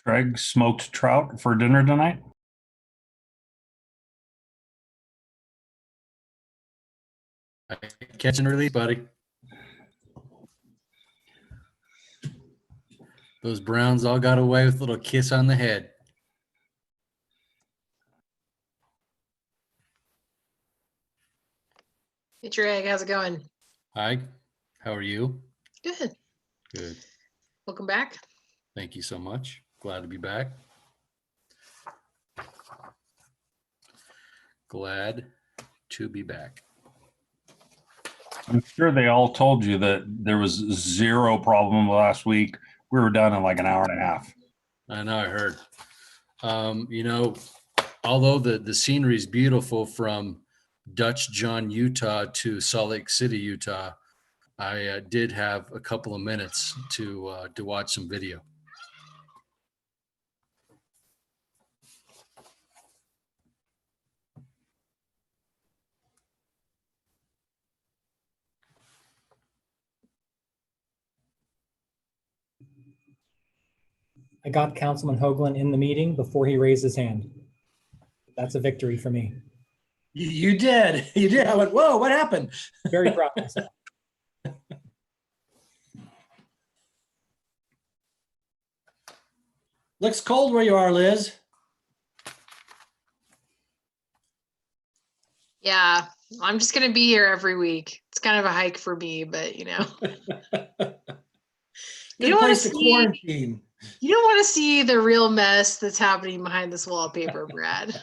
Greg, smoked trout for dinner tonight? Catch and release, buddy. Those Browns all got away with a little kiss on the head. Hey, Greg, how's it going? Hi, how are you? Good. Good. Welcome back. Thank you so much. Glad to be back. Glad to be back. I'm sure they all told you that there was zero problem last week. We were done in like an hour and a half. I know, I heard. Although the scenery is beautiful from Dutch John, Utah to Salt Lake City, Utah, I did have a couple of minutes to watch some video. I got Councilman Hoagland in the meeting before he raised his hand. That's a victory for me. You did. You did. I went, whoa, what happened? Very proud of myself. Looks cold where you are, Liz. Yeah, I'm just going to be here every week. It's kind of a hike for me, but you know. Good don't wanna place to see- quarantine. You don't want to see the real mess that's happening behind this wallpaper, Brad.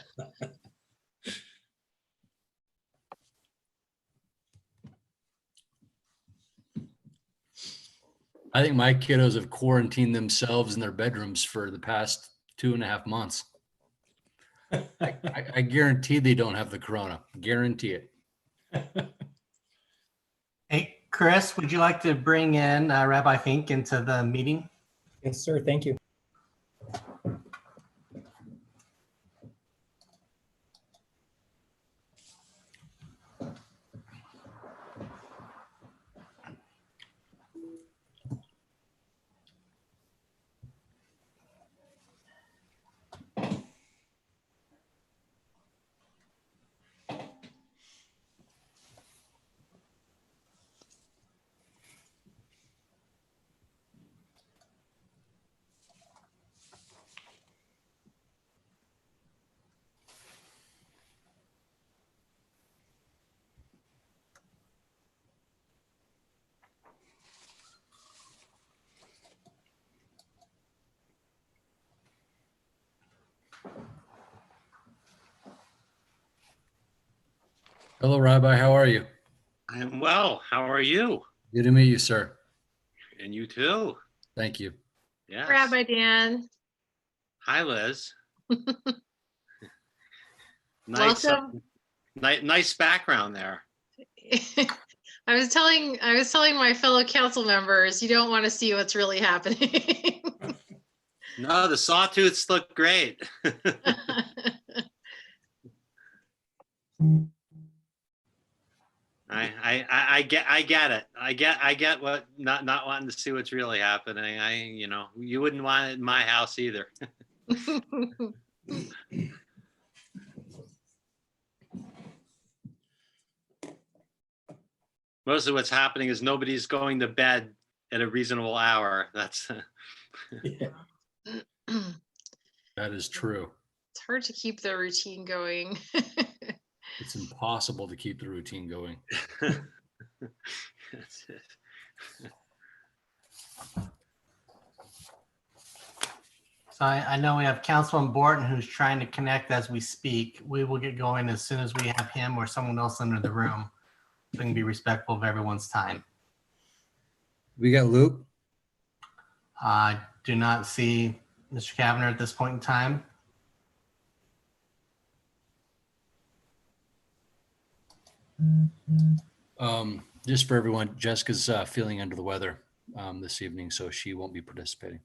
I think my kiddos have quarantined themselves in their bedrooms for the past 2.5 months. I guarantee they don't have the corona. Guarantee it. Hey, Chris, would you like to bring in Rabbi Fink into the meeting? Yes, sir. Thank you. Hello, Rabbi. How are you? I'm well. How are you? Good to meet you, sir. And you too. Thank you. Yes. Rabbi Dan. Hi, Liz. Nice, Welcome. nice background there. I was telling my fellow council members, you don't want to see what's really happening. No, the sawtooths look great. I get it. I get what not wanting to see what's really happening. You wouldn't want it in my house either. Most of what's happening is nobody's going to bed at a reasonable hour. That's Yeah. That is true. It's hard to keep the routine going. It's impossible to keep the routine going. that's it. So I know we have Councilman Borton who's trying to connect as we speak. We will get going as soon as we have him or someone else into the room. So we can be respectful of everyone's time. We got Luke. I do not see Mr. Kavanagh at this point in time. Just for everyone, Jessica's feeling under the weather this evening, so she won't be participating.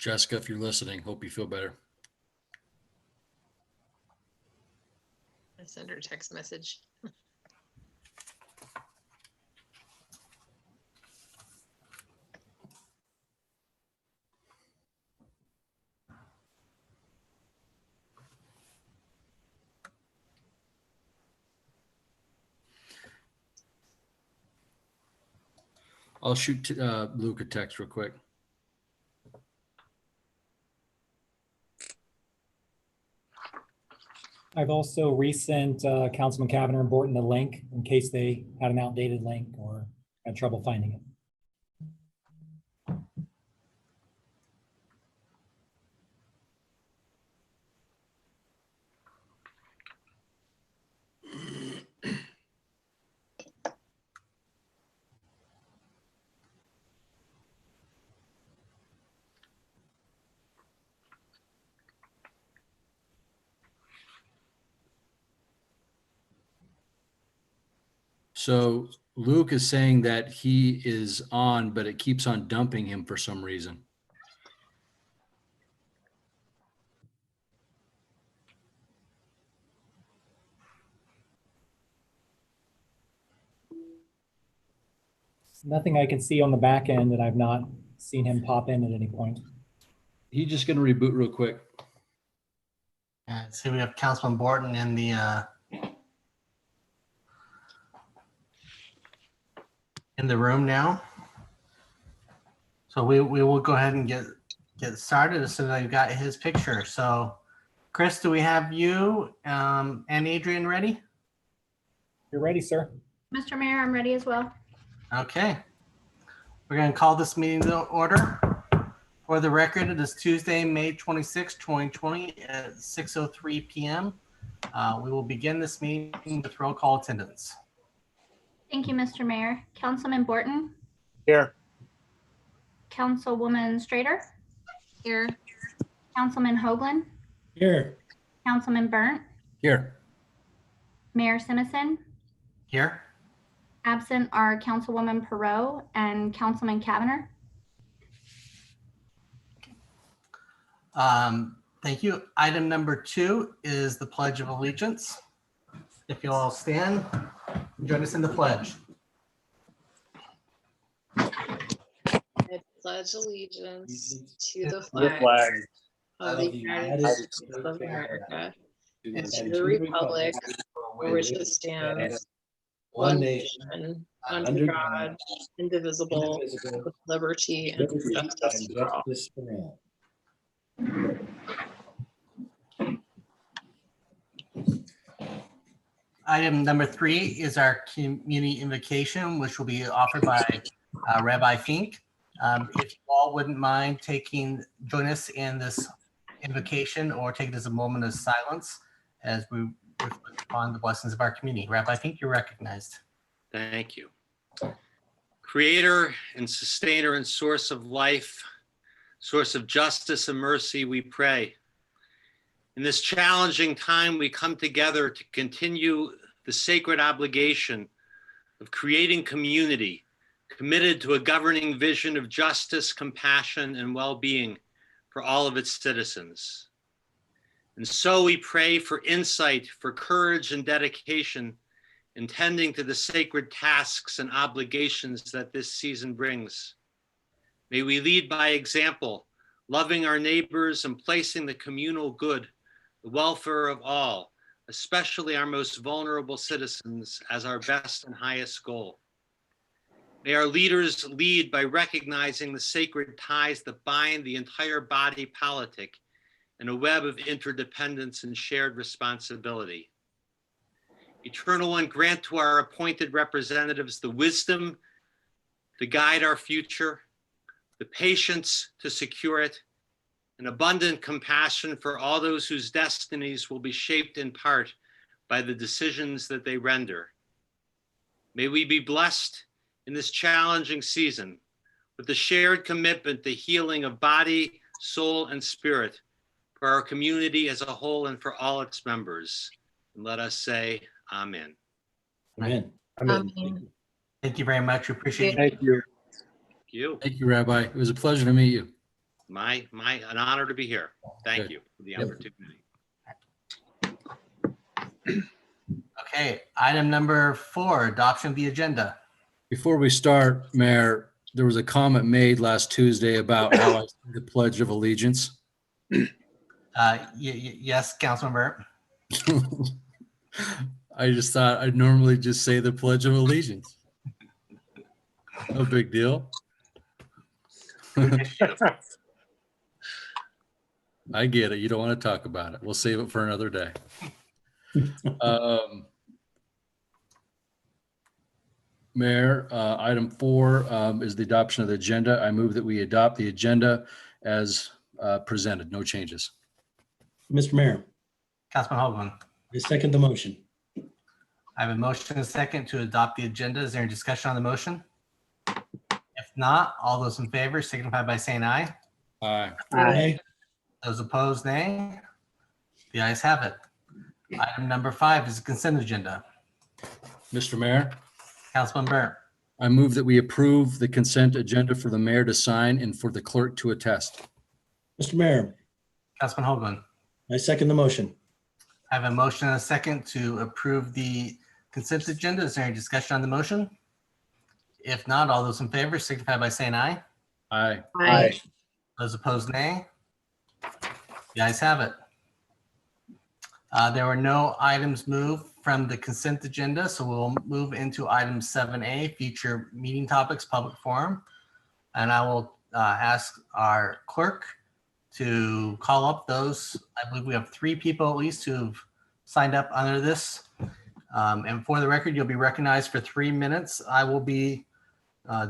Jessica, if you're listening, hope you feel better. I sent her a text message. I'll shoot Luke a text real quick. I've also resent Councilman Cavanagh and Borton the link in case they had an outdated link or had trouble finding it. So Luke is saying that he is on, but it keeps on dumping him for some reason. Nothing I can see on the back end, and I've not seen him pop in at any point. He's just going to reboot real quick. So we have Councilman Borton in the room now. So we will go ahead and get started as soon as I've got his picture. So Chris, do we have you and Adrian ready? You're ready, sir. Mr. Mayor, I'm ready as well. Okay. We're going to call this meeting to order. For the record, it is Tuesday, May 26, 2020 at 6:03 p.m. We will begin this meeting with roll call attendance. Thank you, Mr. Mayor. Councilman Borton, Here. Councilwoman Strader, Here. Councilman Hoagland, Here. Councilman Burnt, Here. Mayor Simison. Here. Absent are Councilwoman Perot and Councilman Cavanagh. Thank you. Item number 2 is the Pledge of Allegiance. If you'll all stand, join us in the pledge. I pledge allegiance to the flag of the United States of America and to the republic for which it stands, one nation, under God, indivisible, with liberty and justice for all. Item number 3 is our community invocation, which will be offered by Rabbi Fink. If you all wouldn't mind join us in this invocation or take it as a moment of silence as we reflect upon the blessings of our community. Rabbi Fink, you're recognized. Thank you. Creator and sustainer and source of life, source of justice and mercy, we pray. In this challenging time, we come together to continue the sacred obligation of creating community, committed to a governing vision of justice, compassion, and well-being for all of its citizens. And so we pray for insight, for courage and dedication, in tending to the sacred tasks and obligations that this season brings. May we lead by example, loving our neighbors and placing the communal good, the welfare of all, especially our most vulnerable citizens, as our best and highest goal. May our leaders lead by recognizing the sacred ties that bind the entire body politic in a web of interdependence and shared responsibility. Eternal One, grant to our appointed representatives the wisdom to guide our future, the patience to secure it, and abundant compassion for all those whose destinies will be shaped in part by the decisions that they render. May we be blessed in this challenging season with the shared commitment to healing of body, soul, and spirit for our community as a whole and for all its members. And let us say, Amen. Amen. Amen. Thank you very much. We appreciate you. Thank you. Thank you. Thank you, Rabbi. It was a pleasure to meet you. An honor to be here. Thank Good. you for the Yep. opportunity. Okay, item number 4, adoption of the agenda. Before we start, Mayor, there was a comment made last Tuesday about how I said the Pledge of Allegiance. Yes, Councilman Burt. I just thought I'd normally just say the Pledge of Allegiance. No big deal. I get it. You don't want to talk about it. We'll save it for another day. Mayor, item 4 is the adoption of the agenda. I move that we adopt the agenda as presented. No changes. Mr. Mayor, Councilman Hoagland. I second the motion. I have a motion and a second to adopt the agenda. Is there any discussion on the motion? If not, all those in favor signify by saying aye. Aye. Aye. Those opposed, nay. The ayes have it. Item number 5 is the consent agenda. Mr. Mayor, Councilman Burt. I move that we approve the consent agenda for the mayor to sign and for the clerk to attest. Mr. Mayor, Councilman Hoagland. I second the motion. I have a motion and a second to approve the consent agenda. Is there any discussion on the motion? If not, all those in favor signify by saying aye. Aye. Aye. Those opposed, nay. The ayes have it. There were no items moved from the consent agenda, so we'll move into item 7A, future meeting topics, public forum. And I will ask our clerk to call up those. I believe we have 3 people at least who've signed up under this. And for the record, you'll be recognized for 3 minutes. I will be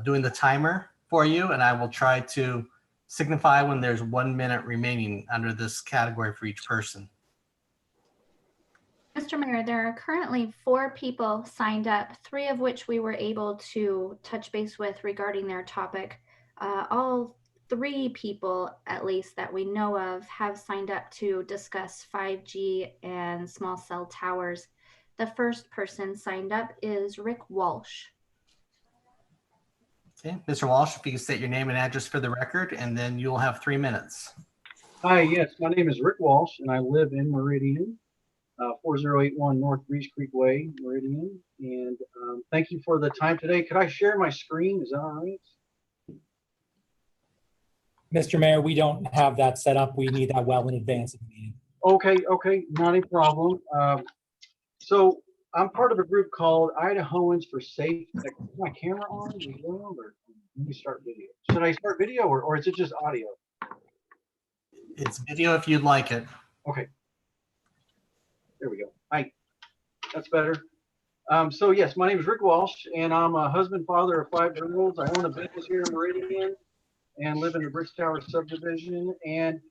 doing the timer for you, and I will try to signify when there's 1 minute remaining under this category for each person. Mr. Mayor, there are currently 4 people signed up, 3 of which we were able to touch base with regarding their topic. All 3 people, at least that we know of, have signed up to discuss 5G and small cell towers. The first person signed up is Rick Walsh. Okay, Mr. Walsh, if you can state your name and address for the record, and then you'll have 3 minutes. Hi, yes, my name is Rick Walsh, and I live in Meridian, 4081 North Reese Creek Way, Meridian. And thank you for the time today. Could I share my screen? Is that all right? Mr. Mayor, we don't have that set up. We need that well in advance of the meeting. Okay, not a problem. So I'm part of a group called Idahoans for Safe. Is my camera on? Or let me start video. Should I start video or is it just audio? It's video if you'd like it. Okay. There we go. Hi. That's better. So yes, my name is Rick Walsh, and I'm a husband, father of 5 girls. I own a business here in Meridian and live in the Bridge Tower subdivision. And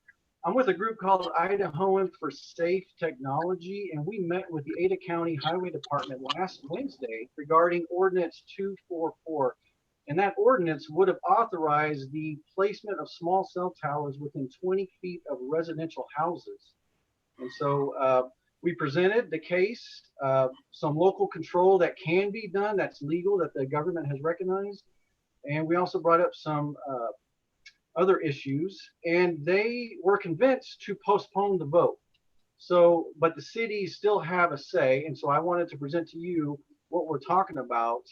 I'm with a group called Idahoans for Safe Technology, and we met with the Ada County Highway Department last Wednesday regarding Ordinance 244. And that ordinance would have authorized the placement of small cell towers within 20 feet of residential houses. And so we presented the case, some local control that can be done, that's legal, that the government has recognized. And we also brought up some other issues, and they were convinced to postpone the vote. So, but the cities still have a say. And so I wanted to present to you what we're talking about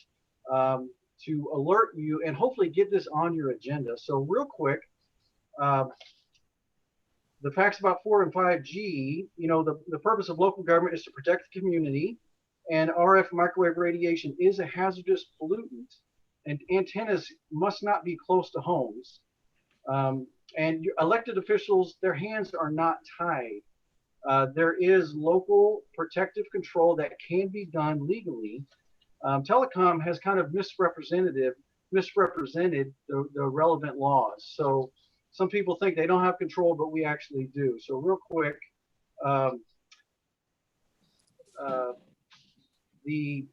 to alert you and hopefully get this on your agenda. So real quick, the facts about 4 and 5G, you know, the purpose of local government is to protect the community, and RF microwave radiation is a hazardous pollutant, and antennas must not be close to homes. And elected officials, their hands are not tied. There is local protective control that can be done legally. Telecom has kind of misrepresented the relevant laws. So some people think they don't have control, but we actually do. So real quick, we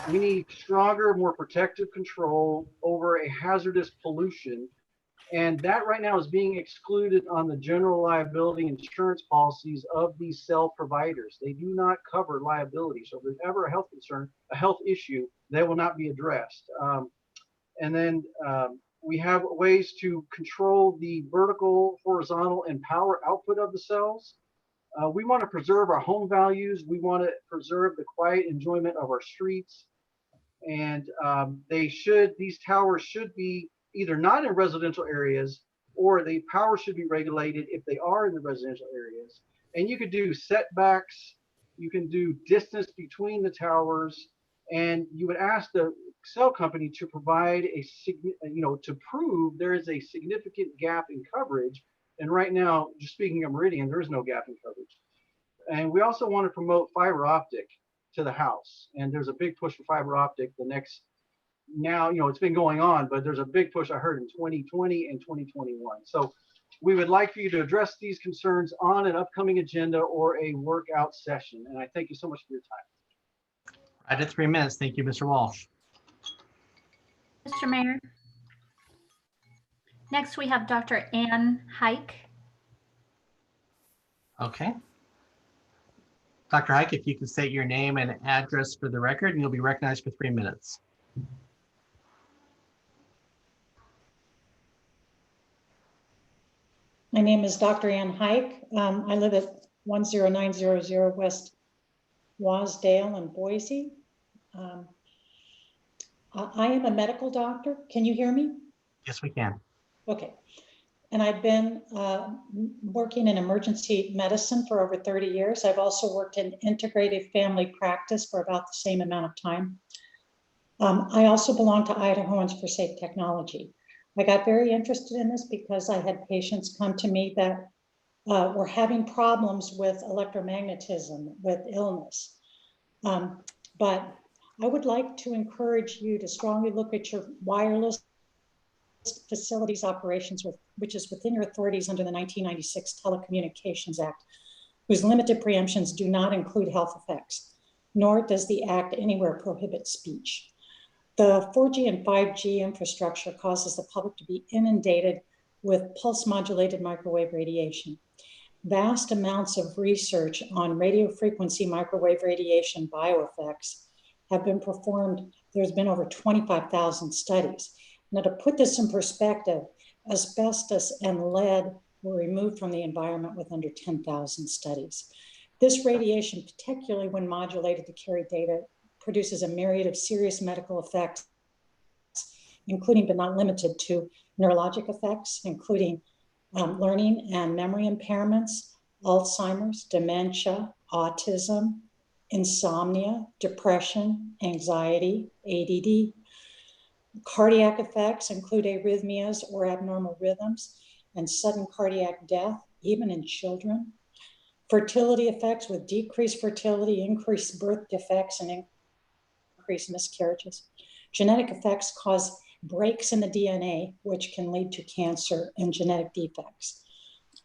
need stronger, more protective control over a hazardous pollution. And that right now is being excluded on the general liability insurance policies of these cell providers. They do not cover liability. So if there's ever a health concern, a health issue, they will not be addressed. And then We have ways to control the vertical, horizontal, and power output of the cells. We want to preserve our home values. We want to preserve the quiet enjoyment of our streets. And these towers should be either not in residential areas, or the power should be regulated if they are in the residential areas. And you could do setbacks, you can do distance between the towers, and you would ask the cell company to provide to prove there is a significant gap in coverage. And right now, just speaking of Meridian, there is no gap in coverage. And we also want to promote fiber optic to the house. And there's a big push for fiber optic now, it's been going on, but there's a big push I heard in 2020 and 2021. So we would like for you to address these concerns on an upcoming agenda or a workout session. And I thank you so much for your time. Right at 3 minutes. Thank you, Mr. Walsh. Mr. Mayor. Next, we have Dr. Ann Hike. Okay. Dr. Hike, if you can state your name and address for the record, and you'll be recognized for 3 minutes. My name is Dr. Ann Hike. I live at 10900 West Wasdale in Boise. I am a medical doctor. Can you hear me? Yes, we can. Okay. And I've been working in emergency medicine for over 30 years. I've also worked in integrated family practice for about the same amount of time. I also belong to Idahoans for Safe Technology. I got very interested in this because I had patients come to me that were having problems with electromagnetism, with illness. But I would like to encourage you to strongly look at your wireless facilities operations, which is within your authorities under the 1996 Telecommunications Act, whose limited preemptions do not include health effects, nor does the act anywhere prohibit speech. The 4G and 5G infrastructure causes the public to be inundated with pulse modulated microwave radiation. Vast amounts of research on radio frequency microwave radiation bioeffects have been performed. There's been over 25,000 studies. Now, to put this in perspective, asbestos and lead were removed from the environment with under 10,000 studies. This radiation, particularly when modulated to carry data, produces a myriad of serious medical effects, including but not limited to neurologic effects, including learning and memory impairments, Alzheimer's, dementia, autism, insomnia, depression, anxiety, ADD. Cardiac effects include arrhythmias or abnormal rhythms and sudden cardiac death, even in children. Fertility effects with decreased fertility, increased birth defects, and increased miscarriages. Genetic effects cause breaks in the DNA, which can lead to cancer and genetic defects.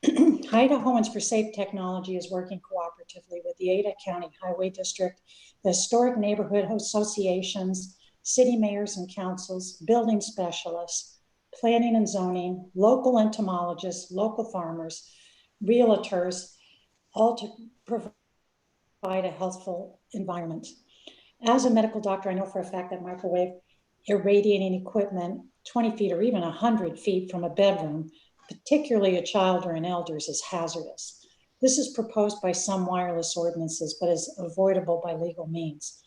Idahoans for Safe Technology is working cooperatively with the Ada County Highway District, the historic neighborhood associations, city mayors and councils, building specialists, planning and zoning, local entomologists, local farmers, realtors, all to provide a healthful environment. As a medical doctor, I know for a fact that microwave irradiating equipment 20 feet or even 100 feet from a bedroom, particularly a child or an elder's, is hazardous. This is proposed by some wireless ordinances, but is avoidable by legal means.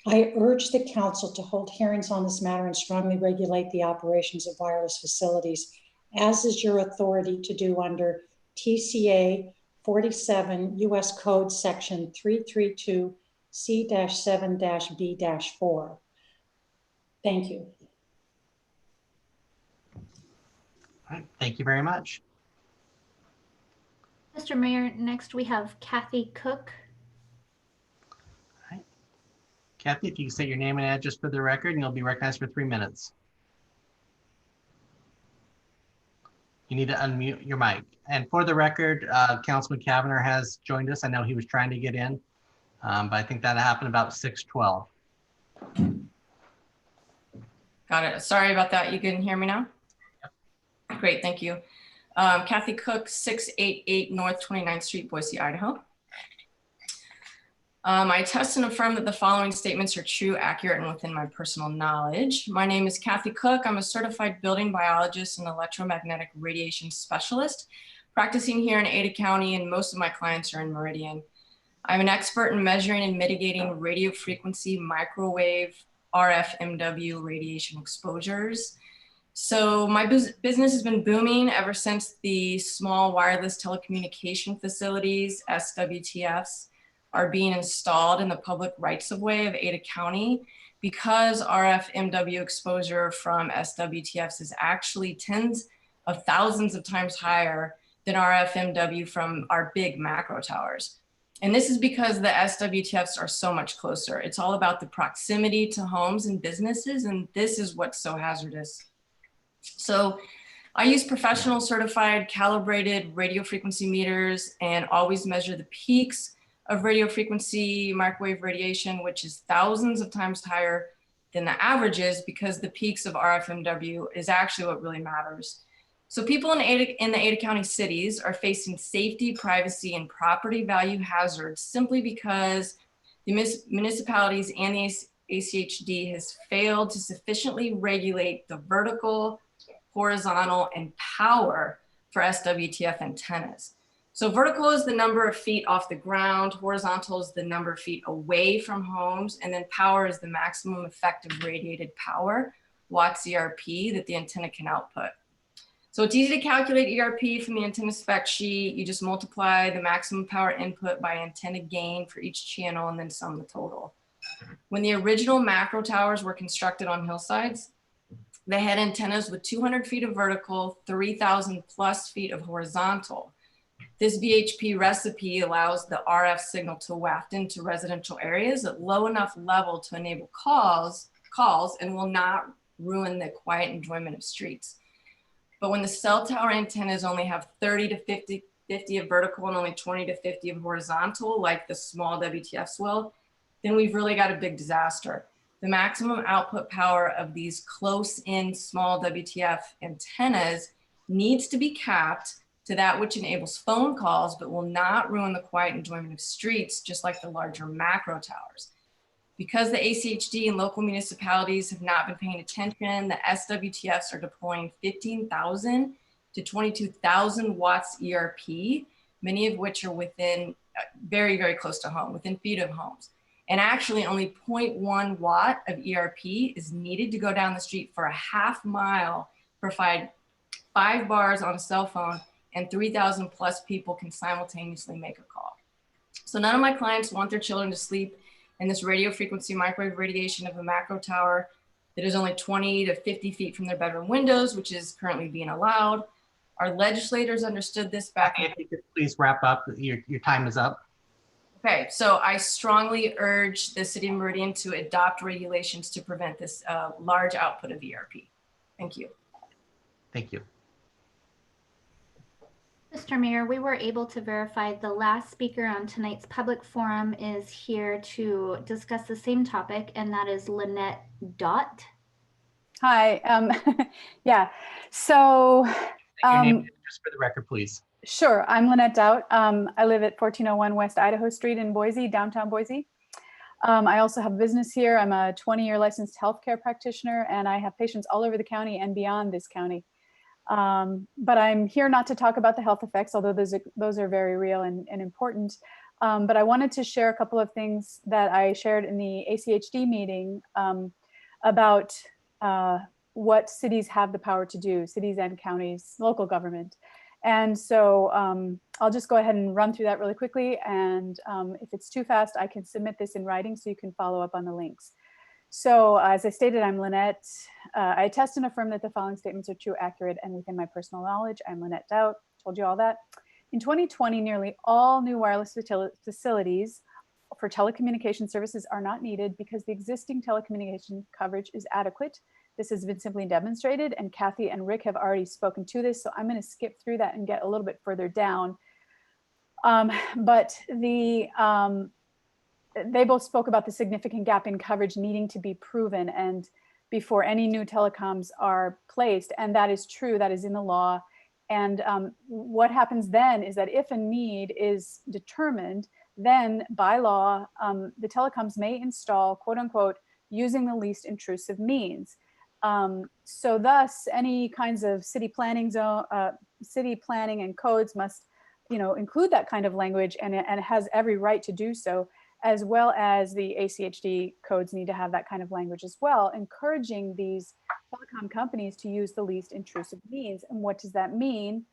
I urge the council to hold hearings on this matter and strongly regulate the operations of wireless facilities, as is your authority to do under TCA 47 U.S. Code Section 332 C-7-B-4. Thank you. All right, thank you very much. Mr. Mayor, next we have Kathy Cook. All right. Kathy, if you can state your name and address for the record, and you'll be recognized for 3 minutes. You need to unmute your mic. And for the record, Councilman Kavanagh has joined us. I know he was trying to get in, but I think that happened about 6:12. Got it. Sorry about that. You can hear me now? Yep. Great, thank you. Kathy Cook, 688 North 29th Street, Boise, Idaho. I test and affirm that the following statements are true, accurate, and within my personal knowledge. My name is Kathy Cook. I'm a certified building biologist and electromagnetic radiation specialist, practicing here in Ada County, and most of my clients are in Meridian. I'm an expert in measuring and mitigating radio frequency, microwave, RFMW radiation exposures. So my business has been booming ever since the small wireless telecommunication facilities, SWTFs, are being installed in the public rights of way of Ada County, because RFMW exposure from SWTFs is actually tens of thousands of times higher than RFMW from our big macro towers. And this is because the SWTFs are so much closer. It's all about the proximity to homes and businesses, and this is what's so hazardous. So I use professional certified calibrated radio frequency meters and always measure the peaks of radio frequency microwave radiation, which is thousands of times higher than the averages, because the peaks of RFMW is actually what really matters. So people in the Ada County cities are facing safety, privacy, and property value hazards simply because the municipalities and the ACHD has failed to sufficiently regulate the vertical, horizontal, and power for SWTF antennas. So vertical is the number of feet off the ground, horizontal is the number of feet away from homes, and then power is the maximum effective radiated power, watts ERP, that the antenna can output. So it's easy to calculate ERP from the antenna spec sheet. You just multiply the maximum power input by antenna gain for each channel and then sum the total. When the original macro towers were constructed on hillsides, they had antennas with 200 feet of vertical, 3,000 plus feet of horizontal. This VHP recipe allows the RF signal to waft into residential areas at low enough level to enable calls and will not ruin the quiet enjoyment of streets. But when the cell tower antennas only have 30 to 50 of vertical and only 20 to 50 of horizontal, like the small WTFs will, then we've really got a big disaster. The maximum output power of these close-in small WTF antennas needs to be capped to that which enables phone calls, but will not ruin the quiet enjoyment of streets, just like the larger macro towers. Because the ACHD and local municipalities have not been paying attention, the SWTFs are deploying 15,000 to 22,000 watts ERP, many of which are within very, very close to home, within feet of homes. And actually only 0.1 watt of ERP is needed to go down the street for a half mile, provide 5 bars on a cell phone, and 3,000 plus people can simultaneously make a call. So none of my clients want their children to sleep in this radio frequency microwave radiation of a macro tower that is only 20 to 50 feet from their bedroom windows, which is currently being allowed. Our legislators understood this back. If you could please wrap up, your time is up. Okay, so I strongly urge the city of Meridian to adopt regulations to prevent this large output of ERP. Thank you. Thank you. Mr. Mayor, we were able to verify the last speaker on tonight's public forum is here to discuss the same topic, and that is Lynette Dott. Hi. Yeah. So Your name, just for the record, please. Sure. I'm Lynette Dott. I live at 1401 West Idaho Street in Boise, downtown Boise. I also have a business here. I'm a 20-year licensed healthcare practitioner, and I have patients all over the county and beyond this county. But I'm here not to talk about the health effects, although those are very real and important. But I wanted to share a couple of things that I shared in the ACHD meeting about what cities have the power to do, cities and counties, local government. And so I'll just go ahead and run through that really quickly. And if it's too fast, I can submit this in writing so you can follow up on the links. So as I stated, I'm Lynette. I attest and affirm that the following statements are true, accurate, and within my personal knowledge. I'm Lynette Dott, told you all that. In 2020, nearly all new wireless facilities for telecommunication services are not needed because the existing telecommunication coverage is adequate. This has been simply demonstrated, and Kathy and Rick have already spoken to this, so I'm going to skip through that and get a little bit further down. But they both spoke about the significant gap in coverage needing to be proven and before any new telecoms are placed. And that is true, that is in the law. And what happens then is that if a need is determined, then by law, the telecoms may install, quote unquote, using the least intrusive means. So thus, any kinds of city planning and codes must, include that kind of language, and it has every right to do so, as well as the ACHD codes need to have that kind of language as well, encouraging these telecom companies to use the least intrusive means. And what does that mean?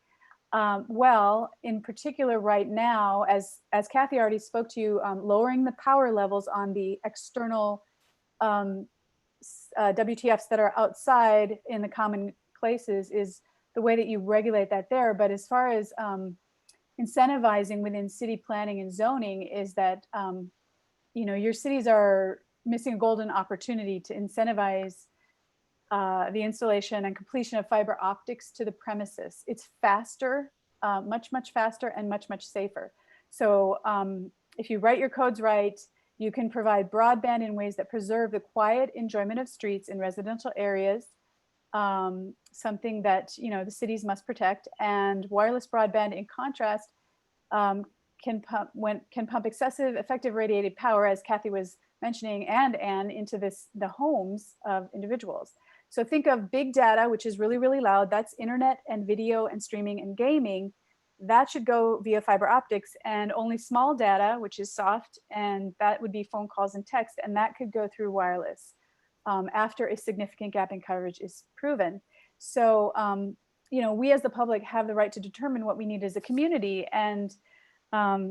Well, in particular right now, as Kathy already spoke to you, lowering the power levels on the external WTFs that are outside in the common places is the way that you regulate that there. But as far as incentivizing within city planning and zoning is that, your cities are missing a golden opportunity to incentivize the installation and completion of fiber optics to the premises. It's faster, much, much faster and much, much safer. So if you write your codes right, you can provide broadband in ways that preserve the quiet enjoyment of streets in residential areas, something that the cities must protect. And wireless broadband, in contrast, can pump excessive effective radiated power, as Kathy was mentioning, and into the homes of individuals. So think of big data, which is really, really loud. That's internet and video and streaming and gaming. That should go via fiber optics, and only small data, which is soft, and that would be phone calls and text, and that could go through wireless after a significant gap in coverage is proven. So, we as the public have the right to determine what we need as a community. And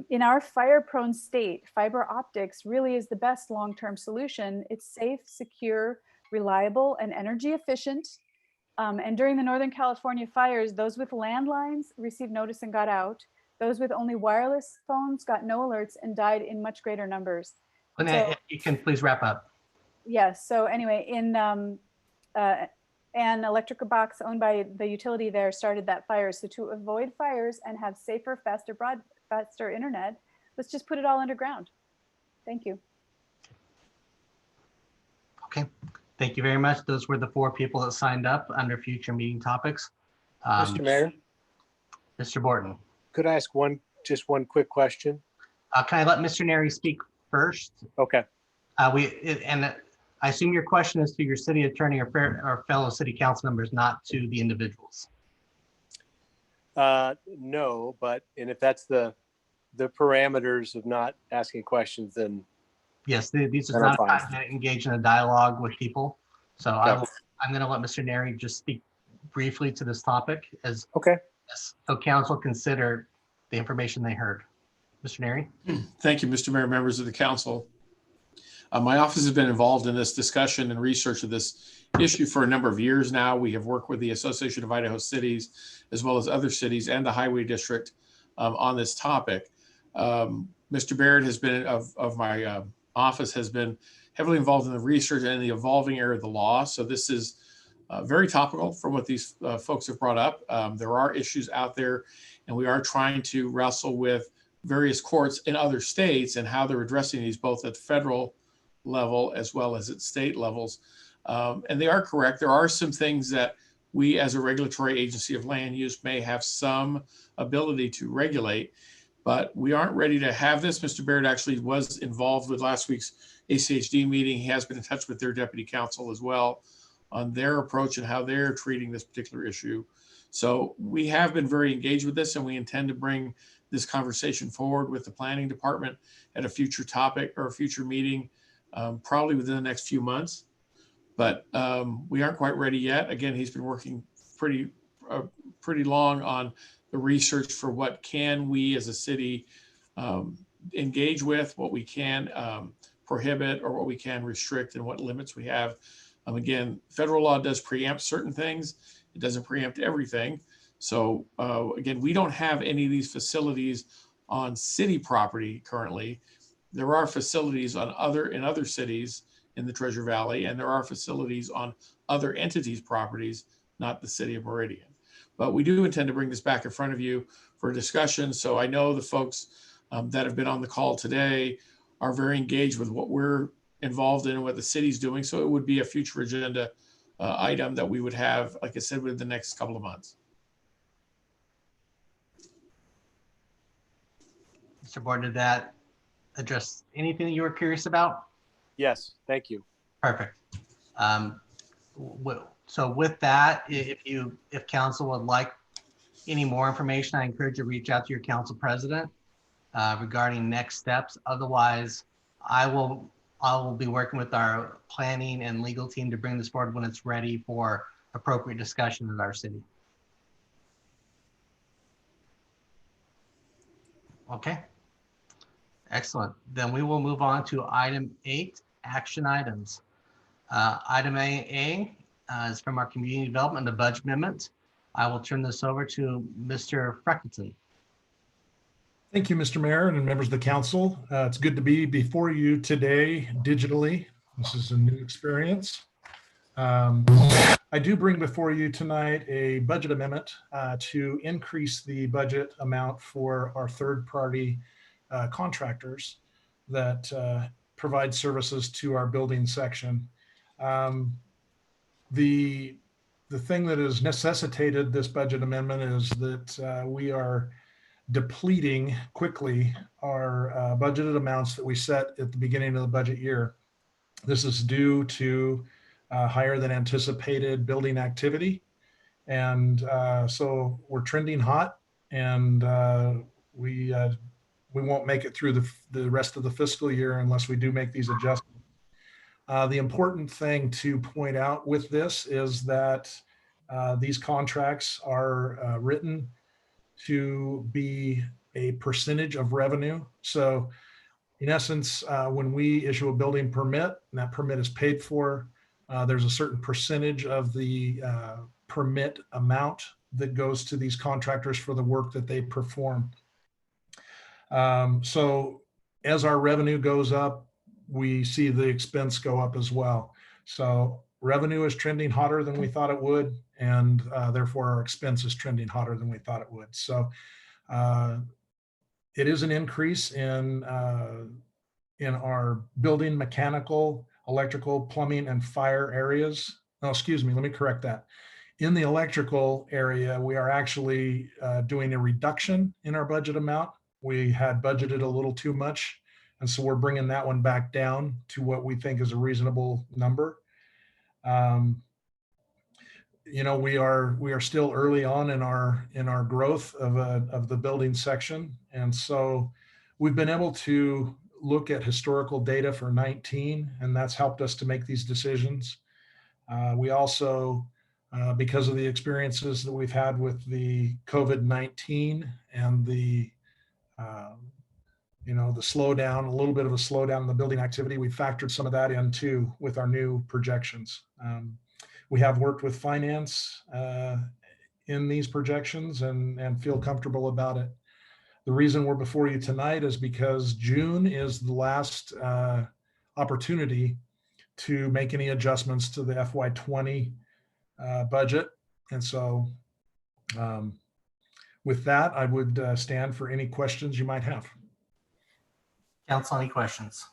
in our fire-prone state, fiber optics really is the best long-term solution. It's safe, secure, reliable, and energy efficient. And during the Northern California fires, those with landlines received notice and got out. Those with only wireless phones got no alerts and died in much greater numbers. Lynette, if you can please wrap up. Yes. So anyway, in an electric box owned by the utility there started that fire. So to avoid fires and have safer, faster internet, let's just put it all underground. Thank you. Okay. Thank you very much. Those were the 4 people that signed up under future meeting topics. Mr. Mayor, Mr. Borton. could I ask just one quick question? Can I let Mr. Neri speak first? Okay. And I assume your question is to your city attorney or fellow city council members, not to the individuals. No, and if that's the parameters of not asking questions, then yes, these are not time to engage in a dialogue with people. So okay. I'm going to let Mr. Neri just speak briefly to this topic as so council consider the information they heard. Mr. Neri. Thank you, Mr. Mayor, members of the council. My office has been involved in this discussion and research of this issue for a number of years now. We have worked with the Association of Idaho Cities, as well as other cities and the Highway District on this topic. Mr. Barrett has been, of my office, has been heavily involved in the research and the evolving area of the law. So this is very topical from what these folks have brought up. There are issues out there, and we are trying to wrestle with various courts in other states and how they're addressing these, both at the federal level as well as at state levels. And they are correct. There are some things that we as a regulatory agency of land use may have some ability to regulate, but we aren't ready to have this. Mr. Barrett actually was involved with last week's ACHD meeting. He has been in touch with their deputy counsel as well on their approach and how they're treating this particular issue. So we have been very engaged with this, and we intend to bring this conversation forward with the planning department at a future topic or a future meeting, probably within the next few months. But we aren't quite ready yet. Again, he's been working pretty long on the research for what can we as a city engage with, what we can prohibit, or what we can restrict, and what limits we have. Again, federal law does preempt certain things. It doesn't preempt everything. So again, we don't have any of these facilities on city property currently. There are facilities in other cities in the Treasure Valley, and there are facilities on other entities' properties, not the city of Meridian. But we do intend to bring this back in front of you for discussion. So I know the folks that have been on the call today are very engaged with what we're involved in and what the city's doing. So it would be a future agenda item that we would have, like I said, within the next couple of months. Mr. Board, did that address anything that you were curious about? Yes, thank you. Perfect. So with that, if council would like any more information, I encourage you to reach out to your council president regarding next steps. Otherwise, I will be working with our planning and legal team to bring this forward when it's ready for appropriate discussion in our city. Okay. Excellent. Then we will move on to item 8, action items. Item A is from our community development, the budget amendment. I will turn this over to Mr. Freckleton. Thank you, Mr. Mayor and members of the council. It's good to be before you today digitally. This is a new experience. I do bring before you tonight a budget amendment to increase the budget amount for our third-party contractors that provide services to our building section. The thing that has necessitated this budget amendment is that we are depleting quickly our budgeted amounts that we set at the beginning of the budget year. This is due to higher than anticipated building activity. And so we're trending hot, and we won't make it through the rest of the fiscal year unless we do make these adjustments. The important thing to point out with this is that these contracts are written to be a percentage of revenue. So in essence, when we issue a building permit and that permit is paid for, there's a certain percentage of the permit amount that goes to these contractors for the work that they perform. So as our revenue goes up, we see the expense go up as well. So revenue is trending hotter than we thought it would, and therefore our expense is trending hotter than we thought it would. So it is an increase in our building, mechanical, electrical, plumbing, and fire areas. No, excuse me, let me correct that. In the electrical area, we are actually doing a reduction in our budget amount. We had budgeted a little too much, and so we're bringing that one back down to what we think is a reasonable number. You know, we are still early on in our growth of the building section, and so we've been able to look at historical data for 19, and that's helped us to make these decisions. We also, because of the experiences that we've had with the COVID-19 and the the slowdown, a little bit of a slowdown in the building activity, we factored some of that in too with our new projections. We have worked with finance in these projections and feel comfortable about it. The reason we're before you tonight is because June is the last opportunity to make any adjustments to the FY20 budget. And so with that, I would stand for any questions you might have. Council, any questions?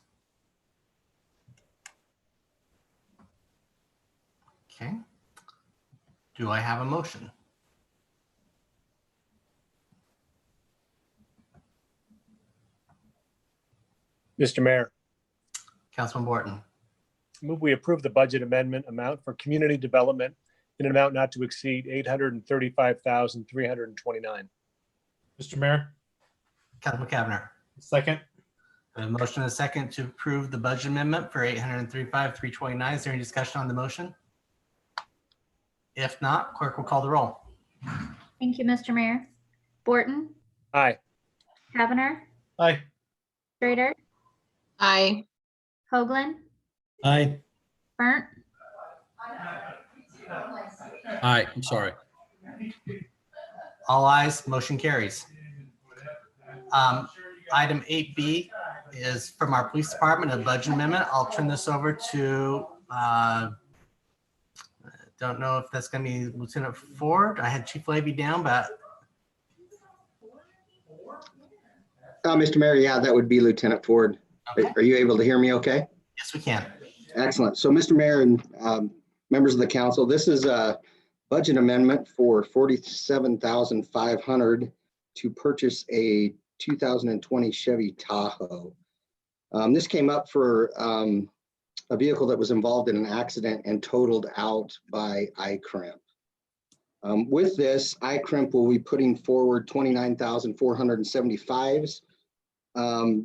Okay. Do I have a motion? Mr. Mayor, Councilman Borton. move we approve the budget amendment amount for community development in an amount not to exceed $835,329. Mr. Mayor, Councilman Cavanagh. second. A motion and a second to approve the budget amendment for $835,329. Is there any discussion on the motion? If not, clerk will call the roll. Thank you, Mr. Mayor. Borton, Aye. Kavanagh, Aye. Strader, Aye. Hoagland, Aye. Burnt, Aye, I'm sorry. All ayes, motion carries. Item 8B is from our police department, a budget amendment. I'll turn this over to, don't know if that's going to be Lieutenant Ford. I had Chief Levy down, but. Mr. Mayor, yeah, that would be Lieutenant Ford. Okay. Are you able to hear me okay? Yes, we can. Excellent. So Mr. Mayor and members of the council, this is a budget amendment for $47,500 to purchase a 2020 Chevy Tahoe. This came up for a vehicle that was involved in an accident and totaled out by iCrimp. With this, iCrimp will be putting forward 29,475s.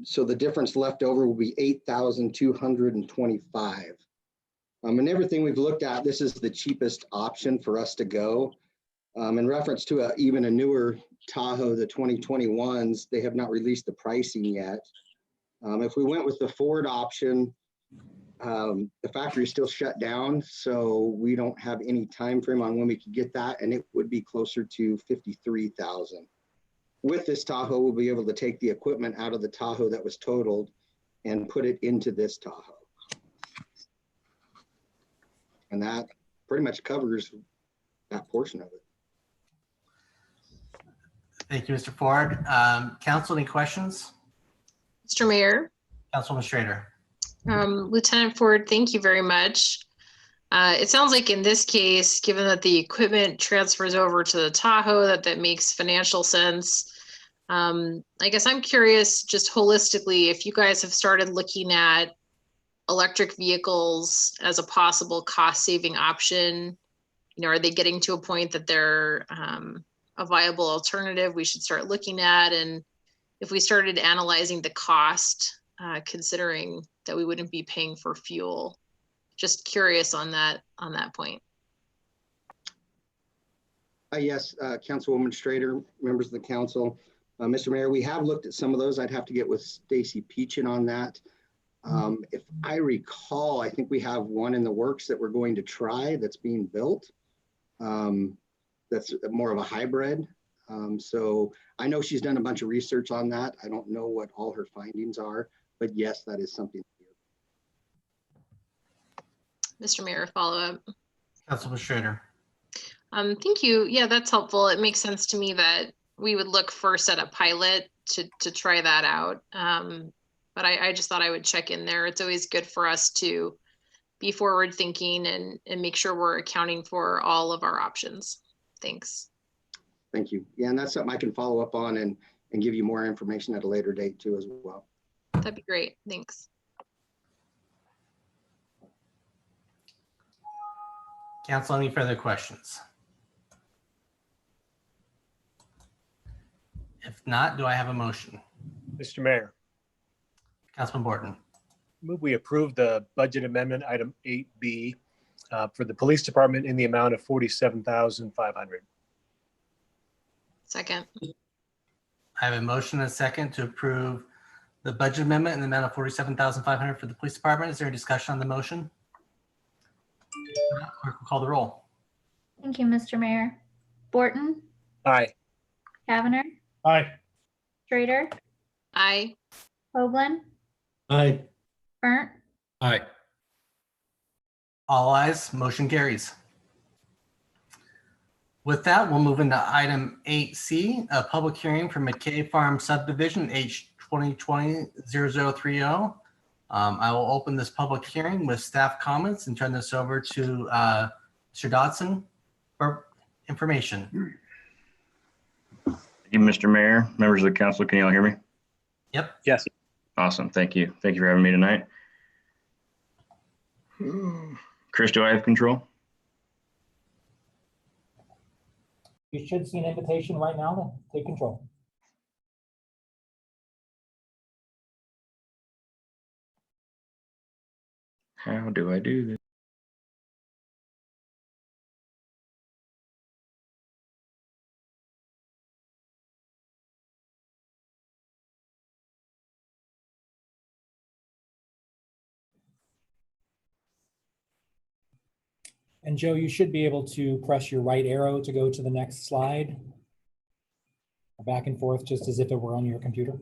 So the difference left over will be 8,225. And everything we've looked at, this is the cheapest option for us to go. In reference to even a newer Tahoe, the 2021s, they have not released the pricing yet. If we went with the Ford option, the factory is still shut down, so we don't have any time frame on when we could get that, and it would be closer to 53,000. With this Tahoe, we'll be able to take the equipment out of the Tahoe that was totaled and put it into this Tahoe. And that pretty much covers that portion of it. Thank you, Mr. Ford. Council, any questions? Mr. Mayor, Councilwoman Schrader. Lieutenant Ford, thank you very much. It sounds like in this case, given that the equipment transfers over to the Tahoe, that makes financial sense. I guess I'm curious, just holistically, if you guys have started looking at electric vehicles as a possible cost-saving option. You know, are they getting to a point that they're a viable alternative we should start looking at? And if we started analyzing the cost, considering that we wouldn't be paying for fuel, just curious on that point. Yes, Councilwoman Schrader, members of the council. Mr. Mayor, we have looked at some of those. I'd have to get with Stacy Peachin on that. If I recall, I think we have one in the works that we're going to try that's being built. That's more of a hybrid. So I know she's done a bunch of research on that. I don't know what all her findings are, but yes, that is something. Mr. Mayor, follow up. Councilman Schrader. Thank you. Yeah, that's helpful. It makes sense to me that we would look first at a pilot to try that out. But I just thought I would check in there. It's always good for us to be forward thinking and make sure we're accounting for all of our options. Thanks. Thank you. Yeah, and that's something I can follow up on and give you more information at a later date too as well. That'd be great. Thanks. Council, any further questions? If not, do I have a motion? Mr. Mayor, Councilman Borton. move we approve the budget amendment item 8B for the police department in the amount of $47,500. Second. I have a motion and a second to approve the budget amendment in the amount of $47,500 for the police department. Is there a discussion on the motion? Clerk will call the roll. Thank you, Mr. Mayor. Borton, Aye. Cavanagh, Aye. Schrader, Aye. Hoagland, Aye. Burnt, Aye. All ayes, motion carries. With that, we'll move into item 8C, a public hearing for McKay Farm subdivision H 2020-0030. I will open this public hearing with staff comments and turn this over to Mr. Dodson for information. Thank you, Mr. Mayor, members of the council. Can you all hear me? Yep. Yes. Awesome. Thank you. Thank you for having me tonight. Chris, do I have control? You should see an invitation right now to take control. How do I do this? And Joe, you should be able to press your right arrow to go to the next slide. Back and forth, just as if it were on your computer.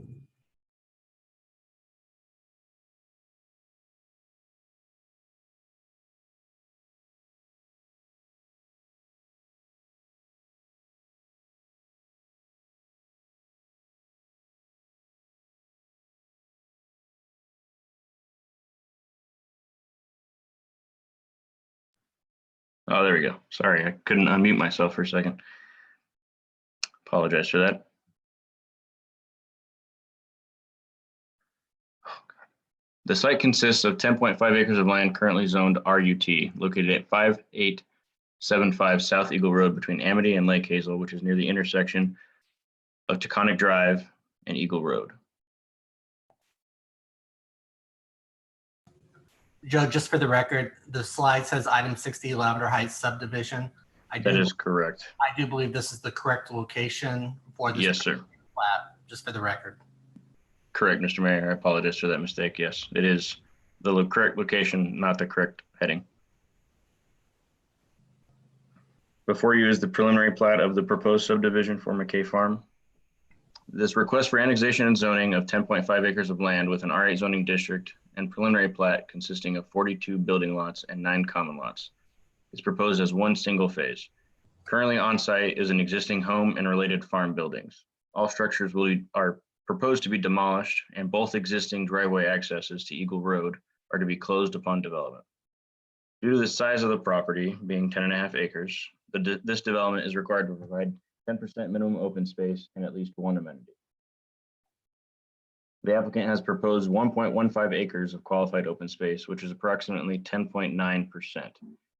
Oh, there we go. Sorry, I couldn't unmute myself for a second. Apologize for that. The site consists of 10.5 acres of land currently zoned RUT, located at 5875 South Eagle Road between Amity and Lake Hazel, which is near the intersection of Taconic Drive and Eagle Road. Joe, just for the record, the slide says item 60 Lavender Heights subdivision. That is correct. I do believe this is the correct location for this. Yes, sir. Plat, just for the record. Correct, Mr. Mayor. I apologize for that mistake. Yes, it is the correct location, not the correct heading. Before you is the preliminary plat of the proposed subdivision for McKay Farm. This request for annexation and zoning of 10.5 acres of land with an R8 zoning district and preliminary plat consisting of 42 building lots and 9 common lots is proposed as one single phase. Currently on site is an existing home and related farm buildings. All structures are proposed to be demolished, and both existing driveway accesses to Eagle Road are to be closed upon development. Due to the size of the property being 10.5 acres, this development is required to provide 10% minimum open space and at least one amenity. The applicant has proposed 1.15 acres of qualified open space, which is approximately 10.9%,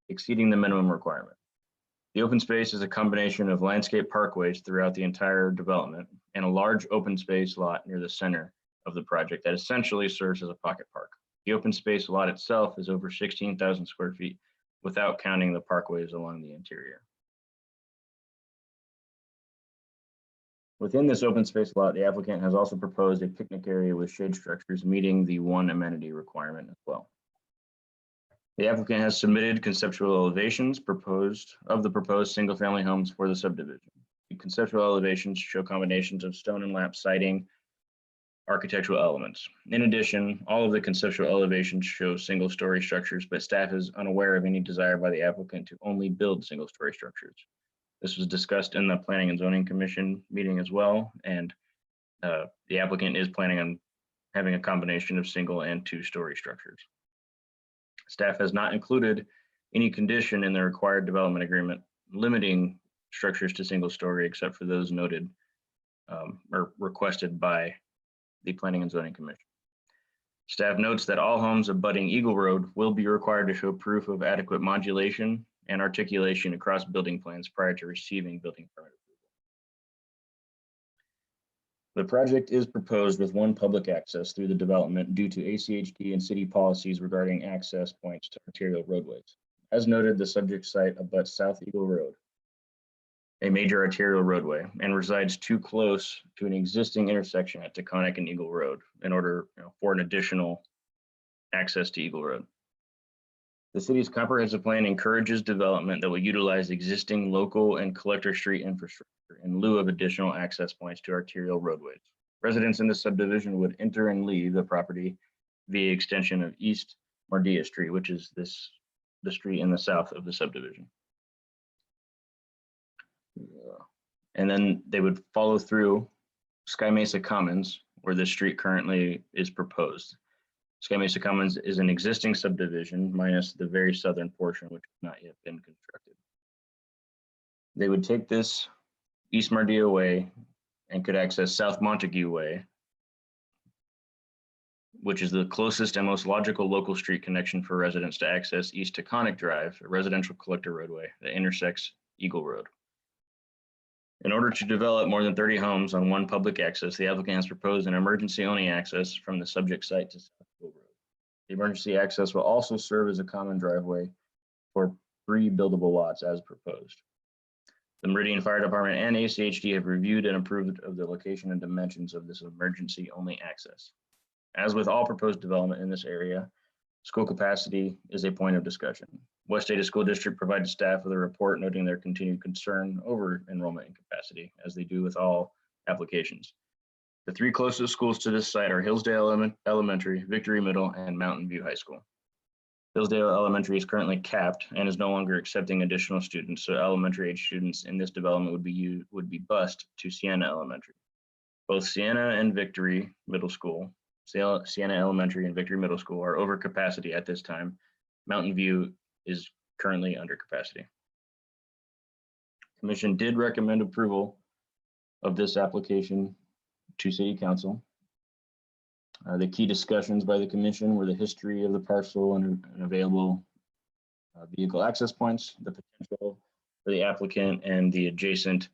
exceeding the minimum requirement. The open space is a combination of landscape parkways throughout the entire development and a large open space lot near the center of the project that essentially serves as a pocket park. The open space lot itself is over 16,000 square feet without counting the parkways along the interior. Within this open space lot, the applicant has also proposed a picnic area with shade structures meeting the one amenity requirement as well. The applicant has submitted conceptual elevations of the proposed single-family homes for the subdivision. The conceptual elevations show combinations of stone and lap siding architectural elements. In addition, all of the conceptual elevations show single-story structures, but staff is unaware of any desire by the applicant to only build single-story structures. This was discussed in the Planning and Zoning Commission meeting as well, and the applicant is planning on having a combination of single and two-story structures. Staff has not included any condition in the required development agreement limiting structures to single-story except for those noted or requested by the Planning and Zoning Commission. Staff notes that all homes abutting Eagle Road will be required to show proof of adequate modulation and articulation across building plans prior to receiving building permit approval. The project is proposed with one public access through the development due to ACHD and city policies regarding access points to arterial roadways. As noted, the subject site abuts South Eagle Road, a major arterial roadway, and resides too close to an existing intersection at Taconic and Eagle Road in order for an additional access to Eagle Road. The city's comprehensive plan encourages development that will utilize existing local and collector street infrastructure in lieu of additional access points to arterial roadways. Residents in this subdivision would enter and leave the property via extension of East Meridian Street, which is the street in the south of the subdivision. And then they would follow through Sky Mesa Commons, where this street currently is proposed. Sky Mesa Commons is an existing subdivision minus the very southern portion, which has not yet been constructed. They would take this East Meridian Way and could access South Montague Way, which is the closest and most logical local street connection for residents to access East Taconic Drive, a residential collector roadway that intersects Eagle Road. In order to develop more than 30 homes on one public access, the applicant has proposed an emergency-only access from the subject site to South Eagle Road. The emergency access will also serve as a common driveway for 3 buildable lots as proposed. The Meridian Fire Department and ACHD have reviewed and approved of the location and dimensions of this emergency-only access. As with all proposed development in this area, school capacity is a point of discussion. West Ada School District provided staff with a report noting their continued concern over enrollment and capacity, as they do with all applications. The 3 closest schools to this site are Hillsdale Elementary, Victory Middle, and Mountain View High School. Hillsdale Elementary is currently capped and is no longer accepting additional students, so elementary age students in this development would be bused to Sienna Elementary. Both Sienna and Victory Middle School, Sienna Elementary and Victory Middle School, are over capacity at this time. Mountain View is currently under capacity. Commission did recommend approval of this application to City Council. The key discussions by the commission were the history of the parcel and available vehicle access points, the potential for the applicant and the adjacent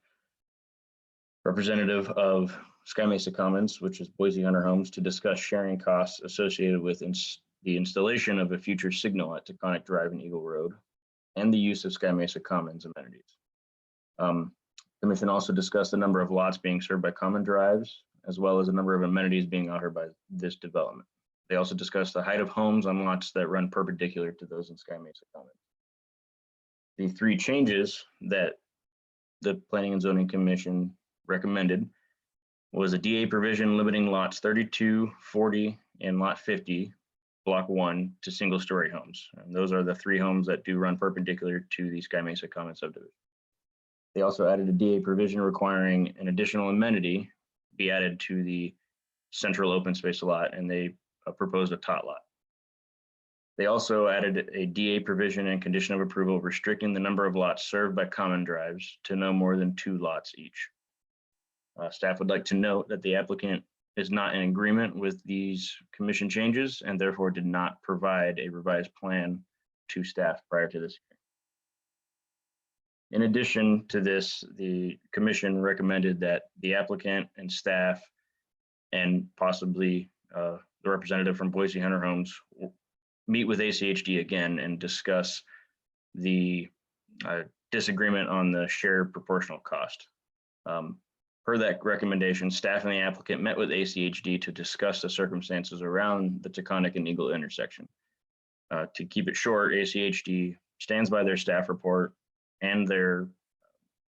representative of Sky Mesa Commons, which is Boise Hunter Homes, to discuss sharing costs associated with the installation of a future signal at Taconic Drive and Eagle Road, and the use of Sky Mesa Commons amenities. Commission also discussed the number of lots being served by common drives, as well as the number of amenities being offered by this development. They also discussed the height of homes on lots that run perpendicular to those in Sky Mesa Commons. The three changes that the Planning and Zoning Commission recommended was a DA provision limiting lots 32, 40, and lot 50, block 1, to single-story homes. And those are the three homes that do run perpendicular to the Sky Mesa Commons subdivision. They also added a DA provision requiring an additional amenity be added to the central open space lot, and they proposed a tot lot. They also added a DA provision and condition of approval restricting the number of lots served by common drives to no more than 2 lots each. Staff would like to note that the applicant is not in agreement with these commission changes and therefore did not provide a revised plan to staff prior to this hearing. In addition to this, the commission recommended that the applicant and staff and possibly the representative from Boise Hunter Homes meet with ACHD again and discuss the disagreement on the shared proportional cost. Per that recommendation, staff and the applicant met with ACHD to discuss the circumstances around the Taconic and Eagle intersection. To keep it short, ACHD stands by their staff report and their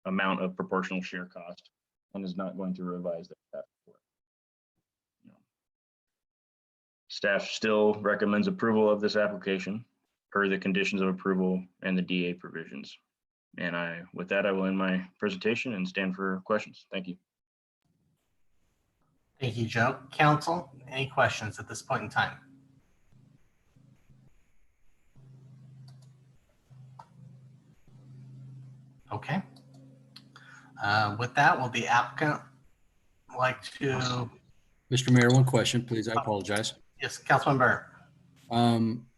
amount of proportional share cost and is not going to revise their staff report. Staff still recommends approval of this application per the conditions of approval and the DA provisions. And with that, I will end my presentation and stand for questions. Thank you. Thank you, Joe. Council, any questions at this point in time? Okay. With that, will the applicant like to? Mr. Mayor, one question, please. I apologize. Yes, Councilman Burr.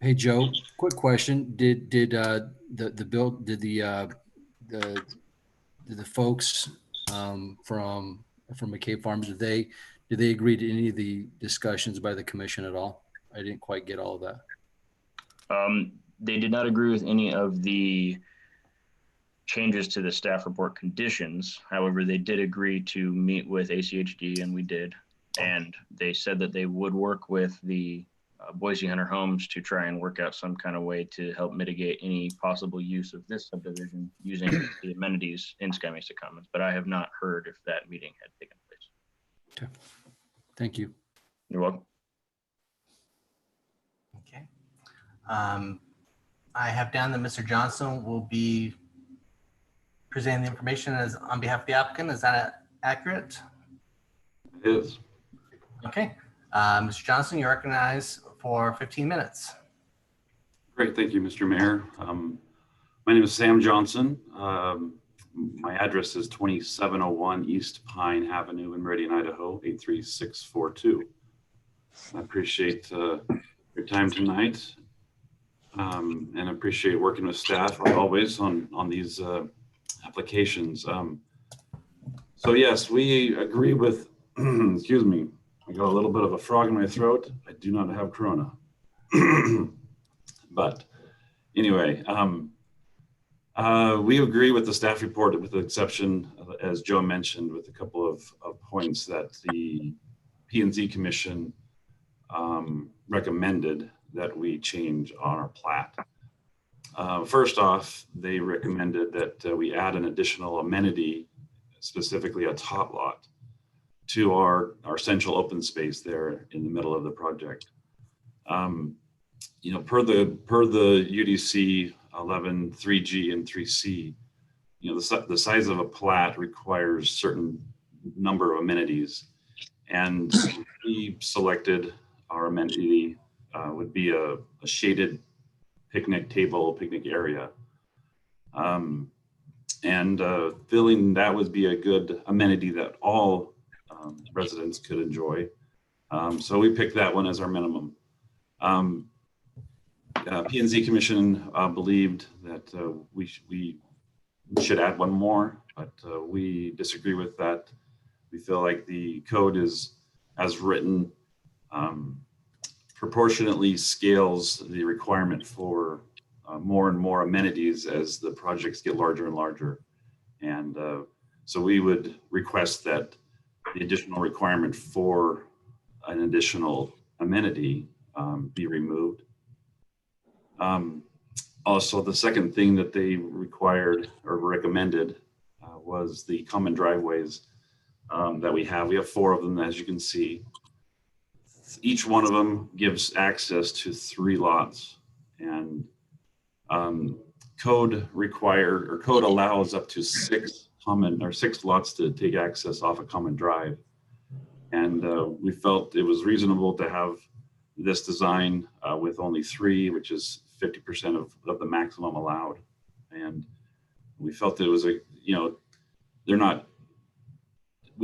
Hey, Joe, quick question. Did the folks from McCabe Farms, did they agree to any of the discussions by the commission at all? I didn't quite get all of that. They did not agree with any of the changes to the staff report conditions. However, they did agree to meet with ACHD, and we did. And they said that they would work with the Boise Hunter Homes to try and work out some kind of way to help mitigate any possible use of this subdivision using the amenities in Sky Mesa Commons. But I have not heard if that meeting had taken place. Okay. Thank you. You're welcome. Okay. I have down that Mr. Johnson will be presenting the information as on behalf of the applicant. Is that accurate? It is. Okay. Mr. Johnson, you're recognized for 15 minutes. Great. Thank you, Mr. Mayor. My name is Sam Johnson. My address is 2701 East Pine Avenue in Meridian, Idaho, 83642. I appreciate your time tonight and appreciate working with staff like always on these applications. So yes, we agree with, excuse me, I got a little bit of a frog in my throat. I do not have corona. But anyway, we agree with the staff report with the exception, as Joe mentioned, with a couple of points that the P&Z Commission recommended that we change on our plat. First off, they recommended that we add an additional amenity, specifically a tot lot, to our central open space there in the middle of the project. You know, per the UDC 11 3G and 3C, you know, the size of a plat requires certain number of amenities, and we selected our amenity would be a shaded picnic table, picnic area. Feeling that would be a good amenity that all residents could enjoy. So we picked that one as our minimum. P&Z Commission believed that we should add one more, but we disagree with that. We feel like the code is, as written, proportionately scales the requirement for more and more amenities as the projects get larger and larger. And so we would request that the additional requirement for an additional amenity be removed. Also, the second thing that they required or recommended was the common driveways that we have. We have 4 of them, as you can see. Each one of them gives access to 3 lots, and code allows up to 6 lots to take access off a common drive. And we felt it was reasonable to have this design with only 3, which is 50% of the maximum allowed. And we felt it was we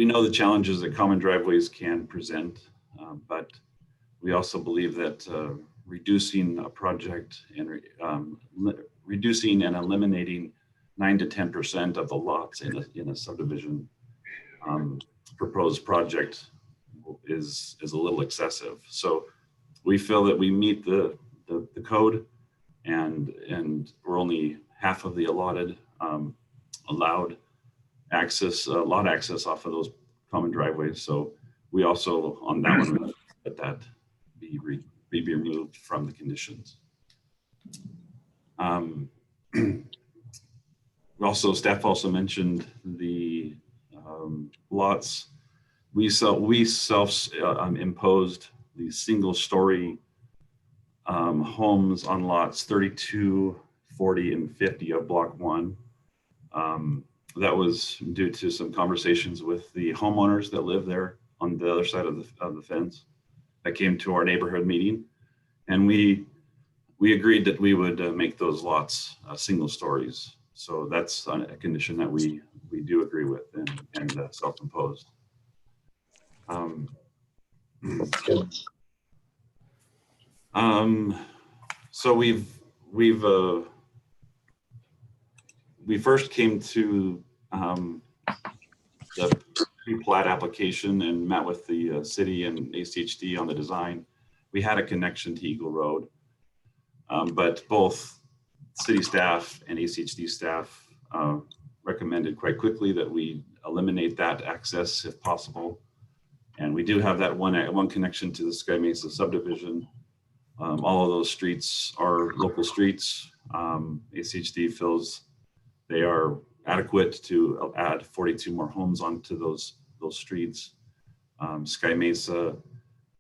know the challenges that common driveways can present, but we also believe that reducing a project and reducing and eliminating 9 to 10% of the lots in a subdivision proposed project is a little excessive. So we feel that we meet the code, and we're only half of the allotted allowed access, lot access off of those common driveways. So we also, on that one, let that be removed from the conditions. Staff also mentioned the lots. We self-imposed the single-story homes on lots 32, 40, and 50 of Block 1. That was due to some conversations with the homeowners that live there on the other side of the fence that came to our neighborhood meeting. And we agreed that we would make those lots single stories. So that's a condition that we do agree with and self-imposed. So we first came to the pre-plat application and met with the city and ACHD on the design. We had a connection to Eagle Road, but both city staff and ACHD staff recommended quite quickly that we eliminate that access if possible. And we do have that one connection to the Sky Mesa subdivision. All of those streets are local streets. ACHD feels they are adequate to add 42 more homes onto those streets. Sky Mesa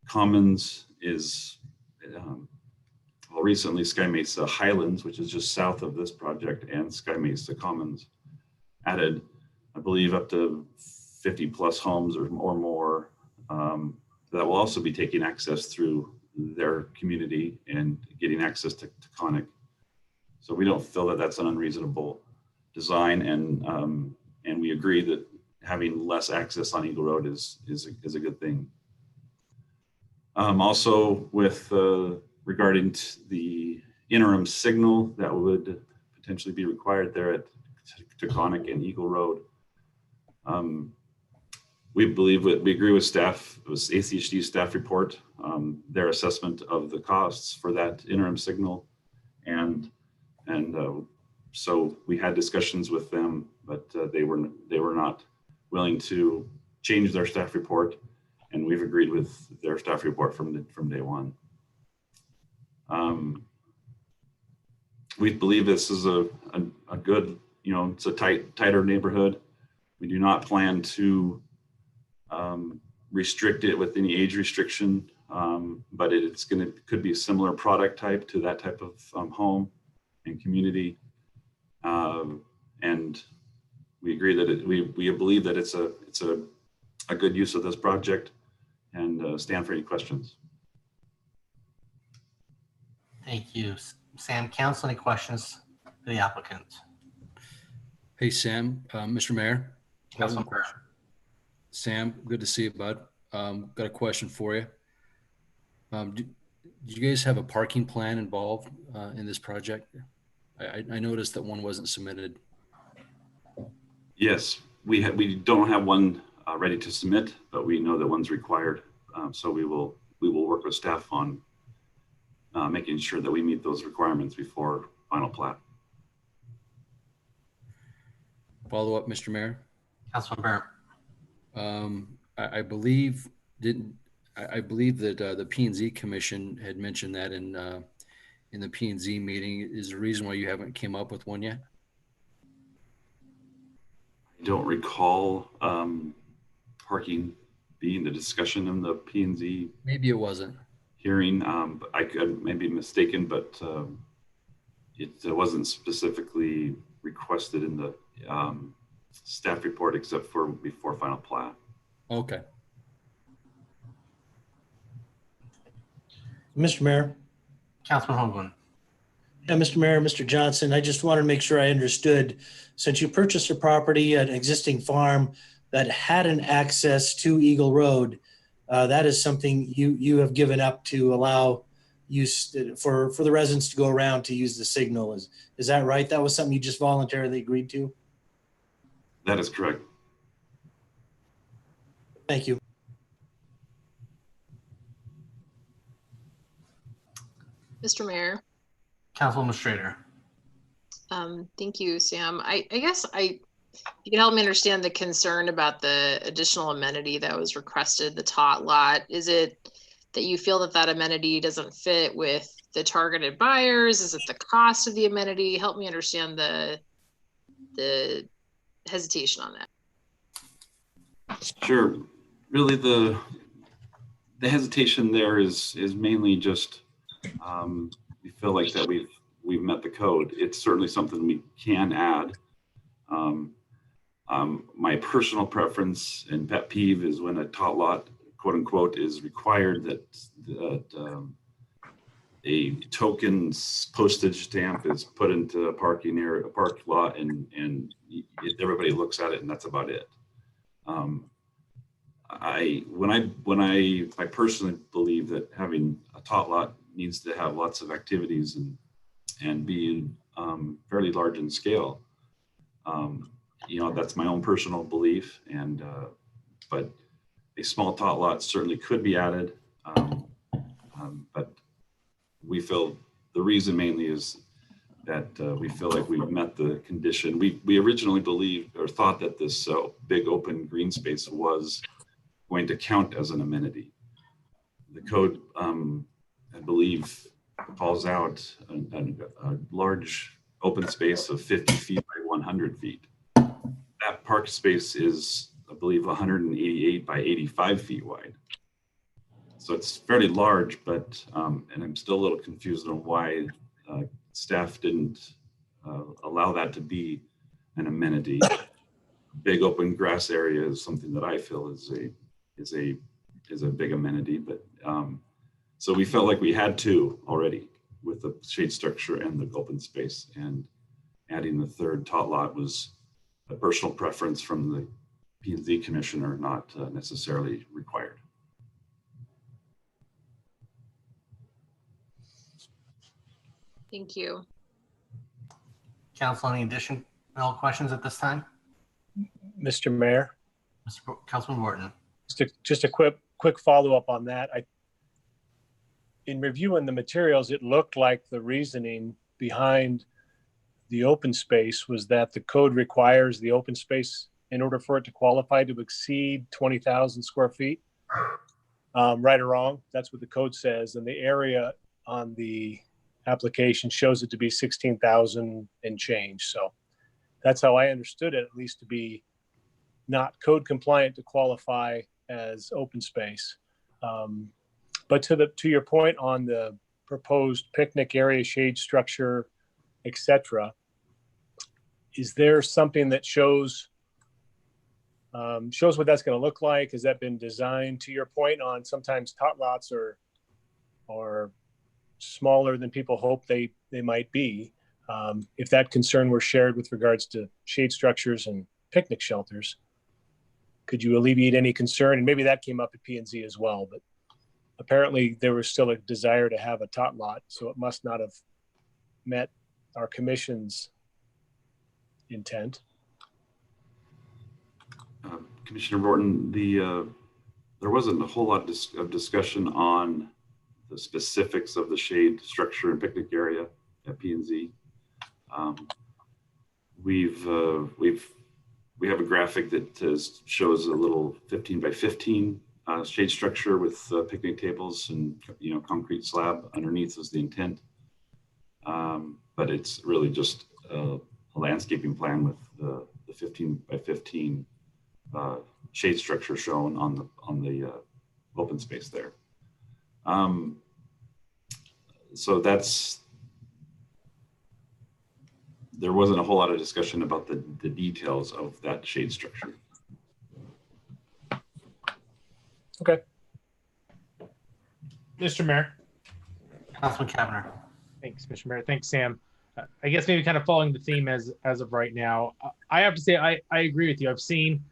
Commons is, well, recently Sky Mesa Highlands, which is just south of this project, and Sky Mesa Commons added, I believe, up to 50 plus homes or more that will also be taking access through their community and getting access to Conic. So we don't feel that that's an unreasonable design, and we agree that having less access on Eagle Road is a good thing. Also, with regarding the interim signal that would potentially be required there at Taconic and Eagle Road, we agree with staff. It was ACHD staff report, their assessment of the costs for that interim signal, and so we had discussions with them, but they were not willing to change their staff report, and we've agreed with their staff report from day one. We believe this is a good, it's a tighter neighborhood. We do not plan to restrict it with any age restriction, but could be a similar product type to that type of home and community. And we agree that we believe that it's a good use of this project, and stand for any questions. Thank you. Sam, council, any questions for the applicant? Hey, Sam, Mr. Mayor. Councilman Brown. Sam, good to see you, bud. Got a question for you. Do you guys have a parking plan involved in this project? I noticed that one wasn't submitted. Yes, we don't have one ready to submit, but we know that one's required. So we will work with staff on making sure that we meet those requirements before final plat. Follow up, Mr. Mayor. Councilman Burnt. I believe that the P&Z Commission had mentioned that in the P&Z meeting. Is the reason why you haven't came up with one yet? I don't recall parking being the discussion in the P&Z. Maybe it wasn't. Hearing. But I could maybe be mistaken, but it wasn't specifically requested in the staff report except for before final plat. Okay. Mr. Mayor. Councilman Hoagland. Yeah, Mr. Mayor, Mr. Johnson, I just wanted to make sure I understood. Since you purchased a property, an existing farm that had an access to Eagle Road, that is something you have given up to allow use for the residents to go around to use the signal. Is that right? That was something you just voluntarily agreed to? That is correct. Thank you. Mr. Mayor. Councilwoman Strader. Thank you, Sam. I guess you can help me understand the concern about the additional amenity that was requested, the tot lot. Is it that you feel that that amenity doesn't fit with the targeted buyers? Is it the cost of the amenity? Help me understand the hesitation on that. Sure. Really, the hesitation there is mainly just we feel like that we've met the code. It's certainly something we can add. My personal preference and pet peeve is when a tot lot, quote unquote, is required that a token postage stamp is put into a parking area, a park lot, and everybody looks at it, and that's about it. I personally believe that having a tot lot needs to have lots of activities and be fairly large in scale. That's my own personal belief, and but a small tot lot certainly could be added. But we feel the reason mainly is that we feel like we've met the condition. We originally believed or thought that this big open green space was going to count as an amenity. The code, I believe, calls out a large open space of 50 feet by 100 feet. That park space is, I believe, 188 by 85 feet wide. So it's fairly large, but, and I'm still a little confused on why staff didn't allow that to be an amenity. Big open grass area is something that I feel is a big amenity, but so we felt like we had two already with the shade structure and the open space, and adding the third tot lot was a personal preference from the P&Z commissioner, not necessarily required. Thank you. Council, any additional questions at this time? Mr. Mayor. Councilman Morton. Just a quick follow-up on that. In reviewing the materials, it looked like the reasoning behind the open space was that the code requires the open space in order for it to qualify to exceed 20,000 square feet. Right or wrong, that's what the code says. And the area on the application shows it to be 16,000 and change. So that's how I understood it, at least to be not code compliant to qualify as open space. But to your point on the proposed picnic area, shade structure, etc., is there something that shows what that's going to look like? Has that been designed? To your point on sometimes tot lots are smaller than people hope they might be. If that concern were shared with regards to shade structures and picnic shelters, could you alleviate any concern? And maybe that came up at P&Z as well, but apparently there was still a desire to have a tot lot, so it must not have met our commission's intent. Commissioner Morton, there wasn't a whole lot of discussion on the specifics of the shade structure and picnic area at P&Z. We have a graphic that shows a little 15 by 15 shade structure with picnic tables and concrete slab underneath is the intent. But it's really just a landscaping plan with the 15 by 15 shade structure shown on the open space there. So there wasn't a whole lot of discussion about the details of that shade structure. Okay. Mr. Mayor. Councilman Kavner. Thanks, Mr. Mayor. Thanks, Sam. I guess maybe kind of following the theme as of right now, I have to say I agree with you. I've seen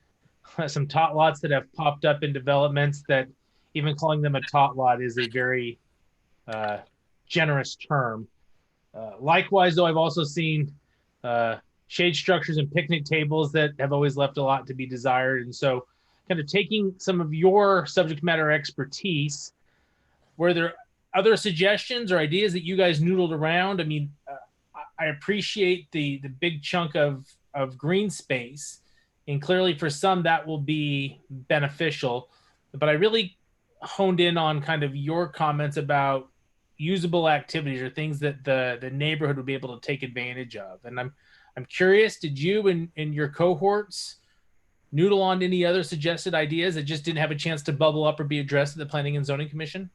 some tot lots that have popped up in developments that even calling them a tot lot is a very generous term. Likewise, though, I've also seen shade structures and picnic tables that have always left a lot to be desired. And so kind of taking some of your subject matter expertise, were there other suggestions or ideas that you guys noodled around? I mean, I appreciate the big chunk of green space, and clearly for some that will be beneficial, but I really honed in on kind of your comments about usable activities or things that the neighborhood would be able to take advantage of. And I'm curious, did you and your cohorts noodle on any other suggested ideas that just didn't have a chance to bubble up or be addressed at the Planning and Zoning Commission?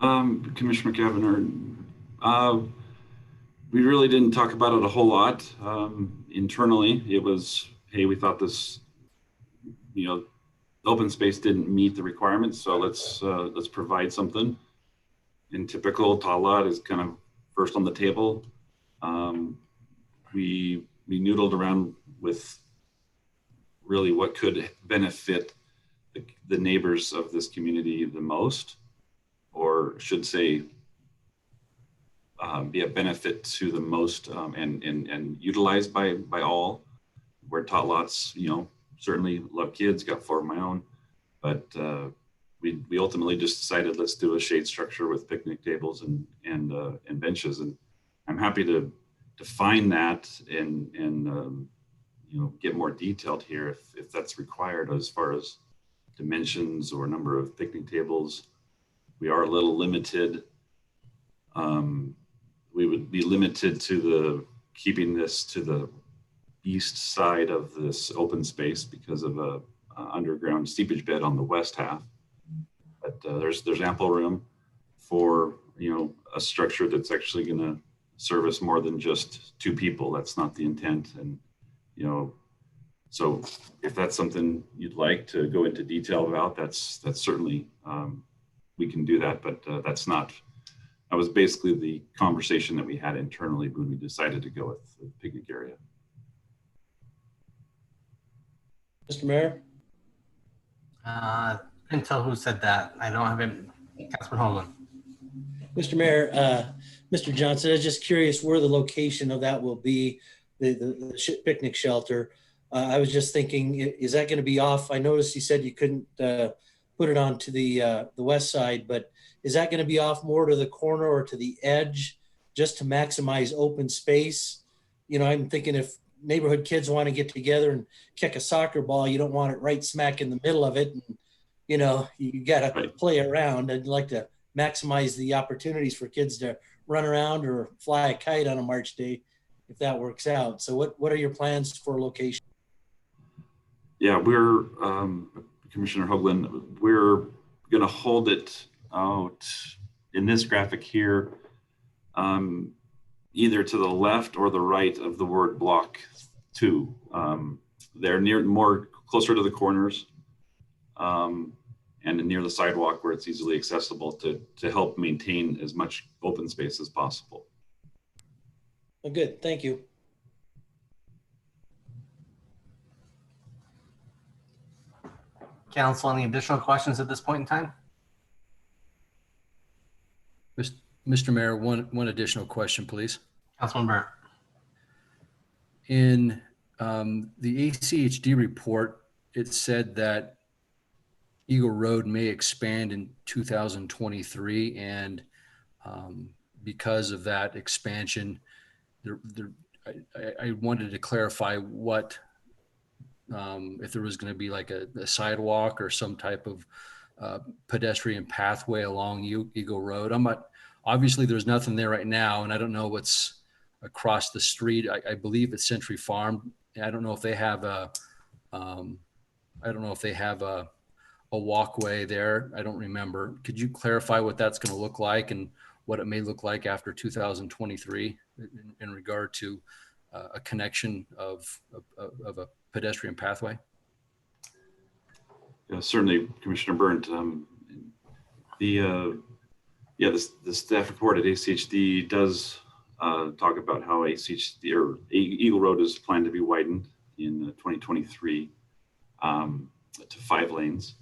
Commissioner Kavner, we really didn't talk about it a whole lot. Internally, it was, hey, we thought this, open space didn't meet the requirements, so let's provide something. In typical, tot lot is kind of first on the table. We noodled around with really what could benefit the neighbors of this community the most, or should say be a benefit to the most and utilized by all. Where tot lots, certainly love kids, got 4 of my own, but we ultimately just decided let's do a shade structure with picnic tables and benches, and I'm happy to define that and get more detailed here if that's required as far as dimensions or number of picnic tables. We are a little limited. We would be limited to keeping this to the east side of this open space because of a underground seepage bed on the west half. But there's ample room for a structure that's actually going to service more than just 2 people. That's not the intent, and so if that's something you'd like to go into detail about, that's certainly we can do that. But that was basically the conversation that we had internally when we decided to go with the picnic area. Mr. Mayor? Couldn't tell who said that. I don't have it. Councilman Hoagland. Mr. Mayor, Mr. Johnson, I was just curious where the location of that will be, the picnic shelter. I was just thinking, is that going to be off? I noticed you said you couldn't put it onto the west side, but is that going to be off more to the corner or to the edge just to maximize open space? I'm thinking if neighborhood kids want to get together and kick a soccer ball, you don't want it right smack in the middle of it. And, you got to play around. I'd like to maximize the opportunities for kids to run around or fly a kite on a March day if that works out. So what are your plans for location? Yeah, we're, Commissioner Hoagland, we're going to hold it out in this graphic here, either to the left or the right of the word block 2. They're closer to the corners and near the sidewalk where it's easily accessible to help maintain as much open space as possible. Well, good, thank you. Council, any additional questions at this point in time? Mr. Mayor, one additional question, please. Councilman Burnt. In the ACHD report, it said that Eagle Road may expand in 2023, and because of that expansion, I wanted to clarify what if there was going to be like a sidewalk or some type of pedestrian pathway along Eagle Road. Obviously there's nothing there right now, and I don't know what's across the street. I believe it's Century Farm. I don't know if they have a walkway there. I don't remember. Could you clarify what that's going to look like and what it may look like after 2023 in regard to a connection of a pedestrian pathway? Yeah, certainly, Commissioner Burnt. The staff report at ACHD does talk about how ACHD or Eagle Road is planned to be widened in 2023 to 5 lanes.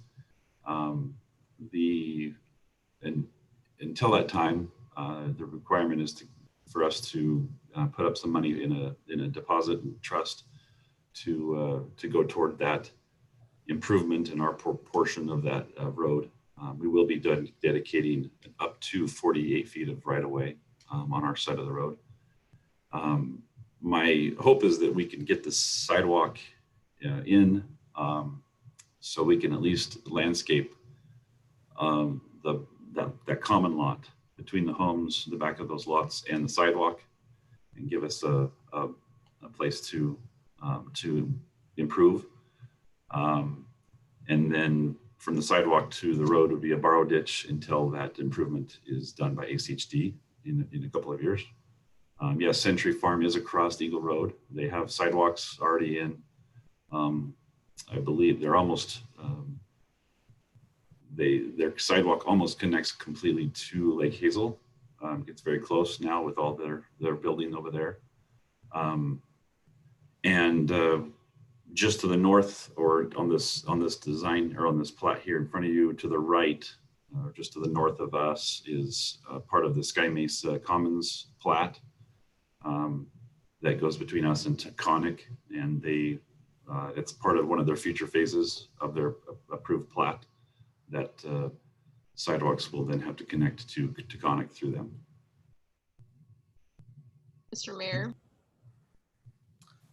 Until that time, the requirement is for us to put up some money in a deposit and trust to go toward that improvement in our portion of that road. We will be dedicating up to 48 feet of right-of-way on our side of the road. My hope is that we can get the sidewalk in so we can at least landscape that common lot between the homes, the back of those lots, and the sidewalk, and give us a place to improve. And then from the sidewalk to the road would be a borrow ditch until that improvement is done by ACHD in a couple of years. Yes, Century Farm is across Eagle Road. They have sidewalks already in. I believe they're almost, their sidewalk almost connects completely to Lake Hazel. It's very close now with all their building over there. Just to the north, or on this design, or on this plot here in front of you, to the right, just to the north of us, is part of the Sky Mesa Commons plat that goes between us and Taconic, and it's part of one of their future phases of their approved plat that sidewalks will then have to connect to Taconic through them. Mr. Mayor.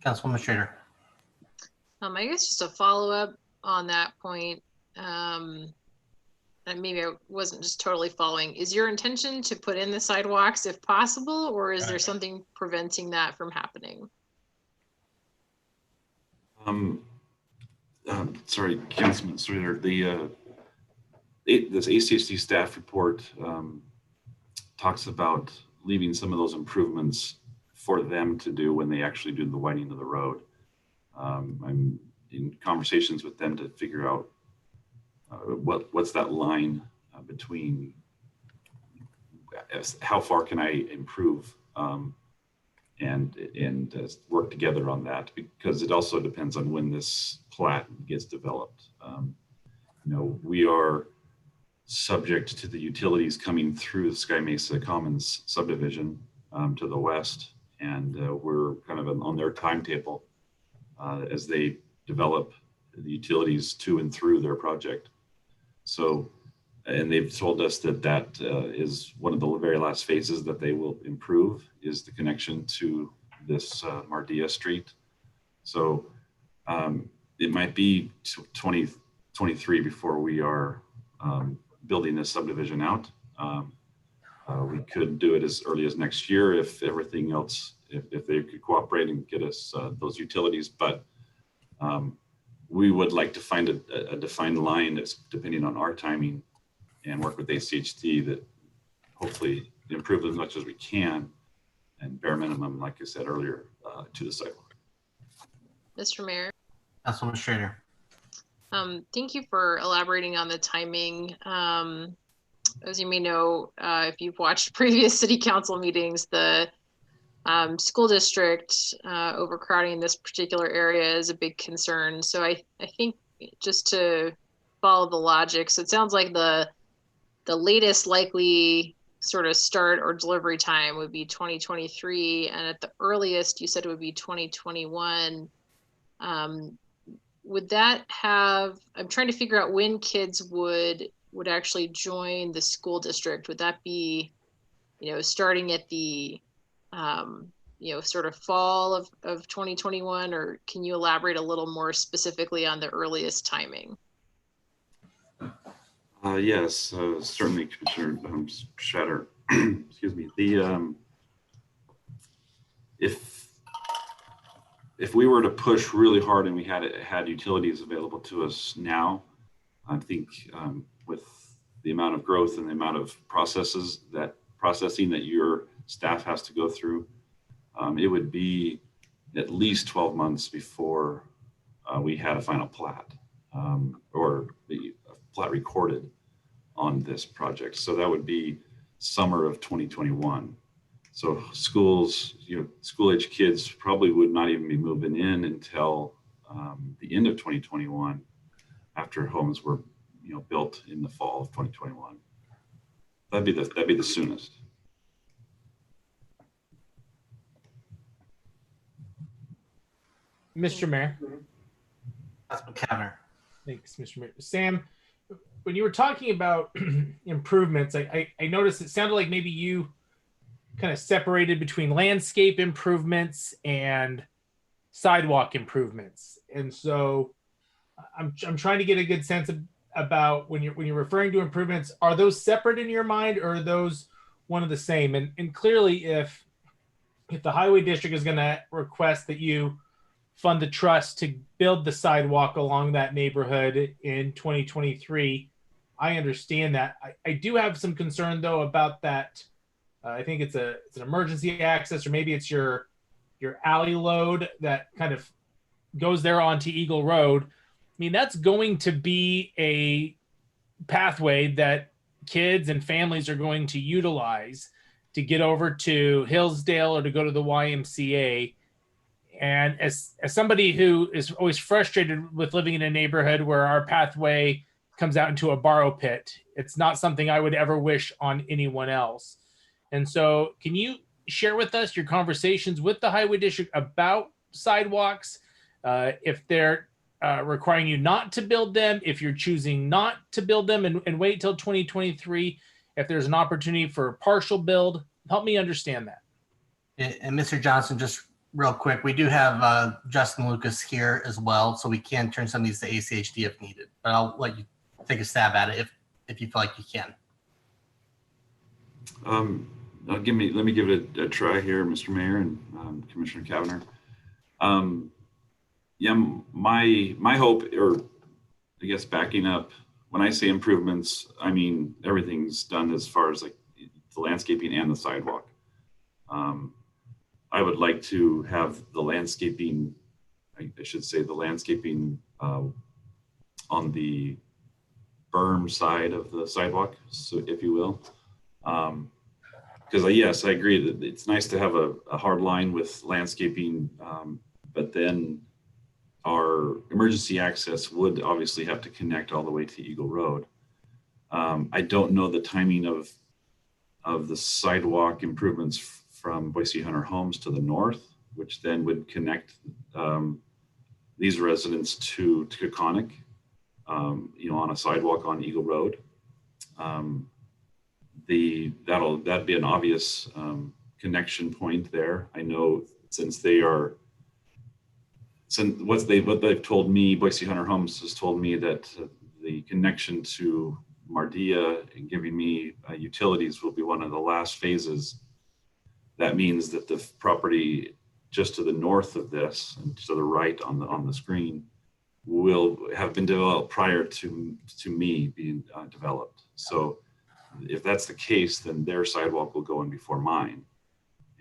Councilwoman Schrader. I guess just a follow-up on that point, and maybe I wasn't just totally following. Is your intention to put in the sidewalks if possible, or is there something preventing that from happening? Sorry, Councilman Schrader, this ACHD staff report talks about leaving some of those improvements for them to do when they actually do the widening of the road. I'm in conversations with them to figure out what's that line between how far can I improve and work together on that, because it also depends on when this plat gets developed. We are subject to the utilities coming through the Sky Mesa Commons subdivision to the west, and we're kind of on their timetable as they develop the utilities to and through their project. So, and they've told us that is one of the very last phases that they will improve, is the connection to this Mardia Street. So it might be 2023 before we are building this subdivision out. We could do it as early as next year if everything else, if they could cooperate and get us those utilities. But we would like to find a defined line that's depending on our timing, and work with ACHD that hopefully improve as much as we can, and bare minimum, like I said earlier, to the sidewalk. Mr. Mayor. Councilwoman Schrader. Thank you for elaborating on the timing. As you may know, if you've watched previous city council meetings, the school district overcrowding in this particular area is a big concern. So I think just to follow the logic. So it sounds like the latest likely sort of start or delivery time would be 2023, and at the earliest you said it would be 2021. Would that have, I'm trying to figure out when kids would actually join the school district. Would that be, starting at the sort of fall of 2021, or can you elaborate a little more specifically on the earliest timing? Yes, certainly, Commissioner Shatter. Excuse me. If we were to push really hard and we had utilities available to us now, I think with the amount of growth and the amount of processing that your staff has to go through, it would be at least 12 months before we had a final plat or the plat recorded on this project. So that would be summer of 2021. So schools, school-age kids probably would not even be moving in until the end of 2021, after homes were, built in the fall of 2021. That'd be the soonest. Mr. Mayor. Councilman Cavanagh. Thanks, Mr. Mayor. Sam, when you were talking about improvements, I noticed it sounded like maybe you kind of separated between landscape improvements and sidewalk improvements. And so I'm trying to get a good sense about when you're referring to improvements, are those separate in your mind, or are those one of the same? And clearly, if the highway district is going to request that you fund the trust to build the sidewalk along that neighborhood in 2023, I understand that. I do have some concern though about that. I think it's an emergency access, or maybe it's your alley load that kind of goes there onto Eagle Road. I mean, that's going to be a pathway that kids and families are going to utilize to get over to Hillsdale or to go to the YMCA. And as somebody who is always frustrated with living in a neighborhood where our pathway comes out into a borrow pit, it's not something I would ever wish on anyone else. And so can you share with us your conversations with the highway district about sidewalks, if they're requiring you not to build them, if you're choosing not to build them and wait till 2023, if there's an opportunity for a partial build? Help me understand that. And Mr. Johnson, just real quick, we do have Justin Lucas here as well, so we can turn some of these to ACHD if needed. But I'll let you take a stab at it if you feel like you can. Let me give it a try here, Mr. Mayor and Commissioner Cavanagh. Yeah, my hope, or I guess backing up, when I say improvements, I mean everything's done as far as like the landscaping and the sidewalk. I would like to have the landscaping, I should say the landscaping on the berm side of the sidewalk, so if you will. Because yes, I agree that it's nice to have a hard line with landscaping, but then our emergency access would obviously have to connect all the way to Eagle Road. I don't know the timing of the sidewalk improvements from Boise Hunter Homes to the north, which then would connect these residents to Taconic, on a sidewalk on Eagle Road. That'd be an obvious connection point there. I know since what they've told me, Boise Hunter Homes has told me that the connection to Mardia and giving me utilities will be one of the last phases. That means that the property just to the north of this and to the right on the screen will have been developed prior to me being developed. So if that's the case, then their sidewalk will go in before mine,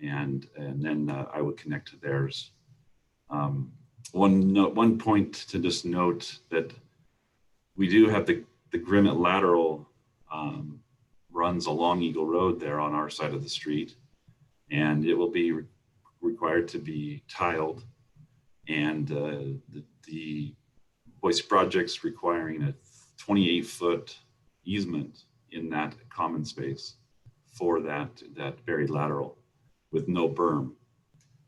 and then I would connect to theirs. One point to just note that we do have the Grimmett lateral runs along Eagle Road there on our side of the street, and it will be required to be tiled, and the Boise project's requiring a 28-foot easement in that common space for that buried lateral with no berm.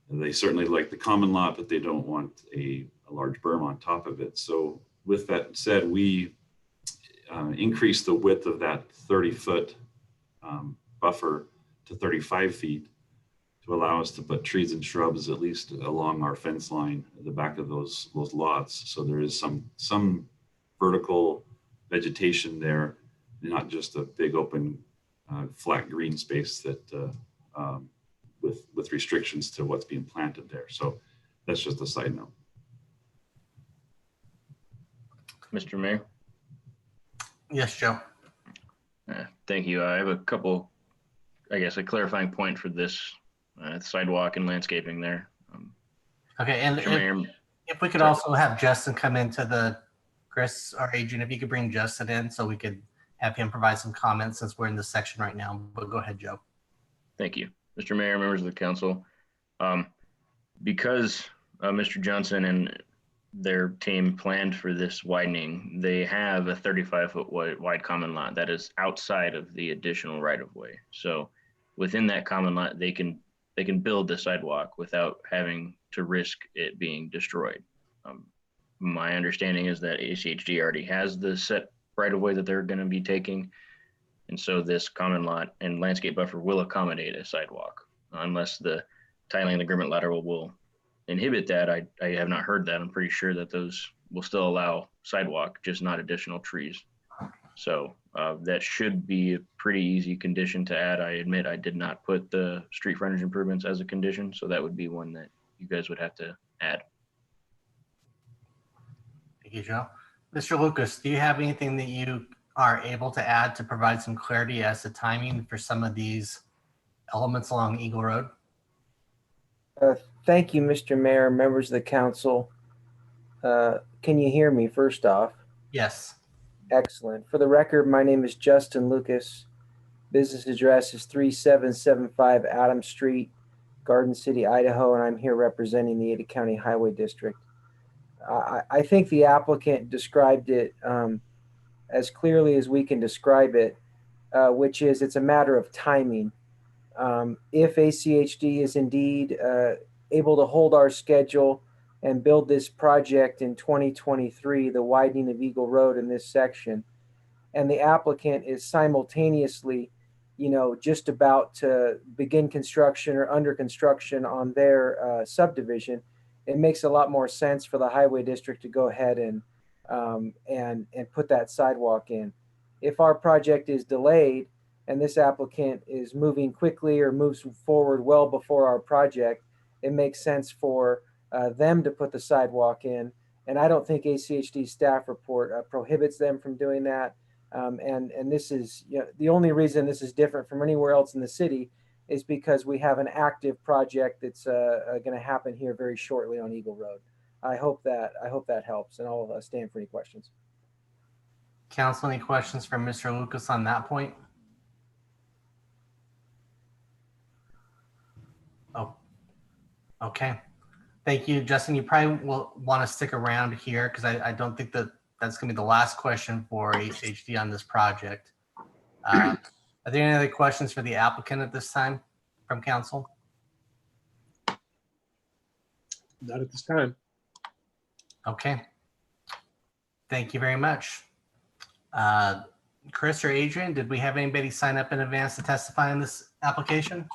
They certainly like the common lot, but they don't want a large berm on top of it. So with that said, we increased the width of that 30-foot buffer to 35 feet to allow us to put trees and shrubs at least along our fence line at the back of those lots. So there is some vertical vegetation there, not just a big open flat green space that with restrictions to what's being planted there. So that's just a side note. Mr. Mayor. Yes, Joe. Thank you. I have a couple, I guess, a clarifying point for this sidewalk and landscaping there. Okay, and if we could also have Justin come into the, Chris or Adrian, if you could bring Justin in so we could have him provide some comments since we're in this section right now. But go ahead, Joe. Thank you. Mr. Mayor, members of the council. Because Mr. Johnson and their team planned for this widening, they have a 35-foot wide common lot that is outside of the additional right-of-way. So within that common lot, they can build the sidewalk without having to risk it being destroyed. My understanding is that ACHD already has the set right-of-way that they're going to be taking. And so this common lot and landscape buffer will accommodate a sidewalk unless the tiling agreement lateral will inhibit that. I have not heard that. I'm pretty sure that those will still allow sidewalk, just not additional trees. So that should be a pretty easy condition to add. I admit I did not put the street frontage improvements as a condition, so that would be one that you guys would have to add. Thank you, Joe. Mr. Lucas, do you have anything that you are able to add to provide some clarity as to timing for some of these elements along Eagle Road? Thank you, Mr. Mayor, members of the council. Can you hear me first off? Yes. Excellent. For the record, my name is Justin Lucas. Business address is 3775 Adams Street, Garden City, Idaho, and I'm here representing the Ada County Highway District. I think the applicant described it as clearly as we can describe it, which is it's a matter of timing. If ACHD is indeed able to hold our schedule and build this project in 2023, the widening of Eagle Road in this section, and the applicant is simultaneously, just about to begin construction or under construction on their subdivision, it makes a lot more sense for the highway district to go ahead and put that sidewalk in. If our project is delayed and this applicant is moving quickly or moves forward well before our project, it makes sense for them to put the sidewalk in. And I don't think ACHD staff report prohibits them from doing that. And this is, the only reason this is different from anywhere else in the city is because we have an active project that's going to happen here very shortly on Eagle Road. I hope that helps, and I'll stand for any questions. Council, any questions from Mr. Lucas on that point? Oh, okay. Thank you, Justin. You probably will want to stick around here because I don't think that's going to be the last question for HHD on this project. Are there any other questions for the applicant at this time from council? Not at this time. Okay. Thank you very much. Chris or Adrian, did we have anybody sign up in advance to testify in this application?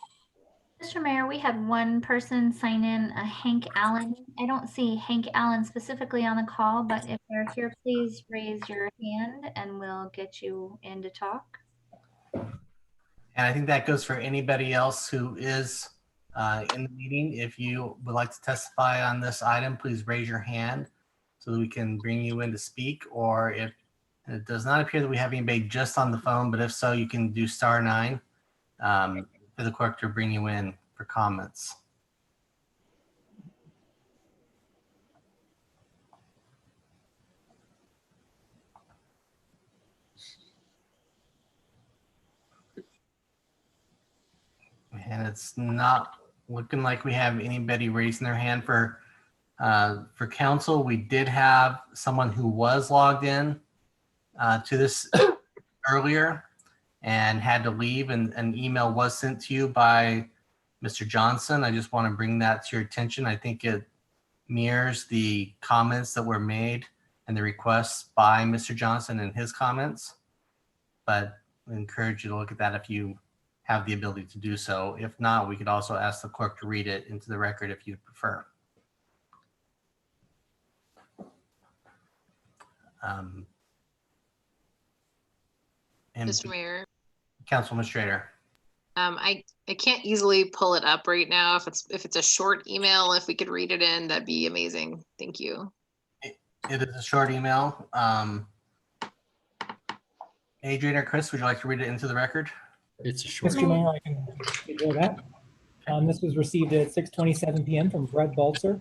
Mr. Mayor, we had one person sign in, Hank Allen. I don't see Hank Allen specifically on the call, but if you're here, please raise your hand and we'll get you in to talk. And I think that goes for anybody else who is in the meeting. If you would like to testify on this item, please raise your hand so that we can bring you in to speak. Or if it does not appear that we have anybody just on the phone, but if so, you can do *9 for the clerk to bring you in for comments. And it's not looking like we have anybody raising their hand for council. We did have someone who was logged in to this earlier and had to leave, and an email was sent to you by Mr. Johnson. I just want to bring that to your attention. I think it mirrors the comments that were made and the requests by Mr. Johnson and his comments. But I encourage you to look at that if you have the ability to do so. If not, we could also ask the clerk to read it into the record if you prefer. And Mr. Mayor, Councilman Strader. I can't easily pull it up right now. If it's a short email, if we could read it in, that'd be amazing. Thank you. It is a short email. Adrian or Chris, would you like to read it into the record? It's a short. Mr. Mayor, I can do that. This was received at 6:27 p.m. from Brett Balzer.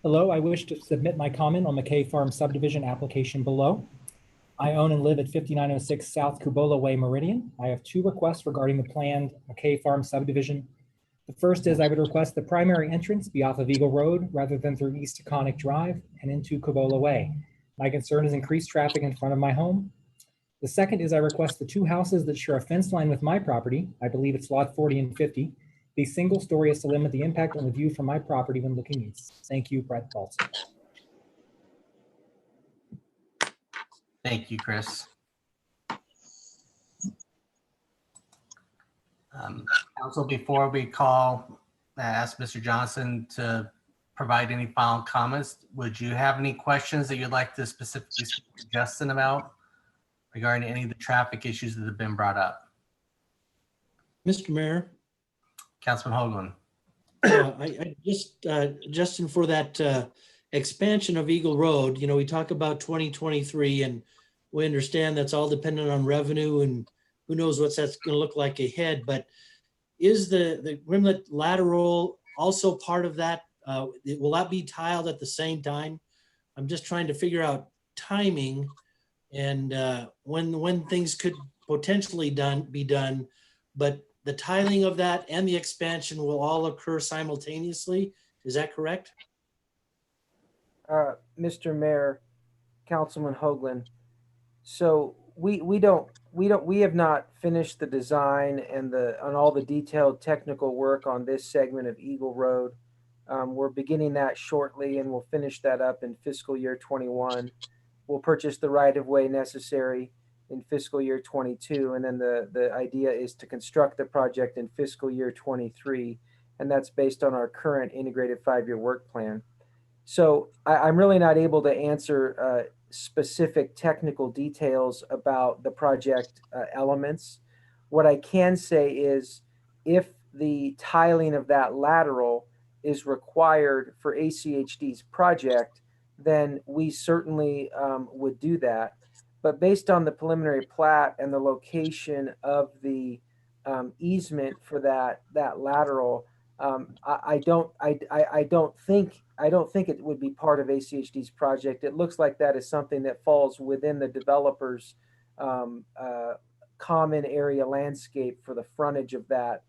Hello, I wish to submit my comment on McKay Farm subdivision application below. I own and live at 5906 South Cubola Way, Meridian. I have two requests regarding the planned McKay Farm subdivision. The first is I would request the primary entrance be off of Eagle Road rather than through East Taconic Drive and into Cubola Way. My concern is increased traffic in front of my home. The second is I request the two houses that share a fence line with my property, I believe it's lot 40 and 50, be single story as to limit the impact on the view from my property when looking east. Thank you, Brett Balzer. Thank you, Chris. Council, before we ask Mr. Johnson to provide any final comments, would you have any questions that you'd like to specifically speak to Justin about regarding any of the traffic issues that have been brought up? Mr. Mayor. Councilman Hoagland. I just, Justin, for that expansion of Eagle Road, you know, we talk about 2023 and we understand that's all dependent on revenue and who knows what that's going to look like ahead. But is the Grimlet lateral also part of that? Will that be tiled at the same time? I'm just trying to figure out timing and when things could potentially be done, but the tiling of that and the expansion will all occur simultaneously. Is that correct? Mr. Mayor, Councilman Hoagland. So we have not finished the design and all the detailed technical work on this segment of Eagle Road. We're beginning that shortly and we'll finish that up in fiscal year 21. We'll purchase the right-of-way necessary in fiscal year 22. And then the idea is to construct the project in fiscal year 23. And that's based on our current integrated 5-year work plan. So I'm really not able to answer specific technical details about the project elements. What I can say is if the tiling of that lateral is required for ACHD's project, then we certainly would do that. But based on the preliminary plat and the location of the easement for that lateral, I don't think it would be part of ACHD's project. It looks like that is something that falls within the developer's common area landscape for the frontage of that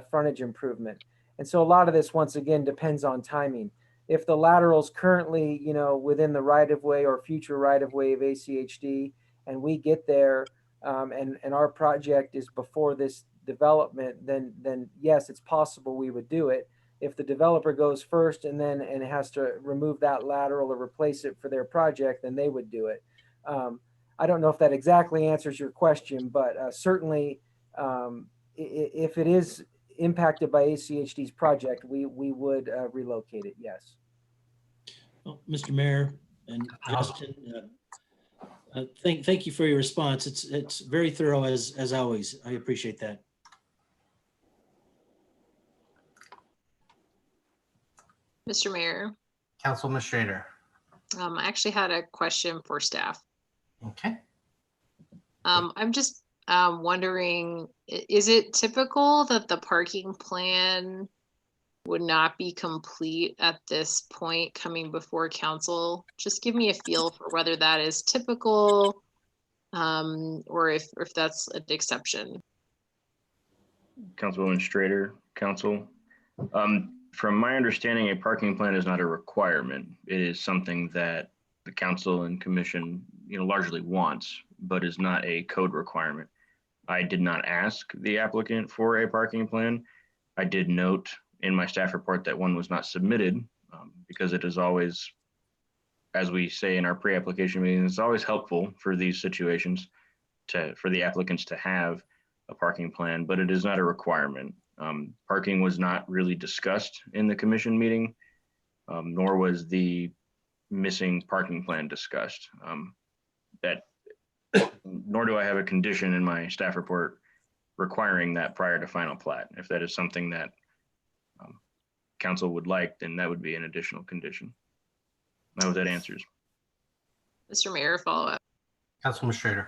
frontage improvement. And so a lot of this, once again, depends on timing. If the lateral's currently, you know, within the right-of-way or future right-of-way of ACHD, and we get there and our project is before this development, then yes, it's possible we would do it. If the developer goes first and has to remove that lateral or replace it for their project, then they would do it. I don't know if that exactly answers your question, but certainly if it is impacted by ACHD's project, we would relocate it, yes. Well, Mr. Mayor and Justin, thank you for your response. It's very thorough as always. I appreciate that. Mr. Mayor. Councilman Strader. I actually had a question for staff. Okay. I'm just wondering, is it typical that the parking plan would not be complete at this point coming before council? Just give me a feel for whether that is typical or if that's an exception. Councilwoman Strader, council. From my understanding, a parking plan is not a requirement. It is something that the council and commission largely wants, but is not a code requirement. I did not ask the applicant for a parking plan. I did note in my staff report that one was not submitted because it is always, as we say in our pre-application meeting, it's always helpful for these situations for the applicants to have a parking plan, but it is not a requirement. Parking was not really discussed in the commission meeting, nor was the missing parking plan discussed. Nor do I have a condition in my staff report requiring that prior to final plat. If that is something that council would like, then that would be an additional condition. I hope that answers. Mr. Mayor, follow up. Councilman Strader.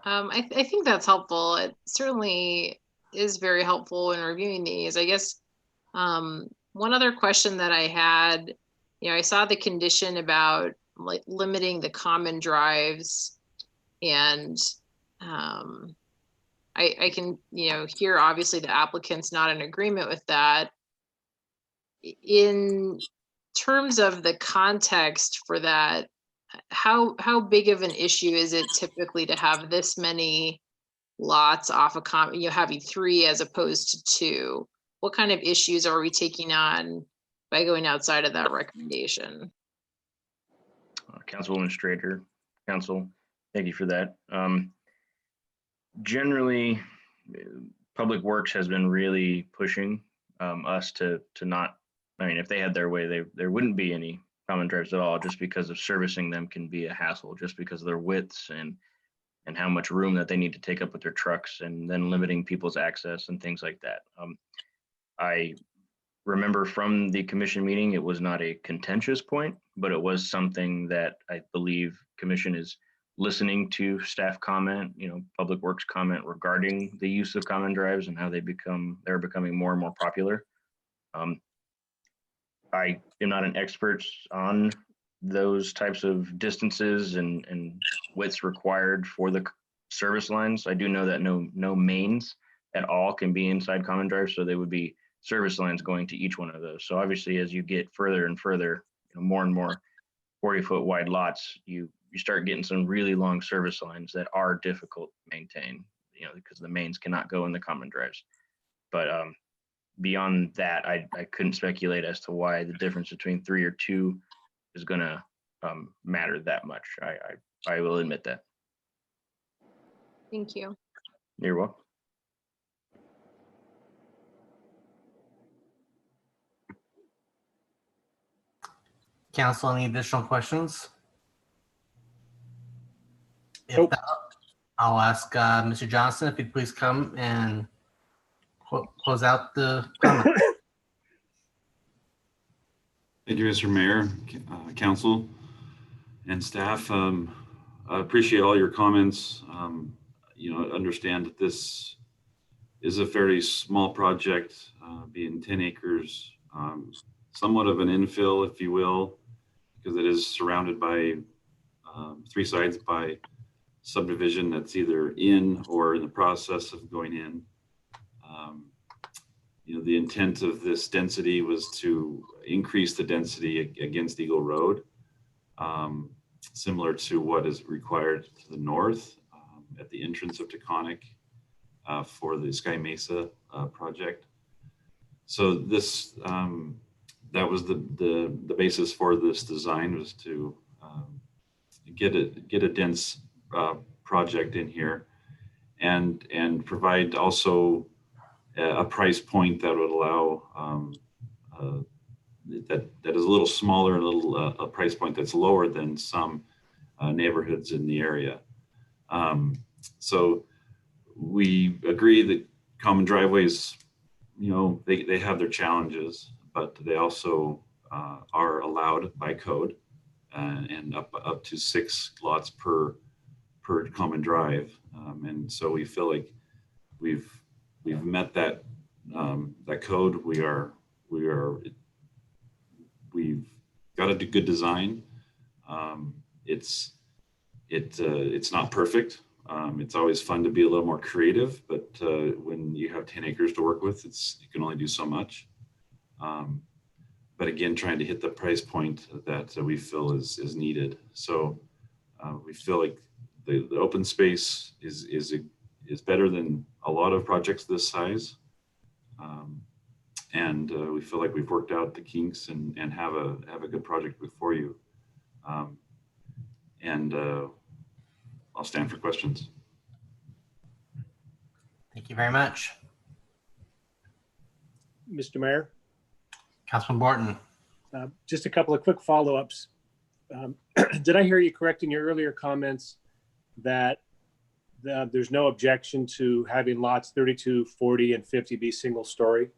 I think that's helpful. It certainly is very helpful in reviewing these. I guess one other question that I had, I saw the condition about like limiting the common drives, and I can hear obviously the applicant's not in agreement with that. In terms of the context for that, how big of an issue is it typically to have this many lots off a having 3 as opposed to 2? What kind of issues are we taking on by going outside of that recommendation? Councilwoman Strader, council, thank you for that. Generally, Public Works has been really pushing us to not, if they had their way, there wouldn't be any common drives at all, just because of servicing them can be a hassle, just because of their widths and how much room that they need to take up with their trucks, and then limiting people's access and things like that. I remember from the commission meeting, it was not a contentious point, but it was something that I believe commission is listening to staff comment, Public Works comment regarding the use of common drives and how they're becoming more and more popular. I am not an expert on those types of distances and widths required for the service lines. I do know that no mains at all can be inside common drives, so they would be service lines going to each one of those. So obviously, as you get further and further, more and more 40-foot wide lots, you start getting some really long service lines that are difficult to maintain, because the mains cannot go in the common drives. But beyond that, I couldn't speculate as to why the difference between 3 or 2 is going to matter that much. I will admit that. Thank you. You're welcome. Council, any additional questions? If Nope. not, I'll ask Mr. Johnson if he'd please come and close out the comment. Thank you, Mr. Mayor, council, and staff. I appreciate all your comments. Understand that this is a fairly small project, being 10 acres, somewhat of an infill, if you will, because it is surrounded by 3 sides by subdivision that's either in or in the process of going in. The intent of this density was to increase the density against Eagle Road, similar to what is required to the north at the entrance of Taconic for the Sky Mesa project. So this, that was the basis for this design, was to get a dense project in here and provide also a price point that would allow that is a little smaller, a price point that's lower than some neighborhoods in the area. So we agree that common driveways, they have their challenges, but they also are allowed by code, and up to 6 lots per common drive. And so we feel like we've met that code. We've got a good design. It's not perfect. It's always fun to be a little more creative, but when you have 10 acres to work with, you can only do so much. But again, trying to hit the price point that we feel is needed. So We feel like the open space is better than a lot of projects this size. And we feel like we've worked out the kinks and have a good project before you. And I'll stand for questions. Thank you very much. Mr. Mayor? Councilman Borton. Just a couple of quick follow-ups. Did I hear you correct in your earlier comments that there's no objection to having lots 32, 40, and 50 be single story?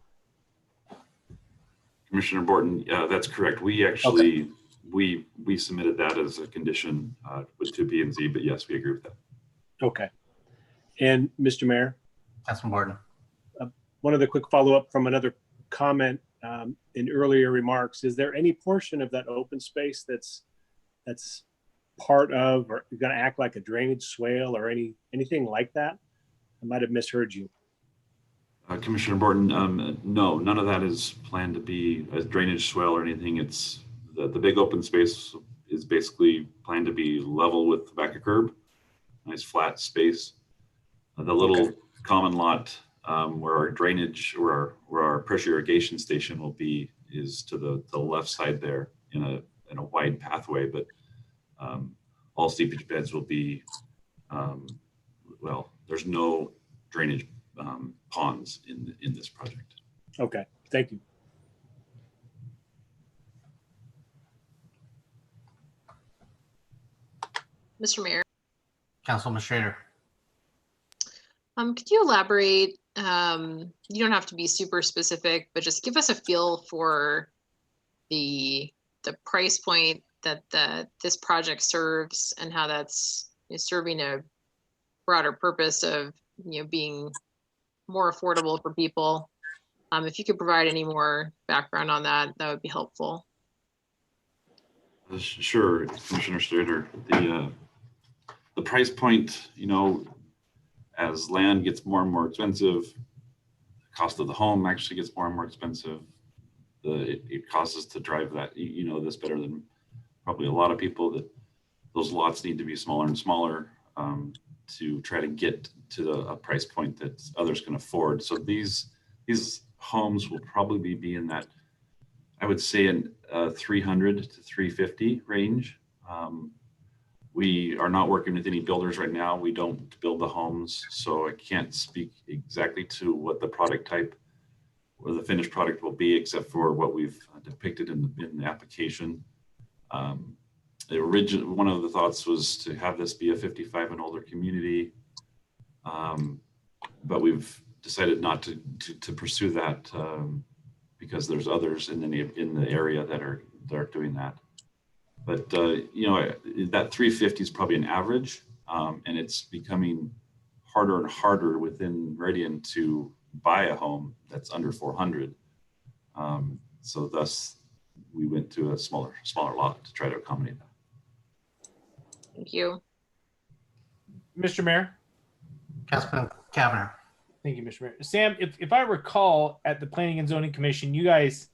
Commissioner Borton, that's correct. We actually, we submitted that as a condition with 2B and Z, but yes, we agree with that. Okay. And Mr. Mayor? Councilman Borton. One other quick follow-up from another comment in earlier remarks. Is there any portion of that open space that's part of or going to act like a drainage swale or anything like that? I might have misheard you. Commissioner Borton, no, none of that is planned to be a drainage swale or anything. It's the big open space is basically planned to be level with the back of curb, nice flat space. The little common lot where our drainage or where our pressure irrigation station will be is to the left side there in a wide pathway, but all seepage beds will be, well, there's no drainage ponds in this project. Okay, thank you. Mr. Mayor. Councilman Schrader. Could you elaborate? You don't have to be super specific, but just give us a feel for the price point that this project serves and how that's serving a broader purpose of being more affordable for people. If you could provide any more background on that, that would be helpful. Sure, Commissioner Schrader. The price point, as land gets more and more expensive, the cost of the home actually gets more and more expensive. It causes us to drive that, this better than probably a lot of people, that those lots need to be smaller and smaller to try to get to a price point that others can afford. So these homes will probably be in that, I would say, in 300 to 350 range. We are not working with any builders right now. We don't build the homes, so I can't speak exactly to what the product type or the finished product will be, except for what we've depicted in the application. One of the thoughts was to have this be a 55 and older community, but we've decided not to pursue that because there's others in the area that are doing that. But that 350 is probably an average, and it's becoming harder and harder within Meridian to buy a home that's under 400. So thus we went to a smaller lot to try to accommodate that. Thank you. Mr. Mayor. Councilman Cavanagh. Thank you, Mr. Mayor. Sam, if I recall, at the Planning and Zoning Commission, you guys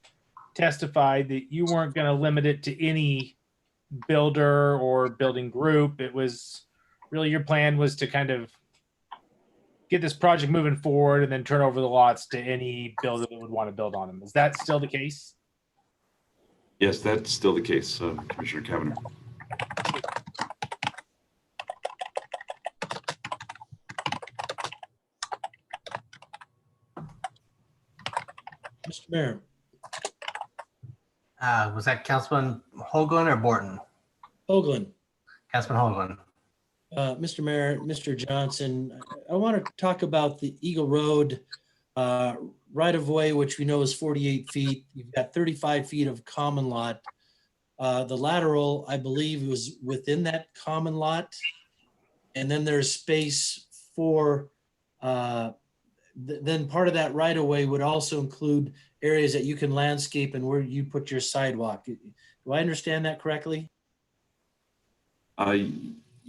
testified that you weren't going to limit it to any builder or building group. It was really, your plan was to kind of get this project moving forward and then turn over the lots to any builder that would want to build on them. Is that still the case? Yes, that's still the case, Commissioner Cavanagh. Mr. Mayor. Was that Councilman Hoagland or Borton? Hoagland. Councilman Hoagland. Mr. Mayor, Mr. Johnson, I want to talk about the Eagle Road right of way, which we know is 48 feet. You've got 35 feet of common lot. The lateral, I believe, was within that common lot. And then there's space for, then part of that right of way would also include areas that you can landscape and where you put your sidewalk. Do I understand that correctly?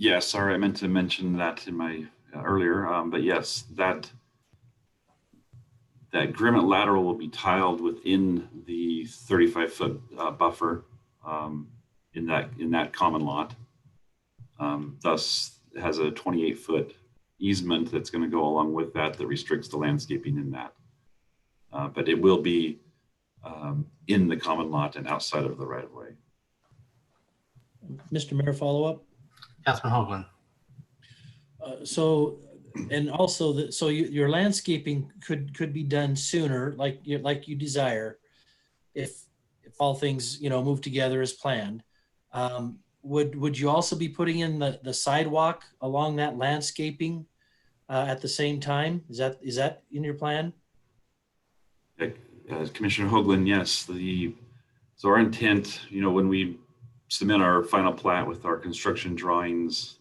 Yes, sorry, I meant to mention that in my earlier, but yes, that Grimmett lateral will be tiled within the 35-foot buffer in that common lot. Thus has a 28-foot easement that's going to go along with that restricts the landscaping in that. But it will be in the common lot and outside of the right of way. Mr. Mayor, follow up. Councilman Hoagland. So, and also so your landscaping could be done sooner, like you desire, if all things, move together as planned. Would you also be putting in the sidewalk along that landscaping at the same time? Is that in your plan? Commissioner Hoagland, yes. So our intent, when we submit our final plat with our construction drawings,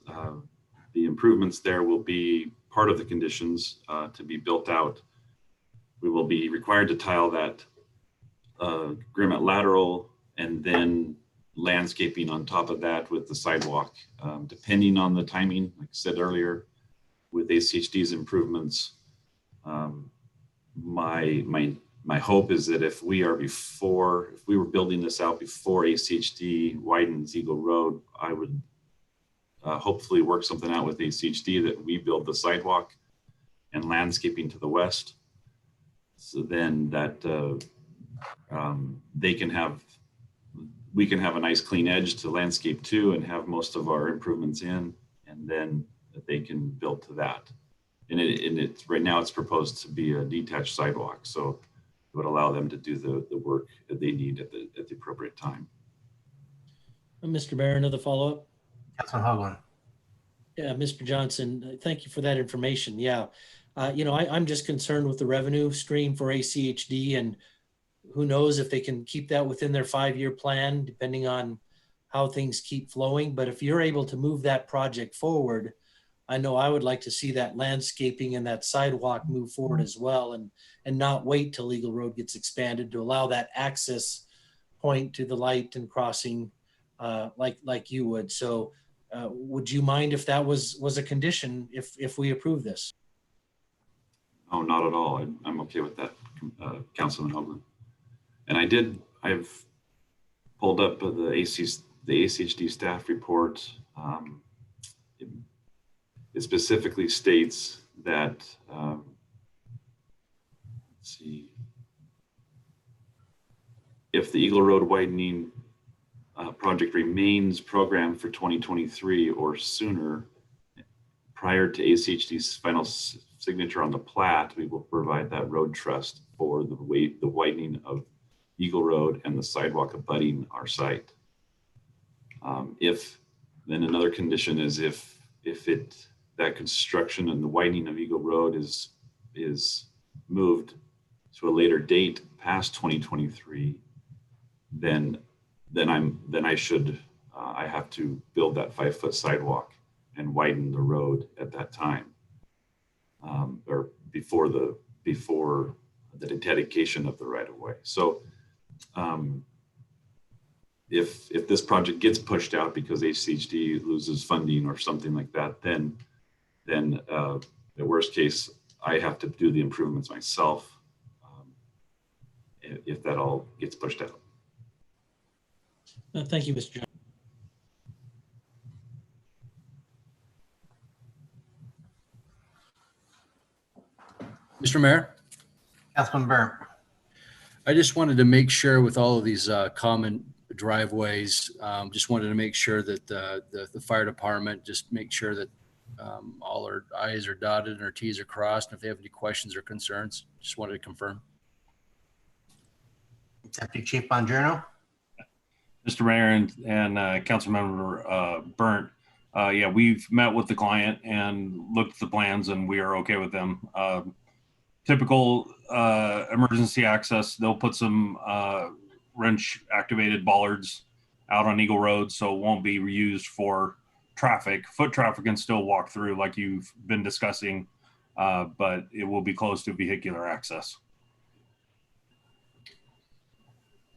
the improvements there will be part of the conditions to be built out. We will be required to tile that Grimmett lateral and then landscaping on top of that with the sidewalk, depending on the timing, like I said earlier, with ACHD's improvements. My hope is that if we were building this out before ACHD widens Eagle Road, I would hopefully work something out with ACHD that we build the sidewalk and landscaping to the west. So then that we can have a nice clean edge to landscape too and have most of our improvements in, and then they can build to that. And it's right now it's proposed to be a detached sidewalk. So it would allow them to do the work that they need at the appropriate time. Mr. Mayor, another follow-up? Councilman Hoagland. Yeah, Mr. Johnson, thank you for that information. Yeah, I'm just concerned with the revenue stream for ACHD, and who knows if they can keep that within their 5-year plan, depending on how things keep flowing. But if you're able to move that project forward, I know I would like to see that landscaping and that sidewalk move forward as well, and not wait till Eagle Road gets expanded to allow that access point to the light and crossing like you would. So would you mind if that was a condition if we approve this? Oh, not at all. I'm okay with that, Councilman Hoagland. And I've pulled up the ACHD staff report. It specifically states that, let's see, if the Eagle Road widening project remains programmed for 2023 or sooner, prior to ACHD's final signature on the plat, we will provide that road trust for the widening of Eagle Road and the sidewalk abutting our site. Then another condition is if that construction and the widening of Eagle Road is moved to a later date past 2023, then I have to build that 5-foot sidewalk and widen the road at that time, or before the dedication of the right of way. So if this project gets pushed out because ACHD loses funding or something like that, then the worst case, I have to do the improvements myself if that all gets pushed out. Thank you, Mr. Johnson. Mr. Mayor? Councilman Burnt. I just wanted to make sure with all of these common driveways, just wanted to make sure that the fire department just make sure that all our I's are dotted and our T's are crossed. And if they have any questions or concerns, just wanted to confirm. Deputy Chief Bongiorno. Mr. Mayor and Councilmember Burnt, yeah, we've met with the client and looked at the plans, and we are okay with them. Typical emergency access, they'll put some wrench activated bollards out on Eagle Road, so it won't be used for traffic. Foot traffic can still walk through like you've been discussing, but it will be closed to vehicular access.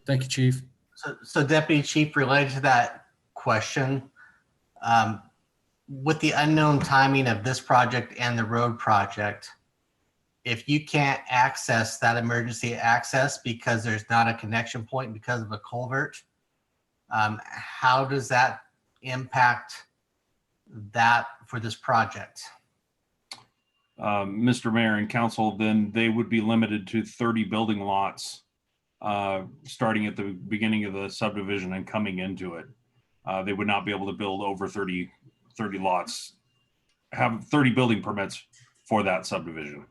Thank you, Chief. So Deputy Chief, related to that question, with the unknown timing of this project and the road project, if you can't access that emergency access because there's not a connection point because of a culvert, how does that impact that for this project? Mr. Mayor and Council, then they would be limited to 30 building lots, starting at the beginning of the subdivision and coming into it. They would not be able to build over 30 lots, have 30 building permits for that subdivision.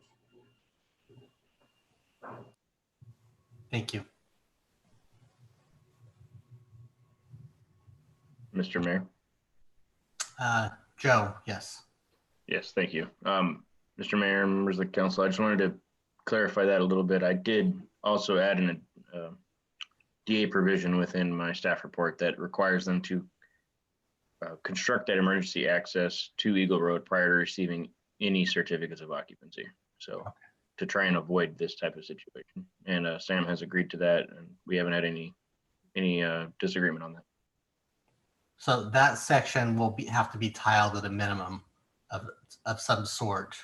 Thank you. Mr. Mayor? Joe, yes. Yes, thank you. Mr. Mayor, members of the council, I just wanted to clarify that a little bit. I did also add in a DA provision within my staff report that requires them to construct that emergency access to Eagle Road prior to receiving any certificates of occupancy. So to try and avoid this type of situation. And Sam has agreed to that, and we haven't had any disagreement on that. So that section will have to be tiled at a minimum of some sort.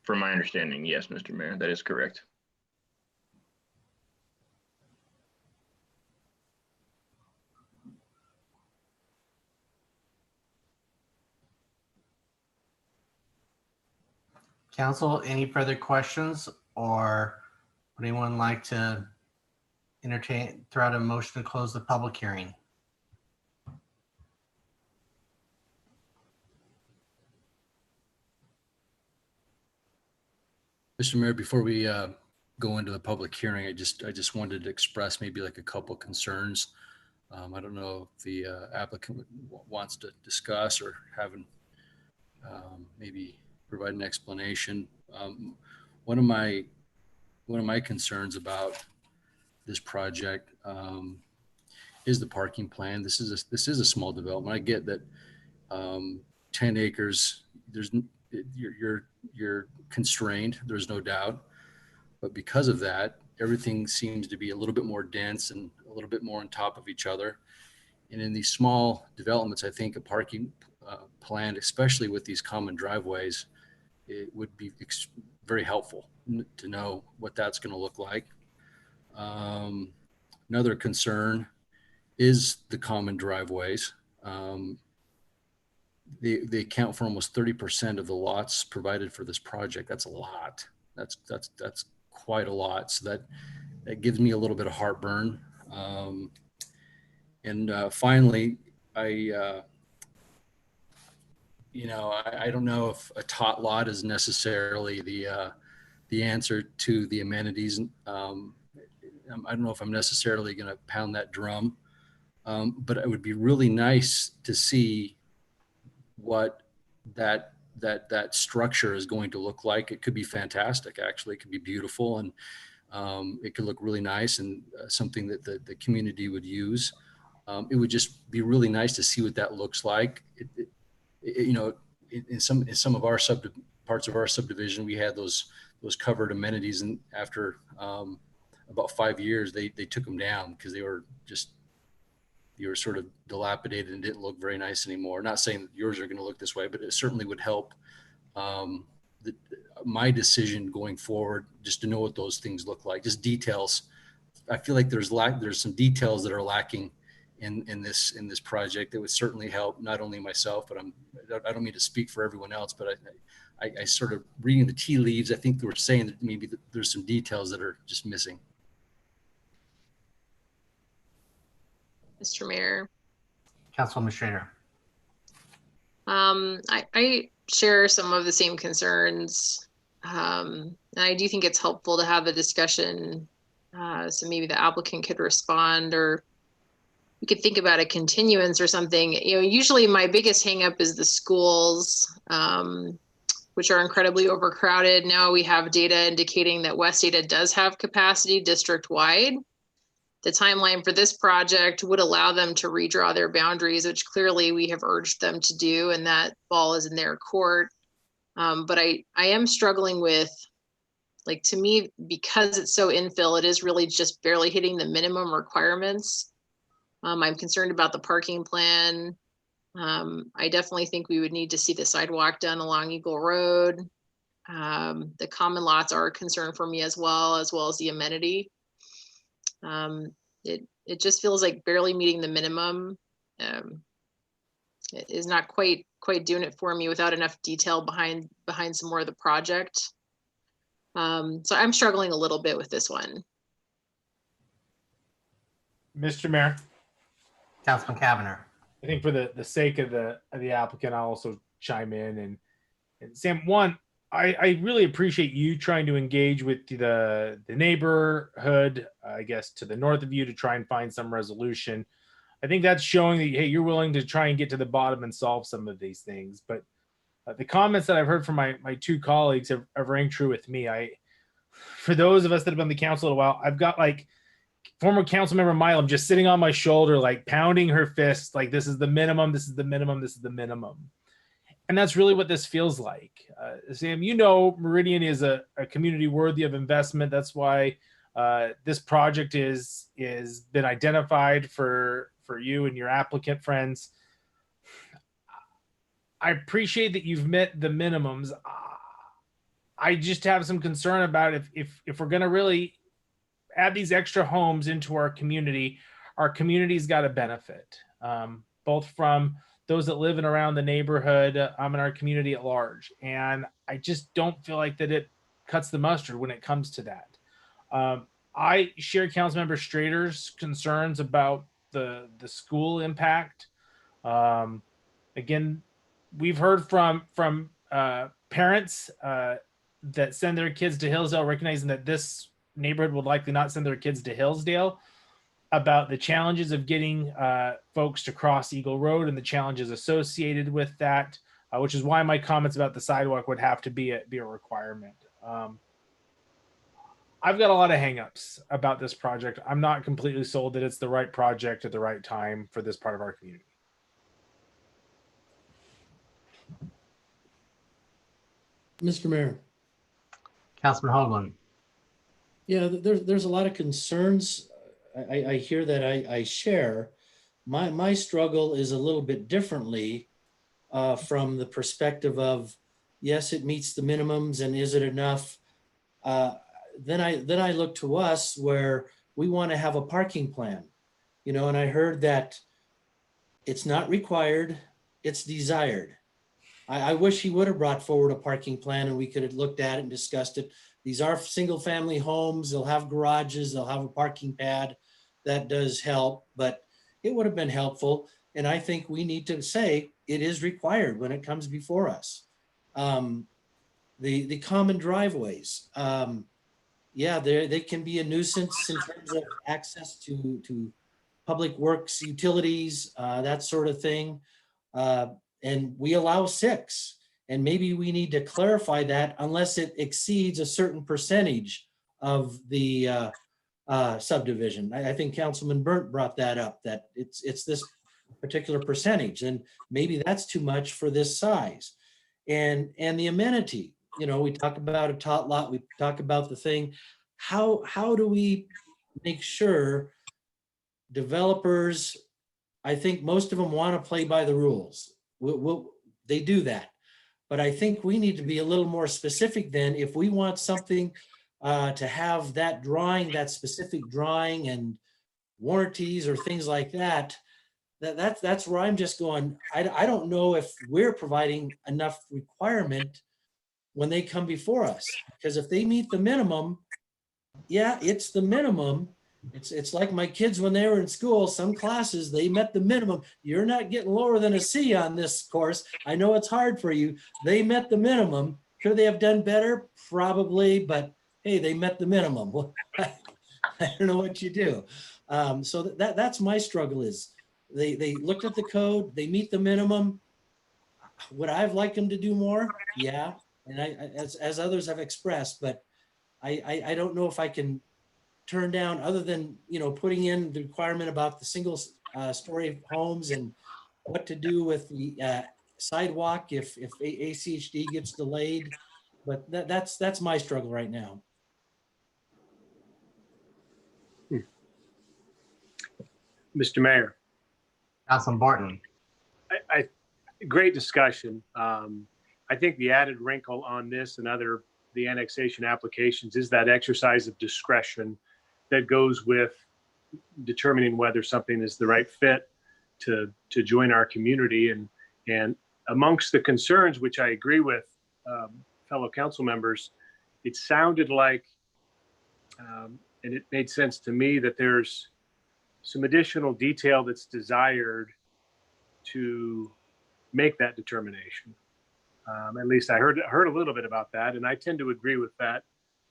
From my understanding, yes, Mr. Mayor, that is correct. Council, any further questions, or would anyone like to throw out a motion to close the public hearing? Mr. Mayor, before we go into the public hearing, I just wanted to express maybe like a couple concerns. I don't know if the applicant wants to discuss or maybe provide an explanation. One of my concerns about this project is the parking plan. This is a small development. I get that 10 acres. You're constrained. There's no doubt, but because of that, everything seems to be a little bit more dense and a little bit more on top of each other. And in these small developments, I think a parking plan, especially with these common driveways, it would be very helpful to know what that's going to look like. Another concern is the common driveways. They account for almost 30% of the lots provided for this project. That's a lot. That's quite a lot. So that gives me a little bit of heartburn. Finally, I don't know if a tot lot is necessarily the answer to the amenities. I don't know if I'm necessarily going to pound that drum, but it would be really nice to see what that structure is going to look like. It could be fantastic, actually. It could be beautiful, and it could look really nice and something that the community would use. It would just be really nice to see what that looks like. In some of our parts of our subdivision, we had those covered amenities, and after about 5 years, they took them down because they were sort of dilapidated and didn't look very nice anymore. Not saying that yours are going to look this way, but it certainly would help my decision going forward, just to know what those things look like, just details. I feel like there's some details that are lacking in this project that would certainly help not only myself, but I don't mean to speak for everyone else, but I sort of reading the tea leaves, I think they were saying that maybe there's some details that are just missing. Mr. Mayor. Councilwoman Schrader. I share some of the same concerns. And I do think it's helpful to have a discussion. So maybe the applicant could respond, or we could think about a continuance or something. Usually my biggest hangup is the schools, which are incredibly overcrowded. Now we have data indicating that West Ada does have capacity district-wide. The timeline for this project would allow them to redraw their boundaries, which clearly we have urged them to do, and that ball is in their court. But I am struggling with, to me, because it's so infill, it is really just barely hitting the minimum requirements. I'm concerned about the parking plan. I definitely think we would need to see the sidewalk done along Eagle Road. The common lots are a concern for me as well as the amenity. It just feels like barely meeting the minimum. is not quite doing it for me without enough detail behind some more of the project. So I'm struggling a little bit with this one. Mr. Mayor. Councilman Cavanagh. I think for the sake of the applicant, I'll also chime in and Sam, one, I really appreciate you trying to engage with the neighborhood, I guess, to the north of you to try and find some resolution. I think that's showing that, hey, you're willing to try and get to the bottom and solve some of these things. But the comments that I've heard from my two colleagues have rang true with me. For those of us that have been on the council a while, I've got like former council member Milam just sitting on my shoulder, like pounding her fist, like this is the minimum, this is the minimum, this is the minimum. And that's really what this feels like. Sam, you know, Meridian is a community worthy of investment. That's why this project is been identified for you and your applicant friends. I appreciate that you've met the minimums. I just have some concern about if we're going to really add these extra homes into our community's got to benefit, both from those that live in around the neighborhood and our community at large. And I just don't feel like that it cuts the mustard when it comes to that. I share Councilmember Strader's concerns about the school impact. Again, we've heard from parents that send their kids to Hillsdale, recognizing that this neighborhood would likely not send their kids to Hillsdale, about the challenges of getting folks to cross Eagle Road and the challenges associated with that, which is why my comments about the sidewalk would have to be a requirement. I've got a lot of hangups about this project. I'm not completely sold that it's the right project at the right time for this part of our community. Mr. Mayor. Councilman Hoagland. Yeah, there's a lot of concerns. I hear that I share. My struggle is a little bit differently from the perspective of, yes, it meets the minimums and is it enough? Then I look to us where we want to have a parking plan, you know, and I heard that it's not required, it's desired. I wish he would have brought forward a parking plan and we could have looked at it and discussed it. These are single family homes. They'll have garages. They'll have a parking pad. That does help, but it would have been helpful. And I think we need to say it is required when it comes before us. The common driveways. Yeah, they can be a nuisance in terms of access to public works, utilities, that sort of thing. And we allow 6. And maybe we need to clarify that unless it exceeds a certain percentage of the subdivision. I think Councilman Burnt brought that up, that it's this particular percentage, and maybe that's too much for this size. And the amenity, you know, we talk about a tot lot, we talk about the thing. How do we make sure developers, I think most of them want to play by the rules. They do that. But I think we need to be a little more specific then if we want something to have that drawing, that specific drawing and warranties or things like that. That's where I'm just going, I don't know if we're providing enough requirement when they come before us. Because if they meet the minimum, yeah, it's the minimum. It's like my kids when they were in school, some classes, they met the minimum. You're not getting lower than a C on this course. I know it's hard for you. They met the minimum. Could they have done better? Probably, but hey, they met the minimum. Well, I don't know what you do. So that's my struggle is they looked at the code, they meet the minimum. Would I have liked them to do more? Yeah. And as others have expressed, but I don't know if I can turn down other than, you know, putting in the requirement about the single story homes and what to do with the sidewalk if ACHD gets delayed. But that's my struggle right now. Mr. Mayor. Councilman Barton. Great discussion. I think the added wrinkle on this and the annexation applications is that exercise of discretion that goes with determining whether something is the right fit to join our community. And amongst the concerns, which I agree with fellow council members, it sounded like, and it made sense to me, that there's some additional detail that's desired to make that determination. At least I heard a little bit about that, and I tend to agree with that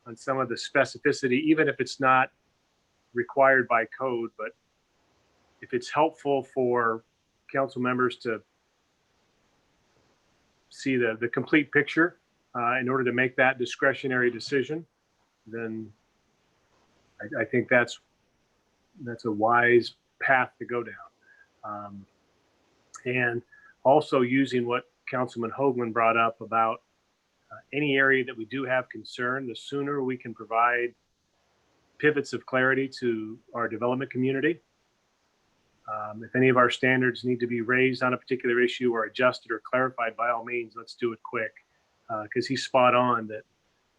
on some of the specificity, even if it's not required by code. But if it's helpful for council members to see the complete picture in order to make that discretionary decision, then I think that's a wise path to go down. And also using what Councilman Hoagland brought up about any area that we do have concern, the sooner we can provide pivots of clarity to our development community. If any of our standards need to be raised on a particular issue or adjusted or clarified, by all means, let's do it quick. Because he's spot on that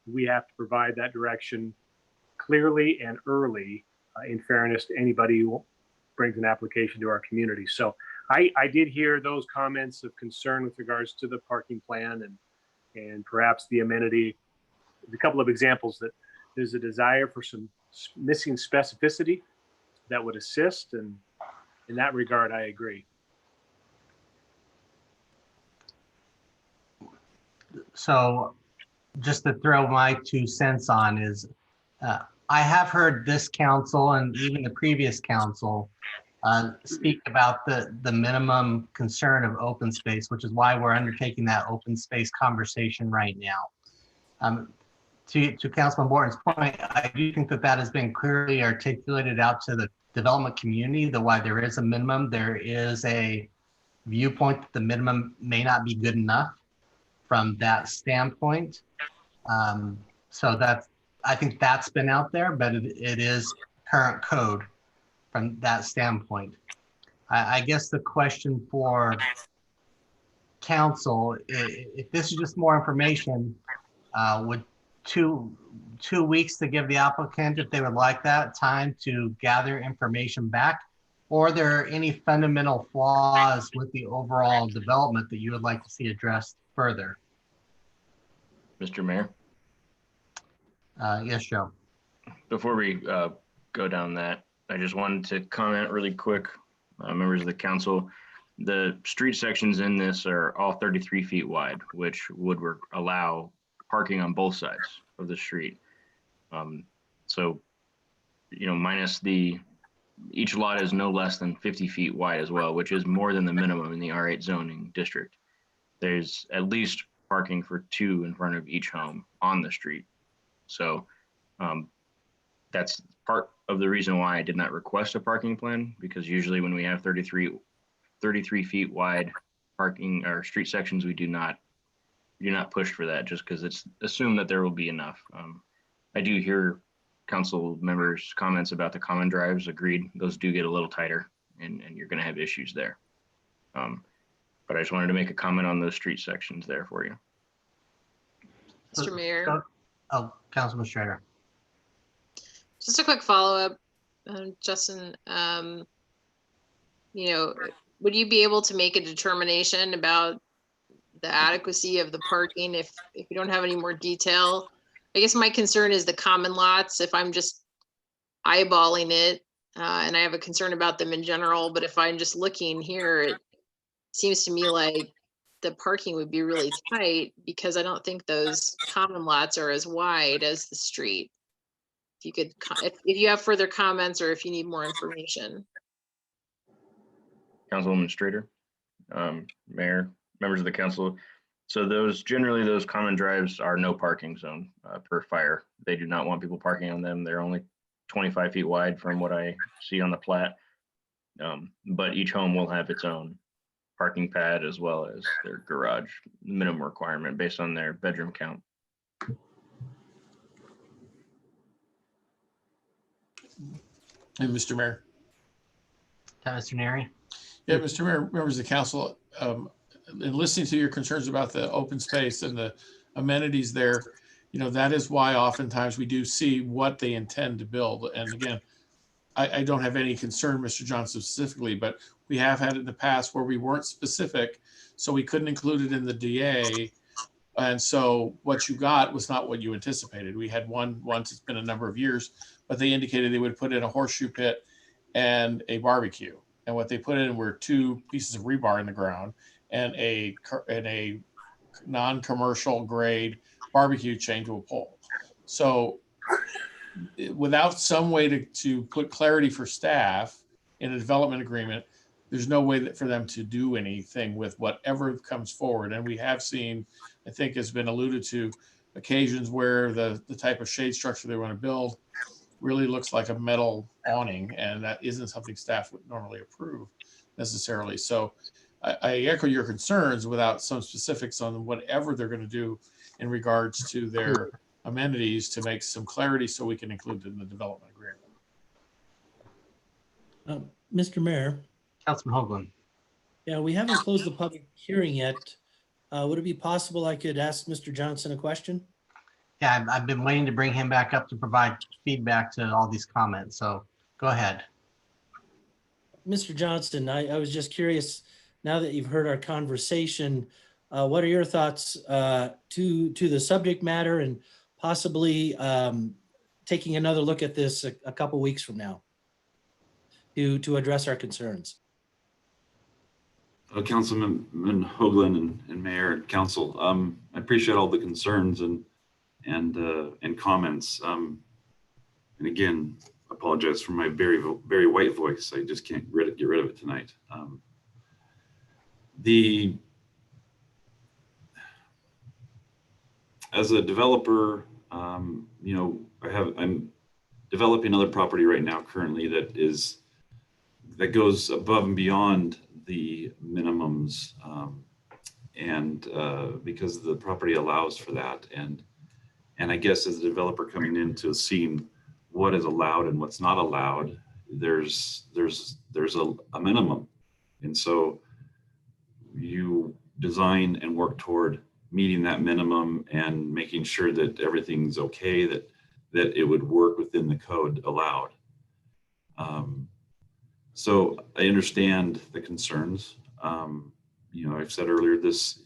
we have to provide that direction clearly and early, in fairness to anybody who brings an application to our community. So I did hear those comments of concern with regards to the parking plan and perhaps the amenity. A couple of examples that there's a desire for some missing specificity that would assist, and in that regard, I agree. So just to throw my 2 cents on is, I have heard this council and even the previous council speak about the minimum concern of open space, which is why we're undertaking that open space conversation right now. To Councilman Borton's point, I do think that has been clearly articulated out to the development community, that why there is a minimum, there is a viewpoint that the minimum may not be good enough from that standpoint. So I think that's been out there, but it is current code from that standpoint. I guess the question for council, if this is just more information, would two weeks to give the applicant, if they would like that, time to gather information back? Or are there any fundamental flaws with the overall development that you would like to see addressed further? Mr. Mayor? Yes, Joe. Before we go down that, I just wanted to comment really quick, members of the council. The street sections in this are all 33 feet wide, which would allow parking on both sides of the street. So, minus each lot is no less than 50 feet wide as well, which is more than the minimum in the R8 zoning district. There's at least parking for 2 in front of each home on the street. So that's part of the reason why I did not request a parking plan, because usually when we have 33 feet wide parking or street sections, we do not push for that, just because it's assumed that there will be enough. I do hear council members' comments about the common drives. Agreed, those do get a little tighter, and you're going to have issues there. But I just wanted to make a comment on those street sections there for you. Mr. Mayor. Oh, Councilman Schrader. Just a quick follow-up, Justin. Would you be able to make a determination about the adequacy of the parking if you don't have any more detail? I guess my concern is the common lots. If I'm just eyeballing it, and I have a concern about them in general, but if I'm just looking here, it seems to me like the parking would be really tight, because I don't think those common lots are as wide as the street. If you could, if you have further comments or if you need more information. Councilwoman Strader, Mayor, members of the council. So those common drives are no parking zone per fire. They do not want people parking on them. They're only 25 feet wide from what I see on the plat. But each home will have its own parking pad as well as their garage minimum requirement based on their bedroom count. And Mr. Mayor. Mr. Neri. Yeah, Mr. Mayor, members of the council, in listening to your concerns about the open space and the amenities there, that is why oftentimes we do see what they intend to build. And again, I don't have any concern, Mr. Johnson, specifically, but We have had it in the past where we weren't specific, so we couldn't include it in the DA. And so what you got was not what you anticipated. We had one once, it's been a number of years, but they indicated they would put in a horseshoe pit and a barbecue. And what they put in were 2 pieces of rebar in the ground and a non-commercial grade barbecue chain to a pole. So without some way to put clarity for staff in a development agreement, there's no way for them to do anything with whatever comes forward. And we have seen, I think has been alluded to, occasions where the type of shade structure they want to build really looks like a metal awning, and that isn't something staff would normally approve necessarily. So I echo your concerns without some specifics on whatever they're going to do in regards to their amenities to make some clarity so we can include it in the development agreement. Mr. Mayor. Councilman Hoagland. Yeah, we haven't closed the public hearing yet. Would it be possible I could ask Mr. Johnson a question? Yeah, I've been waiting to bring him back up to provide feedback to all these comments. So go ahead. Mr. Johnson, I was just curious, now that you've heard our conversation, what are your thoughts to the subject matter and possibly taking another look at this a couple weeks from now to address our concerns? Councilman Hoagland and Mayor and Council, I appreciate all the concerns and comments. And again, apologize for my very white voice. I just can't get rid of it tonight. As a developer, you know, I'm developing another property right now currently that goes above and beyond the minimums, and because the property allows for that, and I guess as a developer coming into seeing what is allowed and what's not allowed, there's a minimum, and so you design and work toward meeting that minimum and making sure that everything's okay, that it would work within the code allowed. So I understand the concerns. You know, I've said earlier, this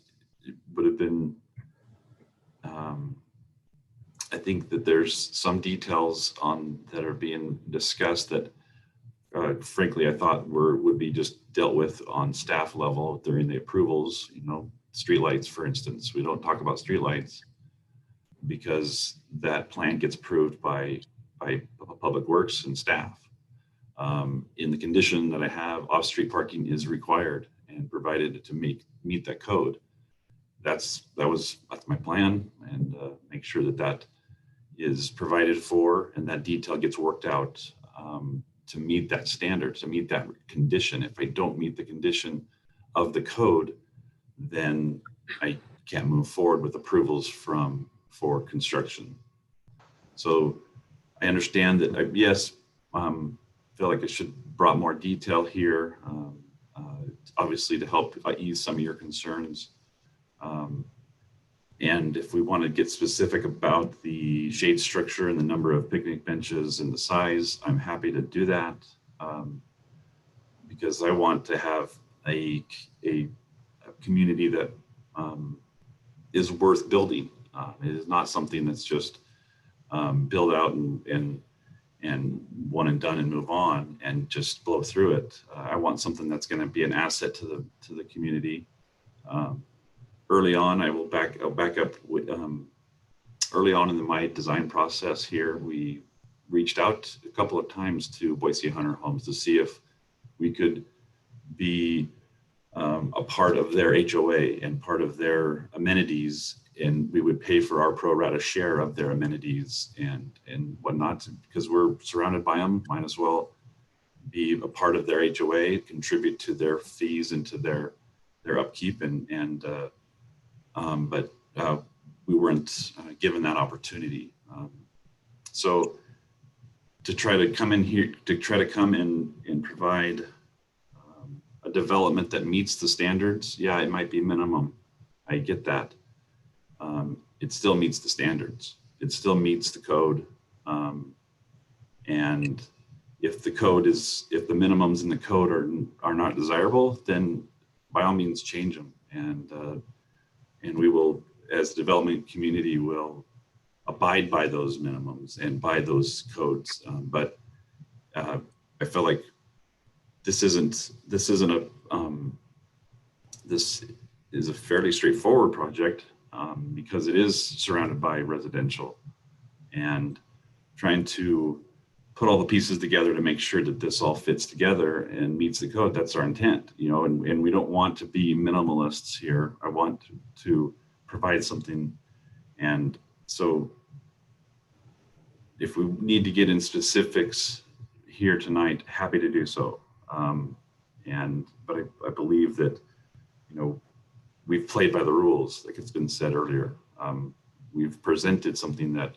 would have been, I think that there's some details that are being discussed that frankly, I thought would be just dealt with on staff level during the approvals. You know, streetlights, for instance, we don't talk about streetlights because that plan gets approved by Public Works and staff. In the condition that I have, off-street parking is required and provided to meet that code. That's my plan, and make sure that is provided for and that detail gets worked out to meet that standard, to meet that condition. If I don't meet the condition of the code, then I can't move forward with approvals for construction. So I understand that, yes, feel like I should brought more detail here, obviously to help ease some of your concerns. And if we want to get specific about the shade structure and the number of picnic benches and the size, I'm happy to do that, because I want to have a community that is worth building. It is not something that's just build out and one and done and move on and just blow through it. I want something that's going to be an asset to the community. Early on, I'll back up with, early on in my design process here, we reached out a couple of times to Boise Hunter Homes to see if we could be a part of their HOA and part of their amenities, and we would pay for our pro rata share of their amenities and whatnot, because we're surrounded by them. Might as well be a part of their HOA, contribute to their fees and to their upkeep, but we weren't given that opportunity. So to try to come in here, and provide a development that meets the standards, yeah, it might be minimum. I get that. It still meets the standards. It still meets the code. And if the minimums in the code are not desirable, then by all means change them. And we will, as the development community, will abide by those minimums and by those codes. But I feel like this is a fairly straightforward project because it is surrounded by residential, and trying to put all the pieces together to make sure that this all fits together and meets the code. That's our intent, and we don't want to be minimalists here. I want to provide something. And so if we need to get in specifics here tonight, happy to do so. But I believe that, we've played by the rules, like it's been said earlier. We've presented something that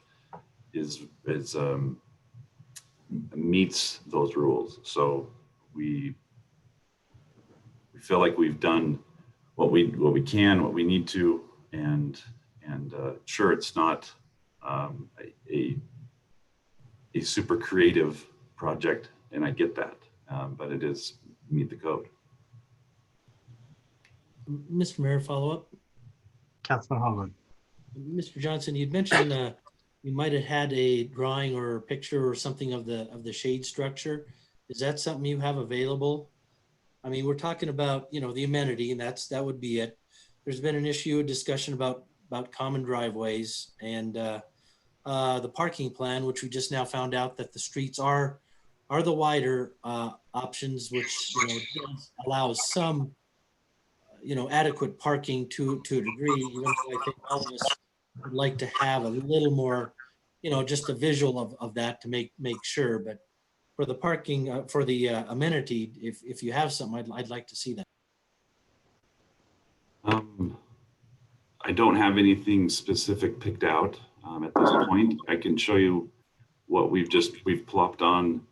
meets those rules. So we feel like we've done what we can, what we need to, and sure, it's not a super creative project, and I get that, but it is meet the code. Mr. Mayor, follow up. Councilman Hoagland. Mr. Johnson, you'd mentioned you might have had a drawing or a picture or something of the shade structure. Is that something you have available? I mean, we're talking about, the amenity, and that would be it. There's been an issue, a discussion about common driveways and the parking plan, which we just now found out that the streets are the wider options, which allows some adequate parking to a degree, even though I think all of us would like to have a little more, just a visual of that to make sure. But for the parking, for the amenity, if you have something, I'd like to see that. I don't have anything specific picked out at this point. I can show you what we've plopped on.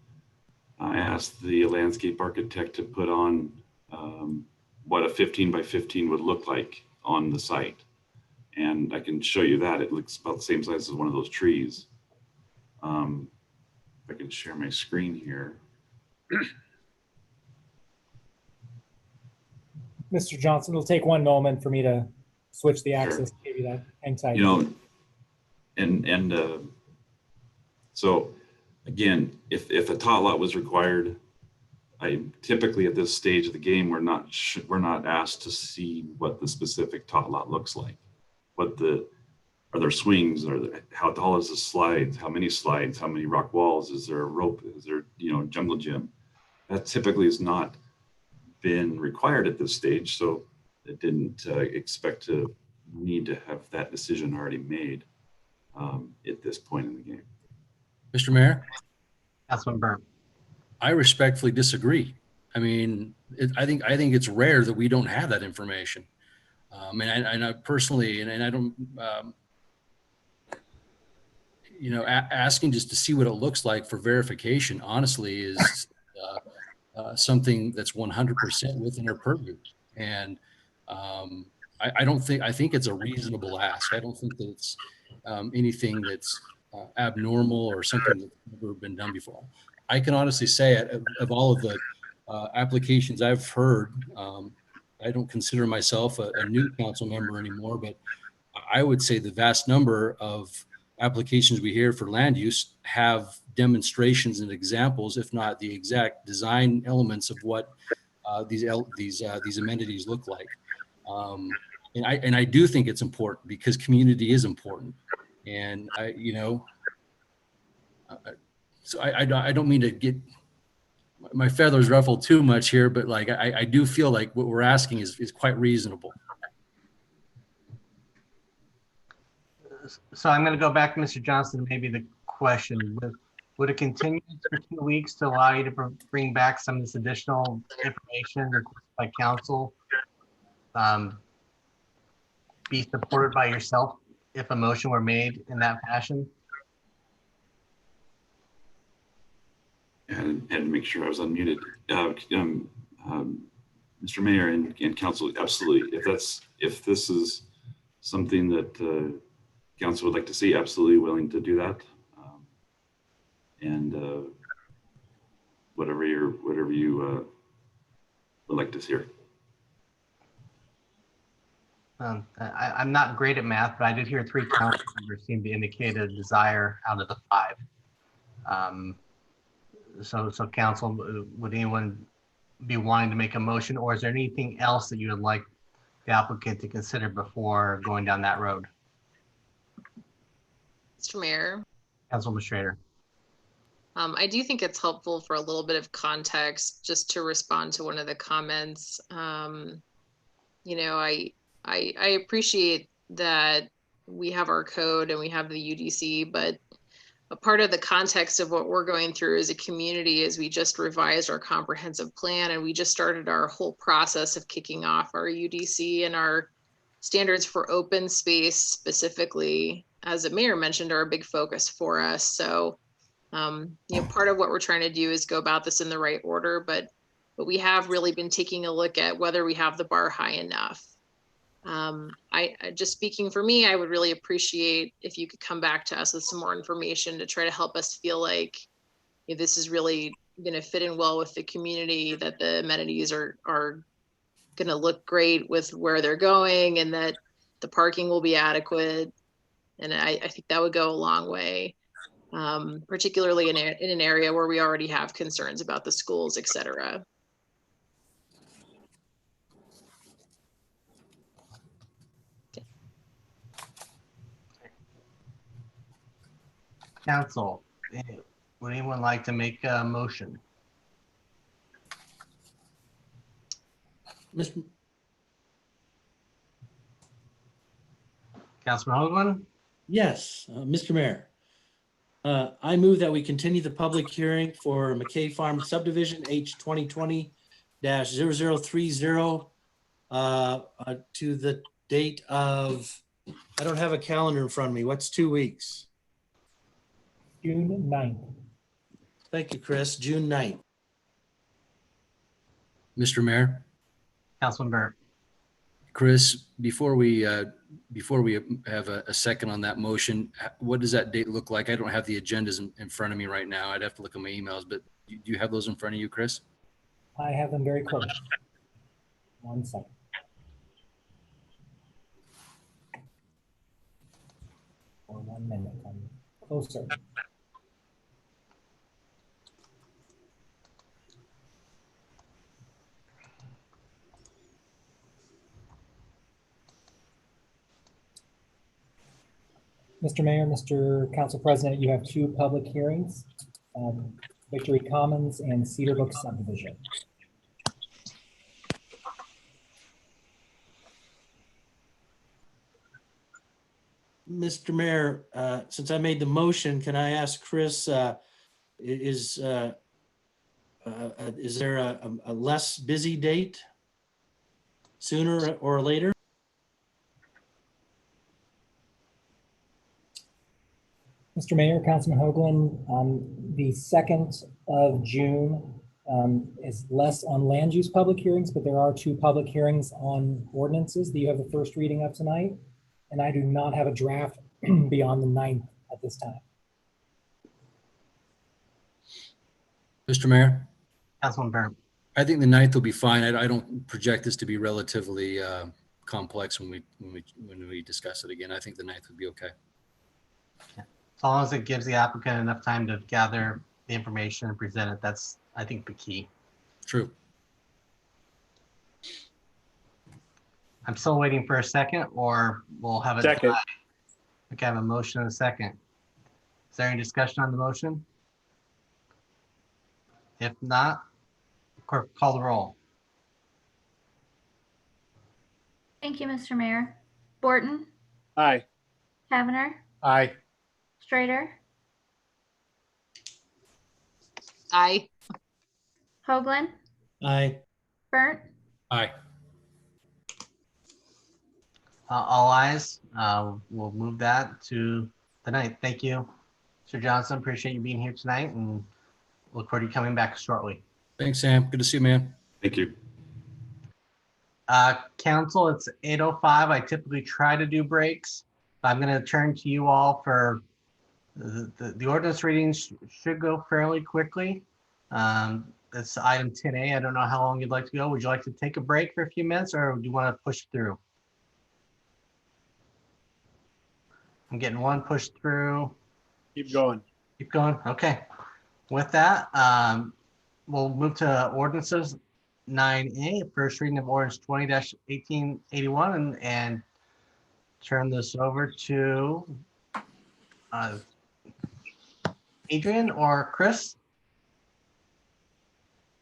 I asked the landscape architect to put on what a 15 by 15 would look like on the site. And I can show you that. It looks about the same size as one of those trees. If I can share my screen here. Mr. Johnson, it'll take one moment for me to switch the access to give you that anxiety. So again, if a tot lot was required, I typically at this stage of the game, we're not asked to see what the specific tot lot looks like. Are there swings? How tall is the slides? How many slides? How many rock walls? Is there a rope? Is there, jungle gym? That typically has not been required at this stage. So I didn't expect to need to have that decision already made at this point in the game. Mr. Mayor? Councilman Burke. I respectfully disagree. I mean, I think it's rare that we don't have that information. And I personally, and I don't, asking just to see what it looks like for verification, honestly, is something that's 100% within our purview. And I think it's a reasonable ask. I don't think that it's anything that's abnormal or something that's never been done before. I can honestly say of all of the applications I've heard, I don't consider myself a new council member anymore, but I would say the vast number of applications we hear for land use have demonstrations and examples, if not the exact design elements of what these amenities look like. And I do think it's important because community is important. And so I don't mean to get my feathers ruffled too much here, but like I do feel like what we're asking is quite reasonable. So I'm going to go back to Mr. Johnson. Maybe the question would it continue for 2 weeks to allow you to bring back some of this additional information requested by council, be supported by yourself if a motion were made in that fashion? And to make sure I was unmuted. Mr. Mayor and council, absolutely. If this is something that council would like to see, absolutely willing to do that. whatever you would like to hear. I'm not great at math, but I did hear 3 council members seem to indicate a desire out of the 5. So council, would anyone be wanting to make a motion, or is there anything else that you would like the applicant to consider before going down that road? Mr. Mayor. Councilman Schrader. I do think it's helpful for a little bit of context just to respond to one of the comments. You know, I appreciate that we have our code and we have the UDC, but a part of the context of what we're going through as a community is we just revised our comprehensive plan and we just started our whole process of kicking off our UDC and our standards for open space specifically, as the mayor mentioned, are a big focus for us. So, you know, part of what we're trying to do is go about this in the right order, but we have really been taking a look at whether we have the bar high enough. I just speaking for me, I would really appreciate if you could come back to us with some more information to try to help us feel like, you know, this is really going to fit in well with the community, that the amenities are going to look great with where they're going, and that the parking will be adequate. And I think that would go a long way, particularly in an area where we already have concerns about the schools, et cetera. Council, would anyone like to make a motion? Councilman Hoagland? Yes, Mr. Mayor. I move that we continue the public hearing for McKay Farm subdivision H 2020-0030 to the date of, I don't have a calendar in front of me. What's 2 weeks? June 9th. Thank you, Chris. June 9th. Mr. Mayor. Councilman Burr. Chris, before we have a second on that motion, what does that date look like? I don't have the agendas in front of me right now. I'd have to look at my emails, but do you have those in front of you, Chris? I have them very close. 1 second. For 1 minute, I'm closer. Mr. Mayor, Mr. Council President, you have 2 public hearings, Victory Commons and Cedar Brook subdivision. Mr. Mayor, since I made the motion, can I ask Chris, is there a less busy date sooner or later? Mr. Mayor, Councilman Hoagland, the 2nd of June is less on land use public hearings, but there are 2 public hearings on ordinances that you have the first reading of tonight. And I do not have a draft beyond the 9th at this time. Mr. Mayor? Councilman Burr. I think the 9th will be fine. I don't project this to be relatively complex when we discuss it again. I think the 9th would be okay. As long as it gives the applicant enough time to gather the information and present it, that's, I think, the key. True. I'm still waiting for a second, or we'll have a second. Okay, I have a motion and a second. Is there any discussion on the motion? If not, clerk, call the roll. Thank you, Mr. Mayor. Borton, Aye. Kavanagh, Aye. Schrader, Aye. Hoagland, Aye. Burnt, Aye. All ayes. We'll move that to the 9th. Thank you, Mr. Johnson. Appreciate you being here tonight, and look forward to you coming back shortly. Thanks, Sam. Good to see you, man. Thank you. Council, it's 8:05. I typically try to do breaks. I'm going to turn to you all for the ordinance readings should go fairly quickly. That's item 10A. I don't know how long you'd like to go. Would you like to take a break for a few minutes, or do you want to push through? I'm getting one push through. Keep going. Keep going. Okay. With that, we'll move to ordinances. 9A, first reading of ordinance 20-1881, and turn this over to Adrian or Chris.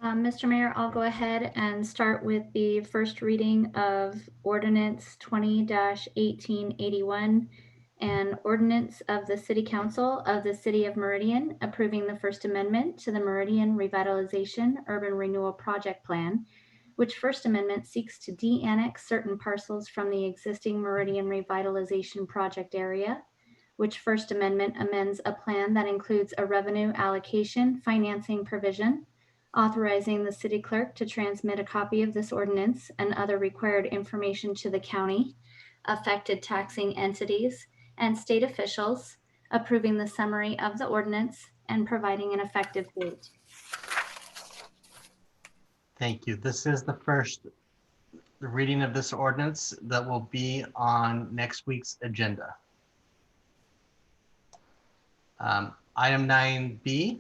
Mr. Mayor, I'll go ahead and start with the first reading of ordinance 20-1881, an ordinance of the City Council of the City of Meridian approving the First Amendment to the Meridian Revitalization Urban Renewal Project Plan, which First Amendment seeks to de-annex certain parcels from the existing Meridian Revitalization Project area, which First Amendment amends a plan that includes a revenue allocation financing provision, authorizing the city clerk to transmit a copy of this ordinance and other required information to the county, affected taxing entities, and state officials, approving the summary of the ordinance and providing an effective date. Thank you. This is the first reading of this ordinance that will be on next week's agenda. Item 9B,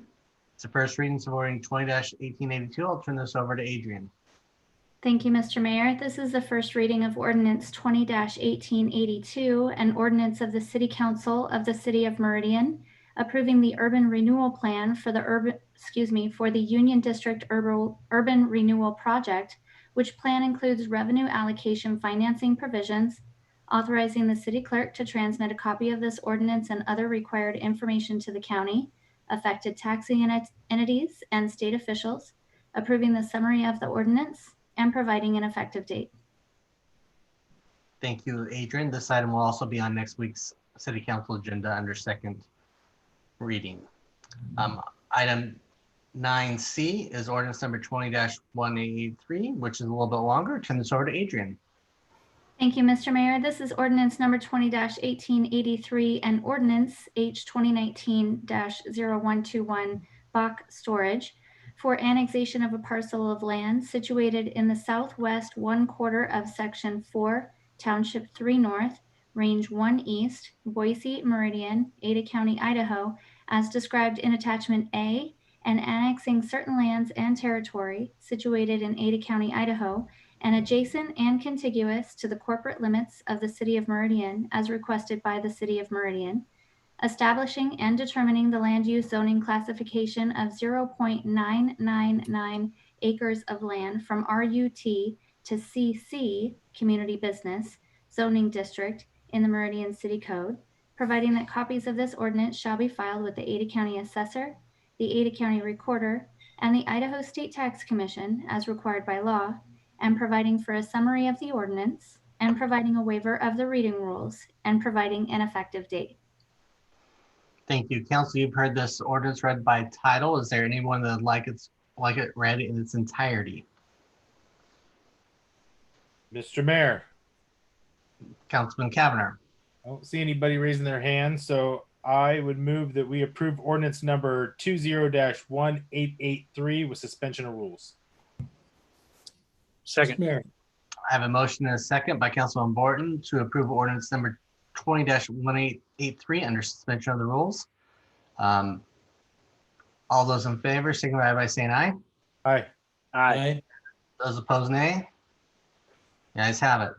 it's the first reading of ordinance 20-1882. I'll turn this over to Adrian. Thank you, Mr. Mayor. This is the first reading of ordinance 20-1882, an ordinance of the City Council of the City of Meridian, approving the urban renewal plan for the Union District Urban Renewal Project, which plan includes revenue allocation financing provisions, authorizing the city clerk to transmit a copy of this ordinance and other required information to the county, affected taxing entities, and state officials, approving the summary of the ordinance and providing an effective date. Thank you, Adrian. This item will also be on next week's City Council agenda under second reading. Item 9C is ordinance number 20-1883, which is a little bit longer. Turn this over to Adrian. Thank you, Mr. Mayor. This is ordinance number 20-1883 and ordinance H 2019-0121 Bach Storage for annexation of a parcel of land situated in the southwest 1/4 of Section 4, Township 3 North, Range 1 East, Boise, Meridian, Ada County, Idaho, as described in Attachment A, and annexing certain lands and territory situated in Ada County, Idaho, and adjacent and contiguous to the corporate limits of the City of Meridian as requested by the City of Meridian, establishing and determining the land use zoning classification of 0.999 acres of land from RUT to CC, Community Business, Zoning District in the Meridian City Code, providing that copies of this ordinance shall be filed with the Ada County Assessor, the Ada County Recorder, and the Idaho State Tax Commission as required by law, and providing for a summary of the ordinance, and providing a waiver of the reading rules, and providing an effective date. Thank you. Council, you've heard this ordinance read by title. Is there anyone that would like it read in its entirety? Mr. Mayor. Councilman Kavanagh. I don't see anybody raising their hand, so I would move that we approve ordinance number 20-1883 with suspension of rules. Second. I have a motion and a second by Councilman Borton to approve ordinance number 20-1883 under suspension of the rules. All those in favor signify by saying aye. Aye. Aye. Those opposed, nay. The ayes have it.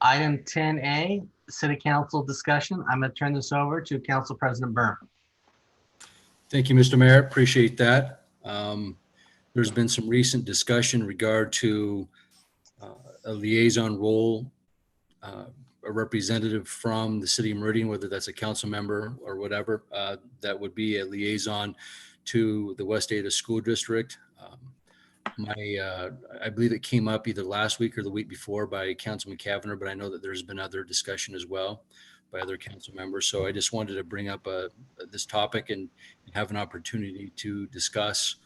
Item 10A, City Council discussion. I'm going to turn this over to Council President Byrne. Thank you, Mr. Mayor. Appreciate that. There's been some recent discussion in regard to a liaison role, a representative from the City of Meridian, whether that's a council member or whatever, that would be a liaison to the West Ada School District. I believe it came up either last week or the week before by Councilman Kavanagh, but I know that there's been other discussion as well by other council members. So I just wanted to bring up this topic and have an opportunity to discuss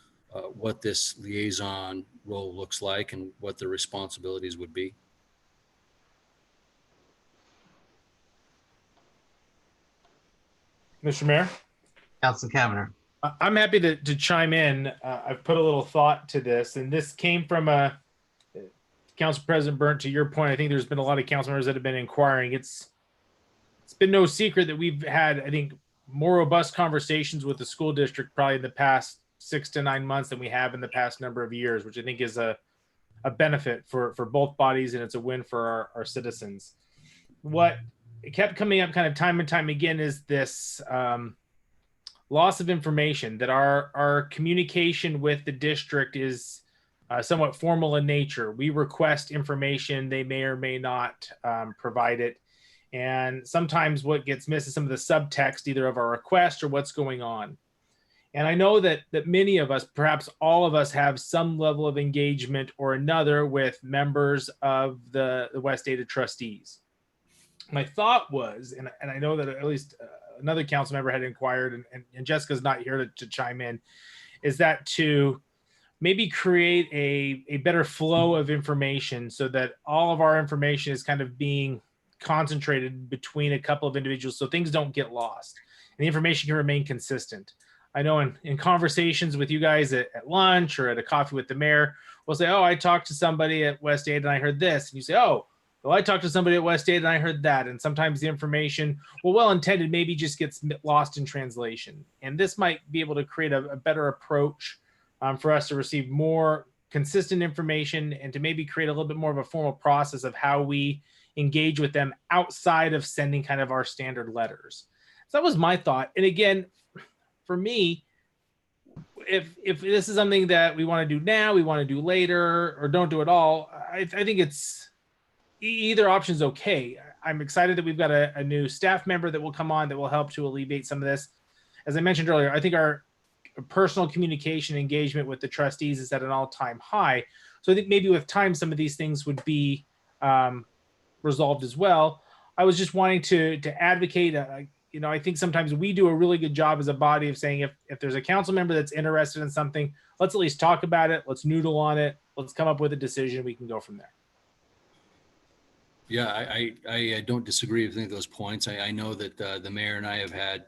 what this liaison role looks like and what the responsibilities would be. Mr. Mayor. Councilman Kavanagh. I'm happy to chime in. I've put a little thought to this, and this came from Council President Burnt. To your point, I think there's been a lot of council members that have been inquiring. It's been no secret that we've had, I think, more robust conversations with the school district probably in the past 6 to 9 months than we have in the past number of years, which I think is a benefit for both bodies, and it's a win for our citizens. What kept coming up kind of time and time again is this loss of information, that our communication with the district is somewhat formal in nature. We request information, they may or may not provide it. And sometimes what gets missed is some of the subtext, either of our request or what's going on. And I know that many of us, perhaps all of us, have some level of engagement or another with members of the West Ada trustees. My thought was, and I know that at least another council member had inquired, and Jessica's not here to chime in, is that to maybe create a better flow of information so that all of our information is kind of being concentrated between a couple of individuals so things don't get lost and the information can remain consistent. I know in conversations with you guys at lunch or at a coffee with the mayor, we'll say, oh, I talked to somebody at West Ada and I heard this. And you say, oh, well, I talked to somebody at West Ada and I heard that. And sometimes the information, well-intended, maybe just gets lost in translation. And this might be able to create a better approach for us to receive more consistent information and to maybe create a little bit more of a formal process of how we engage with them outside of sending kind of our standard letters. So that was my thought. And again, for me, if this is something that we want to do now, we want to do later, or don't do it all, I think it's either option is okay. I'm excited that we've got a new staff member that will come on that will help to alleviate some of this. As I mentioned earlier, I think our personal communication engagement with the trustees is at an all-time high. So I think maybe with time, some of these things would be resolved as well. I was just wanting to advocate. I think sometimes we do a really good job as a body of saying if there's a council member that's interested in something, let's at least talk about it. Let's noodle on it. Let's come up with a decision. We can go from there. Yeah, I don't disagree with any of those points. I know that the mayor and I have had,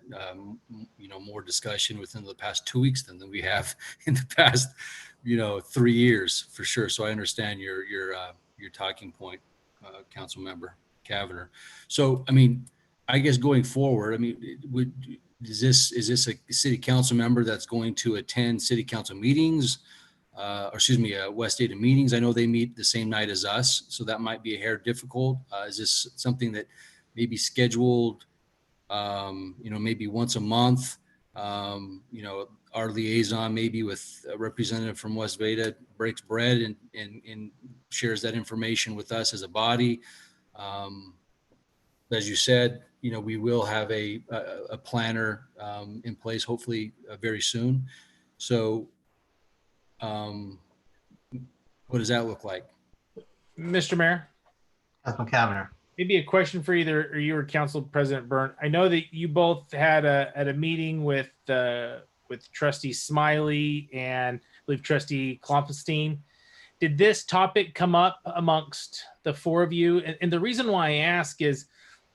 more discussion within the past 2 weeks than we have in the past, 3 years for sure. So I understand your talking point, Council Member Kavanagh. So, I guess going forward, is this a city council member that's going to attend city council meetings? West Ada meetings? I know they meet the same night as us, so that might be a hair difficult. Is this something that may be scheduled, maybe once a month? Our liaison maybe with a representative from West Ada breaks bread and shares that information with us as a body. As you said, we will have a planner in place, hopefully very soon. So what does that look like? Mr. Mayor? Councilman Kavanagh. Maybe a question for either you or Council President Burnt. I know that you both had at a meeting with Trustee Smiley and I believe Trustee Klopfenstein. Did this topic come up amongst the four of you? And the reason why I ask is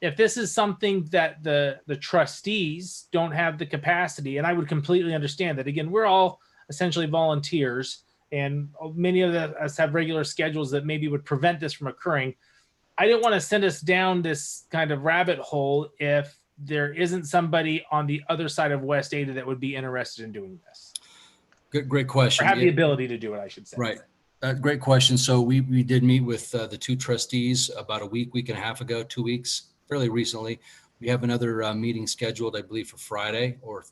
if this is something that the trustees don't have the capacity, and I would completely understand that. Again, we're all essentially volunteers, and many of us have regular schedules that maybe would prevent this from occurring. I didn't want to send us down this kind of rabbit hole if there isn't somebody on the other side of West Ada that would be interested in doing this. Great question. Or have the ability to do it, I should say. Right. Great question. So we did meet with the two trustees about a week and a half ago, 2 weeks, fairly recently. We have another meeting scheduled, I believe, for Friday or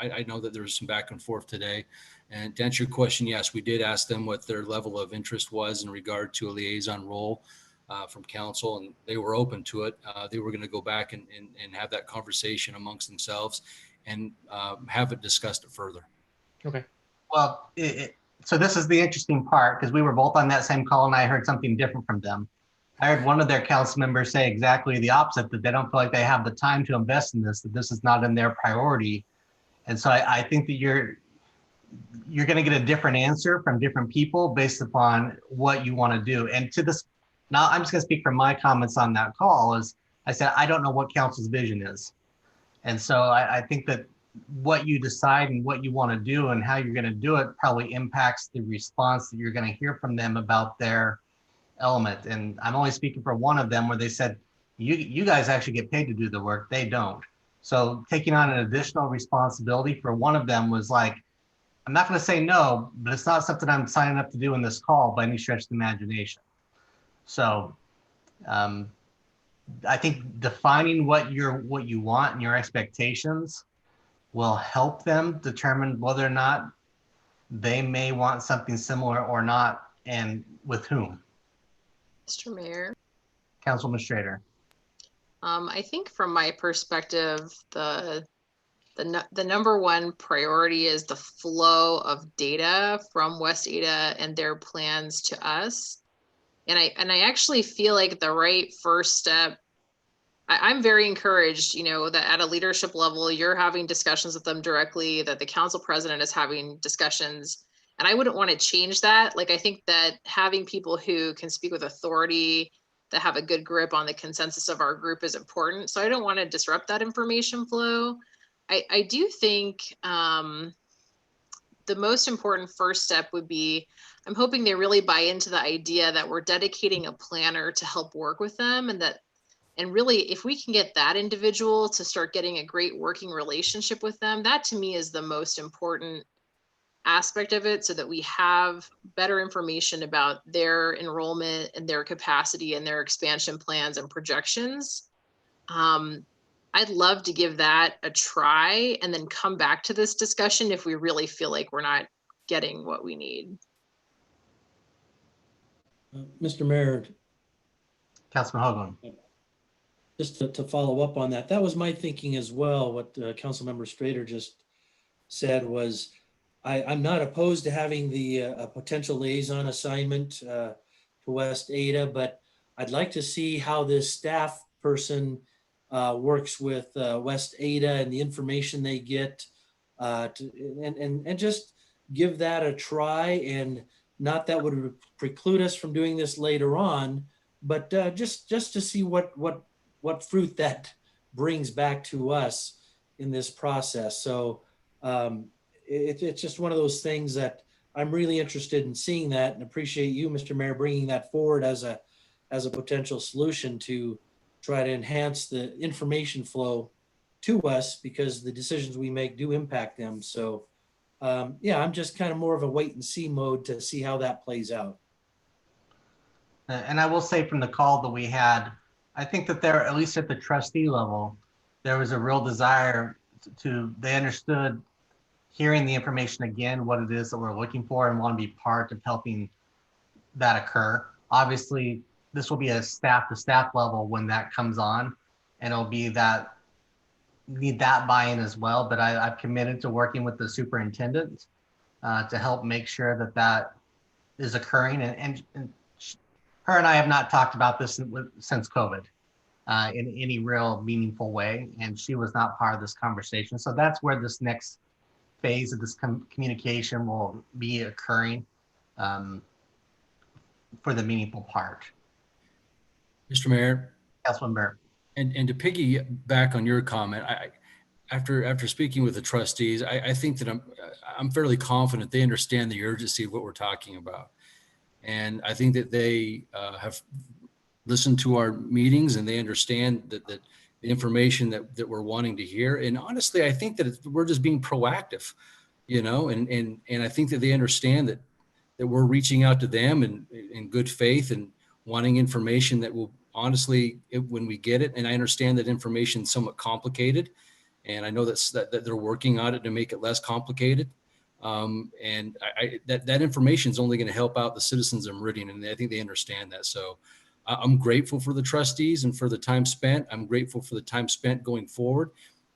I know that there was some back and forth today. And to answer your question, yes, we did ask them what their level of interest was in regard to a liaison role from council, and they were open to it. They were going to go back and have that conversation amongst themselves and have it discussed further. Okay. Well, so this is the interesting part, because we were both on that same call and I heard something different from them. I heard one of their council members say exactly the opposite, that they don't feel like they have the time to invest in this, that this is not in their priority. And so I think that you're going to get a different answer from different people based upon what you want to do. And to this, now I'm just going to speak from my comments on that call, is I said, I don't know what council's vision is. And so I think that what you decide and what you want to do and how you're going to do it probably impacts the response that you're going to hear from them about their element. And I'm only speaking for one of them where they said, you guys actually get paid to do the work. They don't. So taking on an additional responsibility for one of them was like, I'm not going to say no, but it's not something I'm signing up to do in this call by any stretch of the imagination. So I think defining what you want and your expectations will help them determine whether or not they may want something similar or not, and with whom. Mr. Mayor. Councilman Strader. I think from my perspective, the number one priority is the flow of data from West Ada and their plans to us. And I actually feel like the right first step, I'm very encouraged, that at a leadership level, you're having discussions with them directly, that the council president is having discussions. And I wouldn't want to change that. Like, I think that having people who can speak with authority, that have a good grip on the consensus of our group is important. So I don't want to disrupt that information flow. I do think the most important first step would be, I'm hoping they really buy into the idea that we're dedicating a planner to help work with them, and really, if we can get that individual to start getting a great working relationship with them, that to me is the most important aspect of it, so that we have better information about their enrollment and their capacity and their expansion plans and projections. I'd love to give that a try and then come back to this discussion if we really feel like we're not getting what we need. Mr. Mayor. Councilman Hoagland. Just to follow up on that, that was my thinking as well. What Councilmember Strader just said was, I'm not opposed to having the potential liaison assignment to West Ada, but I'd like to see how this staff person works with West Ada and the information they get, and just give that a try. And not that would preclude us from doing this later on, but just to see what fruit that brings back to us in this process. So it's just one of those things that I'm really interested in seeing that, and appreciate you, Mr. Mayor, bringing that forward as a potential solution to try to enhance the information flow to us, because the decisions we make do impact them. So yeah, I'm just kind of more of a wait and see mode to see how that plays out. And I will say from the call that we had, I think that there, at least at the trustee level, there was a real desire they understood hearing the information again, what it is that we're looking for, and want to be part of helping that occur. Obviously, this will be a staff to staff level when that comes on, and it'll be that need that buy-in as well. But I've committed to working with the superintendent to help make sure that that is occurring. And her and I have not talked about this since COVID in any real meaningful way, and she was not part of this conversation. So that's where this next phase of this communication will be occurring for the meaningful part. Mr. Mayor. Councilman Burr. And to piggyback on your comment, after speaking with the trustees, I think that I'm fairly confident they understand the urgency of what we're talking about. And I think that they have listened to our meetings, and they understand that the information that we're wanting to hear. And honestly, I think that we're just being proactive, and I think that they understand that we're reaching out to them in good faith and wanting information that will honestly, when we get it, and I understand that information is somewhat complicated, and I know that they're working on it to make it less complicated. And that information is only going to help out the citizens of Meridian, and I think they understand that. So I'm grateful for the trustees and for the time spent. I'm grateful for the time spent going forward.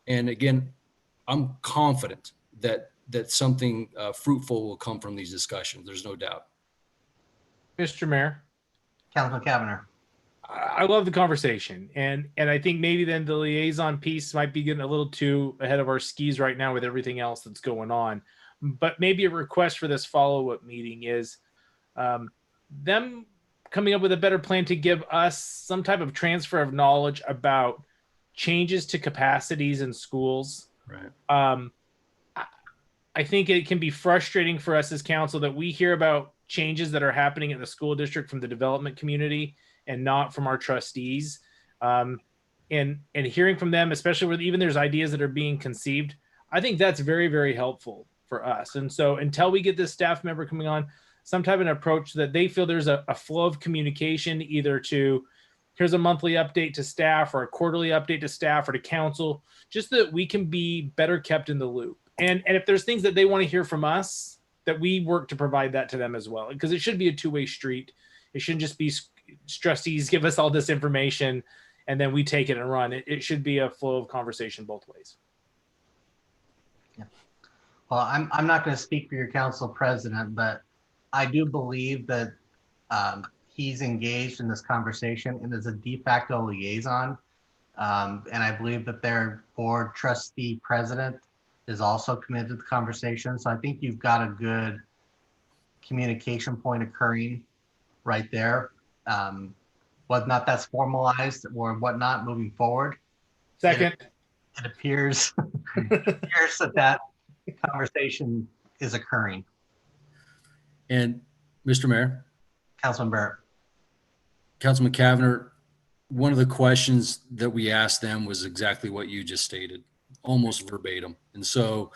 And again, I'm confident that something fruitful will come from these discussions. There's no doubt. Mr. Mayor. Councilman Cavanagh. I love the conversation, and I think maybe then the liaison piece might be getting a little too ahead of our skis right now with everything else that's going on. But maybe a request for this follow-up meeting is them coming up with a better plan to give us some type of transfer of knowledge about changes to capacities in schools Right. I think it can be frustrating for us as council that we hear about changes that are happening at the school district from the development community and not from our trustees. And hearing from them, especially where even there's ideas that are being conceived, I think that's very, very helpful for us. And so until we get this staff member coming on, some type of an approach that they feel there's a flow of communication, either to here's a monthly update to staff or a quarterly update to staff or to council, just that we can be better kept in the loop. And if there's things that they want to hear from us, that we work to provide that to them as well, because it should be a two-way street. It shouldn't just be trustees give us all this information and then we take it and run. It should be a flow of conversation both ways. Yeah. Well, I'm not going to speak for your council president, but I do believe that he's engaged in this conversation and is a de facto liaison. And I believe that their board trustee president is also committed to the conversation. So I think you've got a good communication point occurring right there. Whether or not that's formalized or whatnot moving forward. Second. It appears, that conversation is occurring. And Mr. Mayor. Councilman Barrett. Councilman Kavanagh, one of the questions that we asked them was exactly what you just stated, almost verbatim. And so,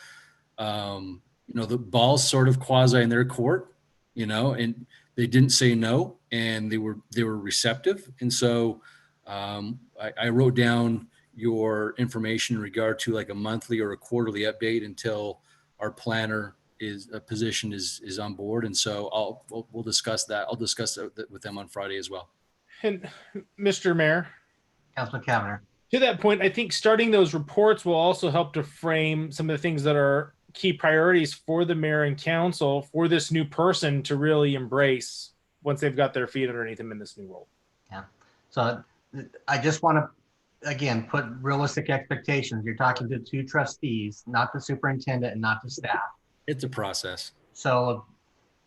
the ball's sort of quasi in their court, and they didn't say no, and they were receptive. And so I wrote down your information in regard to like a monthly or a quarterly update until our planner position is on board. And so we'll discuss that. I'll discuss that with them on Friday as well. And Mr. Mayor. Councilman Kavanagh. To that point, I think starting those reports will also help to frame some of the things that are key priorities for the mayor and council for this new person to really embrace once they've got their feet underneath them in this new role. Yeah. So I just want to, again, put realistic expectations. You're talking to two trustees, not the superintendent and not the staff. It's a process. So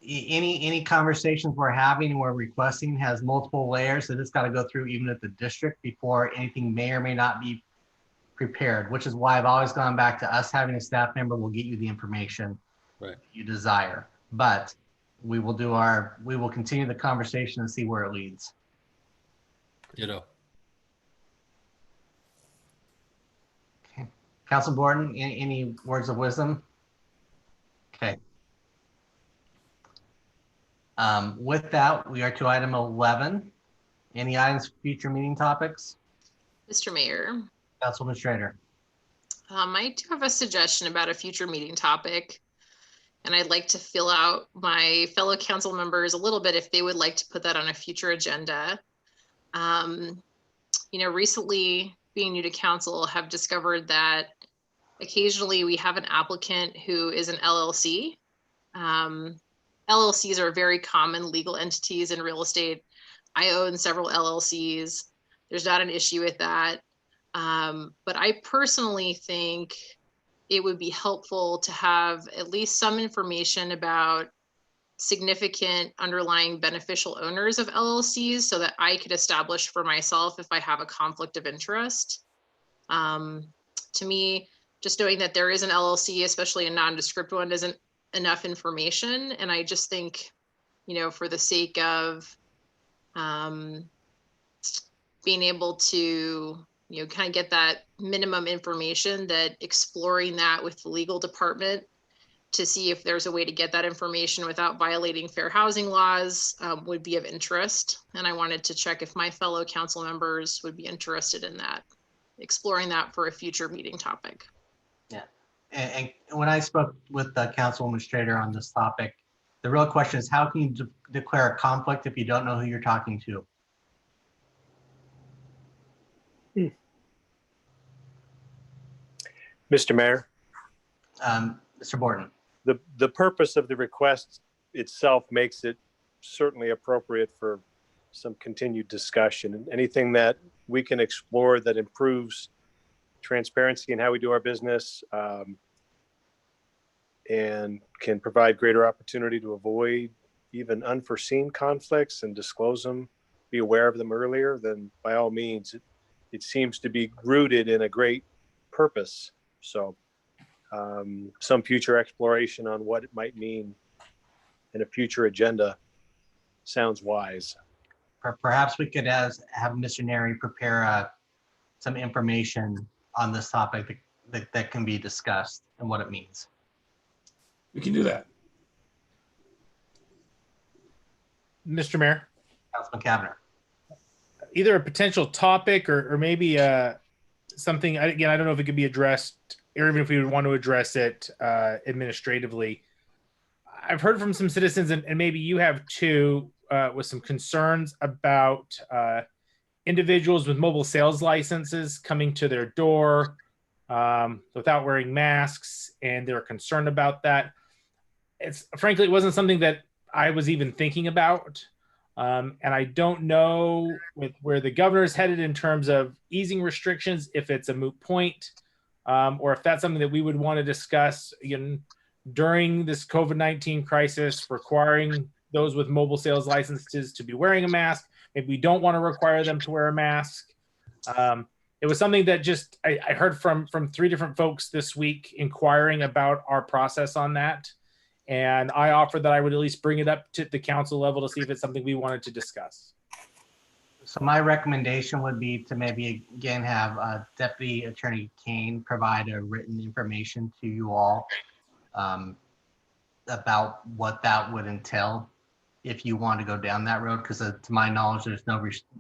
any conversations we're having and we're requesting has multiple layers that it's got to go through even at the district before anything may or may not be prepared, which is why I've always gone back to us having a staff member will get you the information you desire. But we will continue the conversation and see where it leads. Ditto. Okay. Councilman Borton, any words of wisdom? Okay. With that, we are to item 11. Any items for future meeting topics? Mr. Mayor. Councilman Schrader. I do have a suggestion about a future meeting topic, and I'd like to fill out my fellow council members a little bit if they would like to put that on a future agenda. Recently, being new to council, have discovered that occasionally we have an applicant who is an LLC. LLCs are very common legal entities in real estate. I own several LLCs. There's not an issue with that. But I personally think it would be helpful to have at least some information about significant underlying beneficial owners of LLCs so that I could establish for myself if I have a conflict of interest. To me, just knowing that there is an LLC, especially a nondescript one, isn't enough information. And I just think, for the sake of being able to, kind of get that minimum information, that exploring that with the legal department to see if there's a way to get that information without violating fair housing laws would be of interest. And I wanted to check if my fellow council members would be interested in that, exploring that for a future meeting topic. Yeah. And when I spoke with the Councilwoman Schrader on this topic, the real question is how can you declare a conflict if you don't know who you're talking to? Mr. Mayor. Mr. Borton. The purpose of the request itself makes it certainly appropriate for some continued discussion, and anything that we can explore that improves transparency in how we do our business and can provide greater opportunity to avoid even unforeseen conflicts and disclose them, be aware of them earlier, then by all means, it seems to be rooted in a great purpose. So some future exploration on what it might mean in a future agenda sounds wise. Perhaps we could have Mr. Neri prepare some information on this topic that can be discussed and what it means. We can do that. Mr. Mayor, Councilman Kavner. either a potential topic or maybe something, again, I don't know if it could be addressed or even if we would want to address it administratively. I've heard from some citizens, and maybe you have too, with some concerns about individuals with mobile sales licenses coming to their door without wearing masks, and they're concerned about that. It's frankly, it wasn't something that I was even thinking about. And I don't know with where the governor's headed in terms of easing restrictions, if it's a moot point, or if that's something that we would want to discuss again during this COVID-19 crisis, requiring those with mobile sales licenses to be wearing a mask. Maybe we don't want to require them to wear a mask. It was something that just I heard from 3 different folks this week inquiring about our process on that. And I offered that I would at least bring it up to the council level to see if it's something we wanted to discuss. So my recommendation would be to maybe again have Deputy Attorney Kane provide a written information to you all about what that would entail if you want to go down that road. Because to my knowledge, there's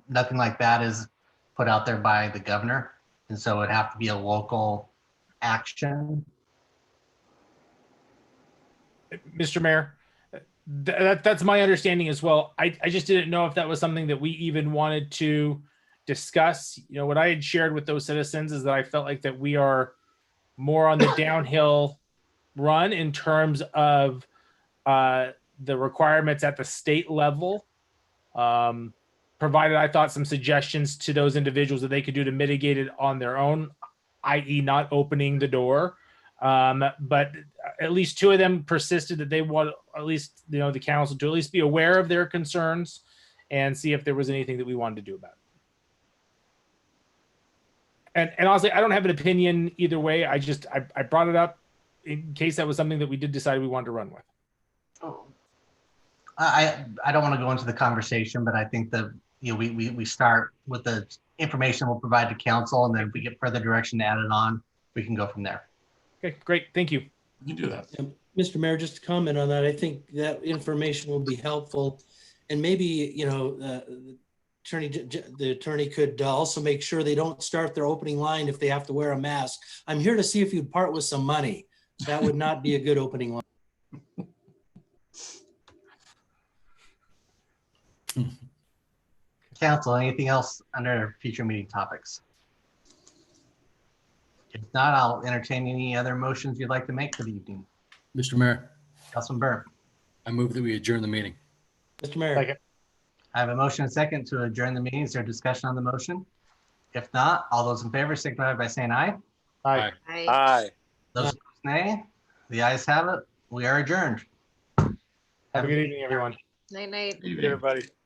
nothing like that is put out there by the governor, and so it'd have to be a local action. Mr. Mayor, that's my understanding as well. I just didn't know if that was something that we even wanted to discuss. You know, what I had shared with those citizens is that I felt like that we are more on the downhill run in terms of the requirements at the state level. Provided I thought some suggestions to those individuals that they could do to mitigate it on their own, i.e. not opening the door. But at least 2 of them persisted that they want at least, you know, the council to at least be aware of their concerns and see if there was anything that we wanted to do about it. And honestly, I don't have an opinion either way. I brought it up in case that was something that we did decide we wanted to run with. Oh. I don't want to go into the conversation, but I think that, you know, we start with the information we'll provide to council, and then if we get further direction to add it on, we can go from there. Okay, great. Thank you. You can do that. Mr. Mayor, just to comment on that, I think that information will be helpful. And maybe, you know, the attorney could also make sure they don't start their opening line if they have to wear a mask. I'm here to see if you'd part with some money. That would not be a good opening line. Council, anything else under future meeting topics? If not, I'll entertain any other motions you'd like to make for the evening. Mr. Mayor, Councilman Byrne. I move that we adjourn the meeting. Mr. Mayor. I have a motion and second to adjourn the meeting. Is there discussion on the motion? If not, all those in favor signify by saying aye. Aye. Aye. Aye. Those opposed, nay. The ayes have it. We are adjourned. Have a good evening, everyone. Night, night. Evening. Everybody.